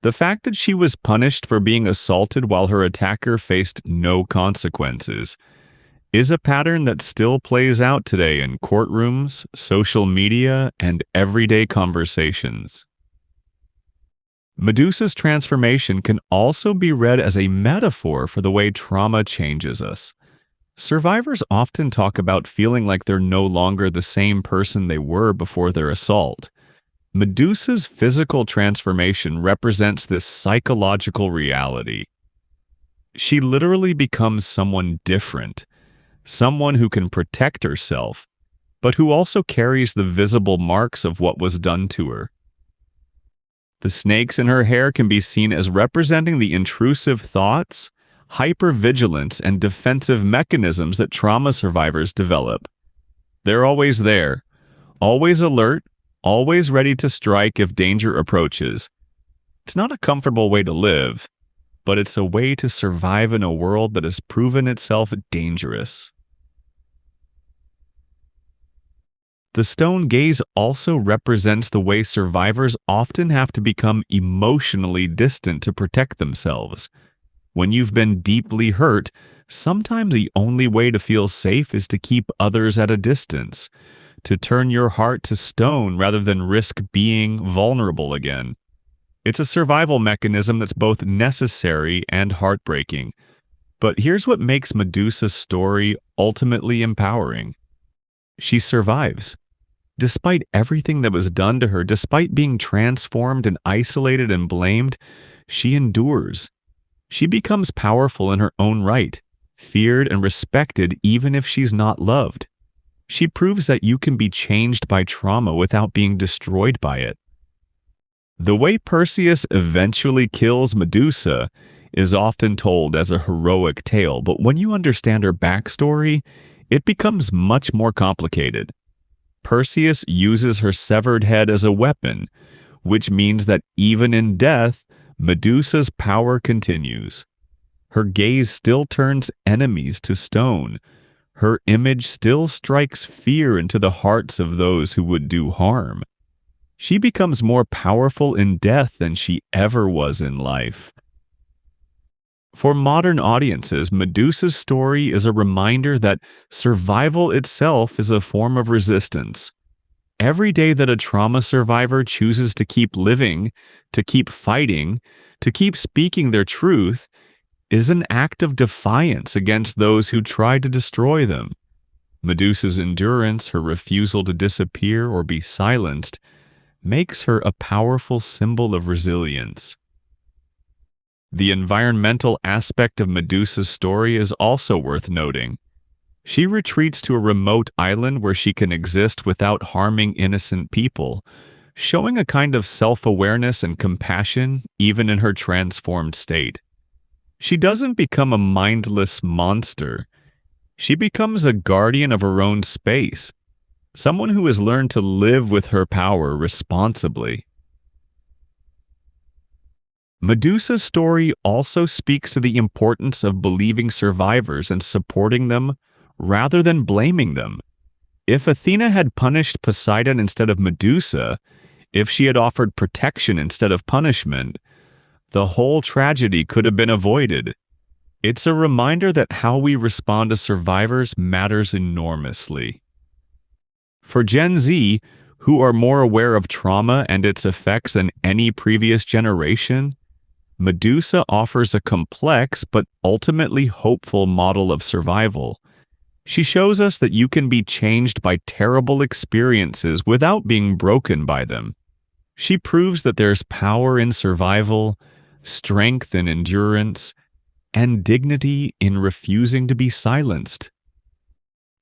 The fact that she was punished for being assaulted while her attacker faced no consequences is a pattern that still plays out today in courtrooms, social media, and everyday conversations. Medusa's transformation can also be read as a metaphor for the way trauma changes us. Survivors often talk about feeling like they're no longer the same person they were before their assault. Medusa's physical transformation represents this psychological reality. She literally becomes someone different, someone who can protect herself, but who also carries the visible marks of what was done to her. The snakes in her hair can be seen as representing the intrusive thoughts, hypervigilance, and defensive mechanisms that trauma survivors develop. They're always there, always alert, always ready to strike if danger approaches. It's not a comfortable way to live, but it's a way to survive in a world that has proven itself dangerous. The stone gaze also represents the way survivors often have to become emotionally distant to protect themselves. When you've been deeply hurt, sometimes the only way to feel safe is to keep others at a distance, to turn your heart to stone rather than risk being vulnerable again. It's a survival mechanism that's both necessary and heartbreaking. But here's what makes Medusa's story ultimately empowering. She survives. Despite everything that was done to her, despite being transformed and isolated and blamed, she endures. She becomes powerful in her own right, feared and respected even if she's not loved. She proves that you can be changed by trauma without being destroyed by it. The way Perseus eventually kills Medusa is often told as a heroic tale, but when you understand her backstory, it becomes much more complicated. Perseus uses her severed head as a weapon, which means that even in death, Medusa's power continues. Her gaze still turns enemies to stone. Her image still strikes fear into the hearts of those who would do harm. She becomes more powerful in death than she ever was in life. For modern audiences, Medusa's story is a reminder that survival itself is a form of resistance. Every day that a trauma survivor chooses to keep living, to keep fighting, to keep speaking their truth, is an act of defiance against those who try to destroy them. Medusa's endurance, her refusal to disappear or be silenced, makes her a powerful symbol of resilience. The environmental aspect of Medusa's story is also worth noting. She retreats to a remote island where she can exist without harming innocent people, showing a kind of self-awareness and compassion even in her transformed state. She doesn't become a mindless monster. She becomes a guardian of her own space, someone who has learned to live with her power responsibly. Medusa's story also speaks to the importance of believing survivors and supporting them rather than blaming them. If Athena had punished Poseidon instead of Medusa, if she had offered protection instead of punishment, the whole tragedy could have been avoided. It's a reminder that how we respond to survivors matters enormously. For Gen Z, who are more aware of trauma and its effects than any previous generation, Medusa offers a complex but ultimately hopeful model of survival. She shows us that you can be changed by terrible experiences without being broken by them. She proves that there's power in survival, strength in endurance, and dignity in refusing to be silenced.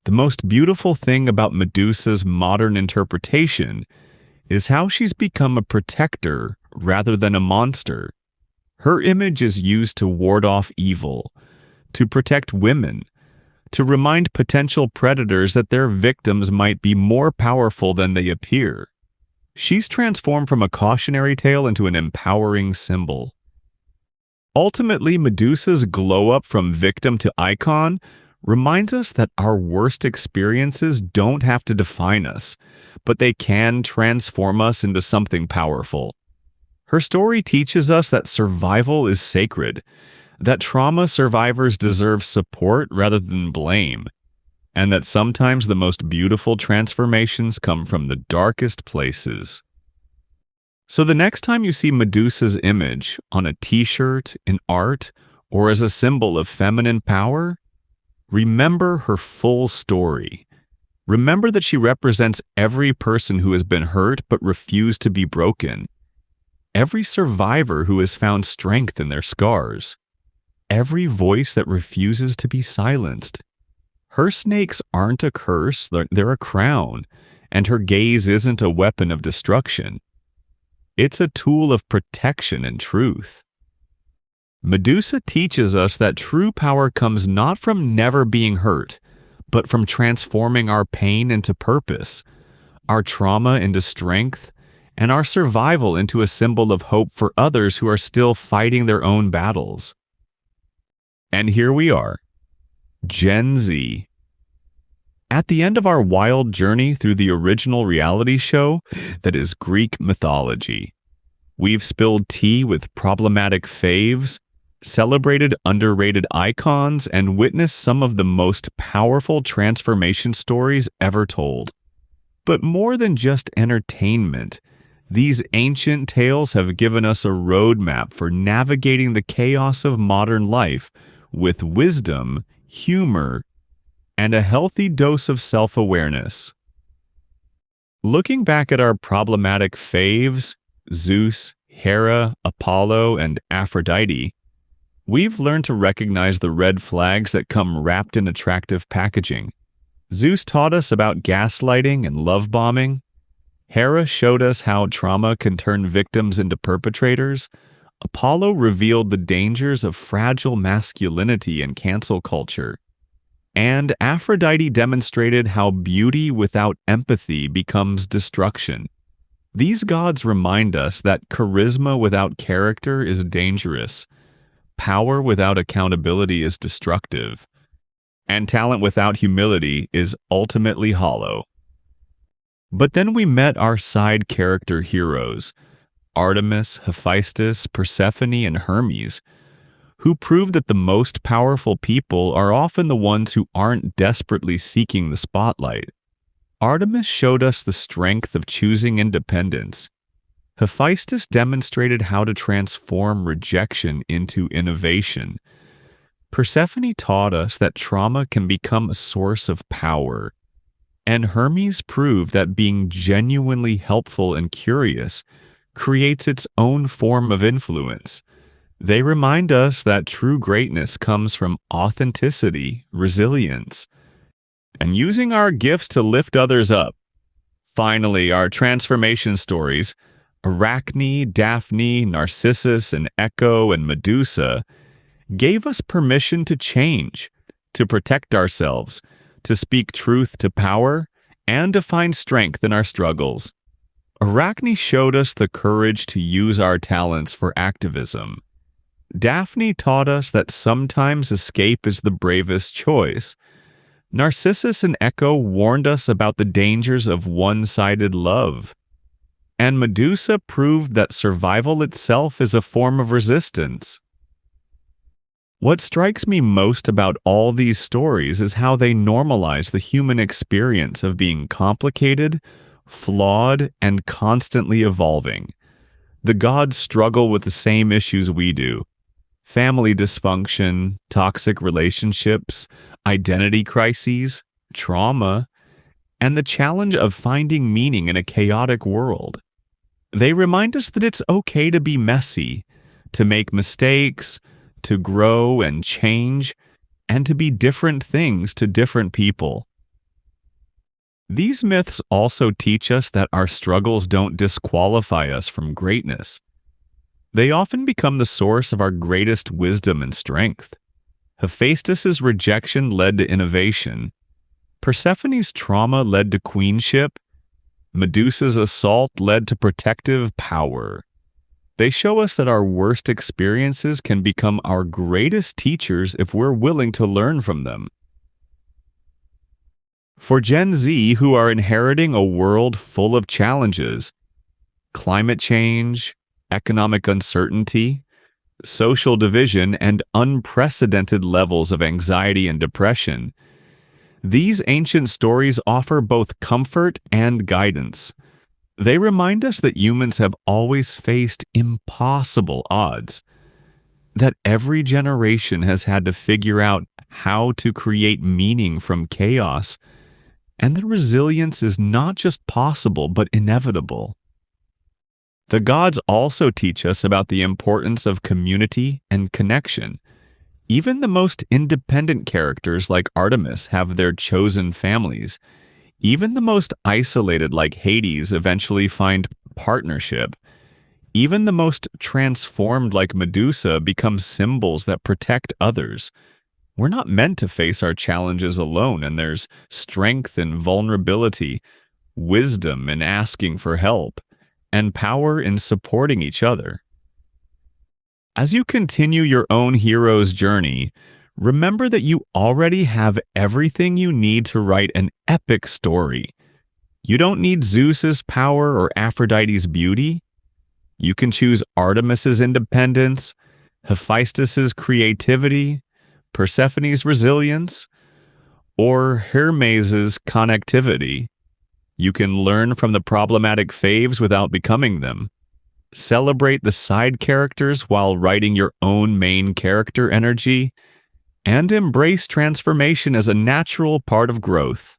The most beautiful thing about Medusa's modern interpretation is how she's become a protector rather than a monster. Her image is used to ward off evil, to protect women, to remind potential predators that their victims might be more powerful than they appear. She's transformed from a cautionary tale into an empowering symbol. Ultimately, Medusa's glow-up from victim to icon reminds us that our worst experiences don't have to define us, but they can transform us into something powerful. Her story teaches us that survival is sacred, that trauma survivors deserve support rather than blame, and that sometimes the most beautiful transformations come from the darkest places. So the next time you see Medusa's image on a t-shirt, in art, or as a symbol of feminine power, remember her full story. Remember that she represents every person who has been hurt but refused to be broken, every survivor who has found strength in their scars, every voice that refuses to be silenced. Her snakes aren't a curse, they're a crown, and her gaze isn't a weapon of destruction. It's a tool of protection and truth. Medusa teaches us that true power comes not from never being hurt, but from transforming our pain into purpose, our trauma into strength, and our survival into a symbol of hope for others who are still fighting their own battles. And here we are, Gen Z. At the end of our wild journey through the original reality show that is Greek mythology, we've spilled tea with problematic faves, celebrated underrated icons, and witnessed some of the most powerful transformation stories ever told. But more than just entertainment, these ancient tales have given us a roadmap for navigating the chaos of modern life with wisdom, humor, and a healthy dose of self-awareness. Looking back at our problematic faves, Zeus, Hera, Apollo, and Aphrodite, we've learned to recognize the red flags that come wrapped in attractive packaging. Zeus taught us about gaslighting and love bombing. Hera showed us how trauma can turn victims into perpetrators. Apollo revealed the dangers of fragile masculinity and cancel culture. And Aphrodite demonstrated how beauty without empathy becomes destruction. These gods remind us that charisma without character is dangerous, power without accountability is destructive, and talent without humility is ultimately hollow. But then we met our side character heroes, Artemis, Hephaestus, Persephone, and Hermes, who proved that the most powerful people are often the ones who aren't desperately seeking the spotlight. Artemis showed us the strength of choosing independence. Hephaestus demonstrated how to transform rejection into innovation. Persephone taught us that trauma can become a source of power. And Hermes proved that being genuinely helpful and curious creates its own form of influence. They remind us that true greatness comes from authenticity, resilience, and using our gifts to lift others up. Finally, our transformation stories, Arachne, Daphne, Narcissus and Echo, and Medusa, gave us permission to change, to protect ourselves, to speak truth to power, and to find strength in our struggles. Arachne showed us the courage to use our talents for activism. Daphne taught us that sometimes escape is the bravest choice. Narcissus and Echo warned us about the dangers of one-sided love. And Medusa proved that survival itself is a form of resistance. What strikes me most about all these stories is how they normalize the human experience of being complicated, flawed, and constantly evolving. The gods struggle with the same issues we do: family dysfunction, toxic relationships, identity crises, trauma, and the challenge of finding meaning in a chaotic world. They remind us that it's okay to be messy, to make mistakes, to grow and change, and to be different things to different people. These myths also teach us that our struggles don't disqualify us from greatness. They often become the source of our greatest wisdom and strength. Hephaestus's rejection led to innovation. Persephone's trauma led to queenship. Medusa's assault led to protective power. They show us that our worst experiences can become our greatest teachers if we're willing to learn from them. For Gen Z, who are inheriting a world full of challenges, climate change, economic uncertainty, social division, and unprecedented levels of anxiety and depression, these ancient stories offer both comfort and guidance. They remind us that humans have always faced impossible odds, that every generation has had to figure out how to create meaning from chaos, and that resilience is not just possible but inevitable. The gods also teach us about the importance of community and connection. Even the most independent characters like Artemis have their chosen families. Even the most isolated like Hades eventually find partnership. Even the most transformed like Medusa become symbols that protect others. We're not meant to face our challenges alone, and there's strength in vulnerability, wisdom in asking for help, and power in supporting each other. As you continue your own hero's journey, remember that you already have everything you need to write an epic story. You don't need Zeus's power or Aphrodite's beauty. You can choose Artemis's independence, Hephaestus's creativity, Persephone's resilience, or Hermes's connectivity. You can learn from the problematic faves without becoming them. Celebrate the side characters while writing your own main character energy, and embrace transformation as a natural part of growth.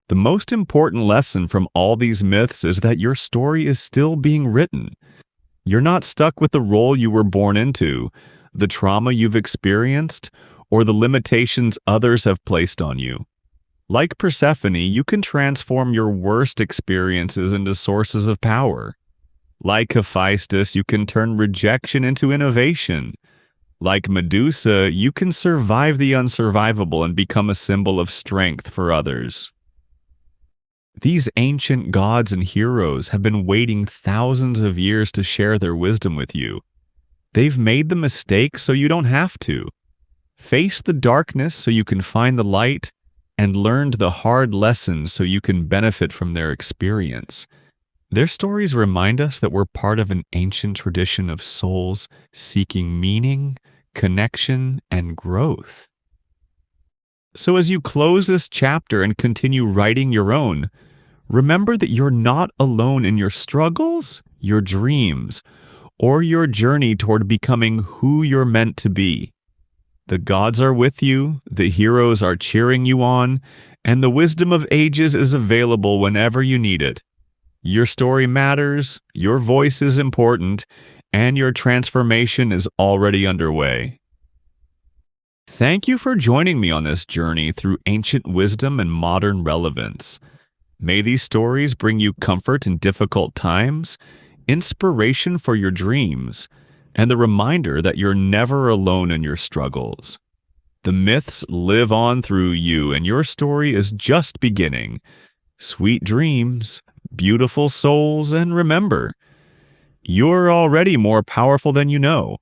The most important lesson from all these myths is that your story is still being written. You're not stuck with the role you were born into, the trauma you've experienced, or the limitations others have placed on you. Like Persephone, you can transform your worst experiences into sources of power. Like Hephaestus, you can turn rejection into innovation. Like Medusa, you can survive the unsurvivable and become a symbol of strength for others. These ancient gods and heroes have been waiting thousands of years to share their wisdom with you. They've made the mistake so you don't have to. Face the darkness so you can find the light, and learned the hard lessons so you can benefit from their experience. Their stories remind us that we're part of an ancient tradition of souls seeking meaning, connection, and growth. So as you close this chapter and continue writing your own, remember that you're not alone in your struggles, your dreams, or your journey toward becoming who you're meant to be. The gods are with you, the heroes are cheering you on, and the wisdom of ages is available whenever you need it. Your story matters, your voice is important, and your transformation is already underway. Thank you for joining me on this journey through ancient wisdom and modern relevance. May these stories bring you comfort in difficult times, inspiration for your dreams, and the reminder that you're never alone in your struggles. The myths live on through you, and your story is just beginning. Sweet dreams, beautiful souls, and remember, you're already more powerful than you know.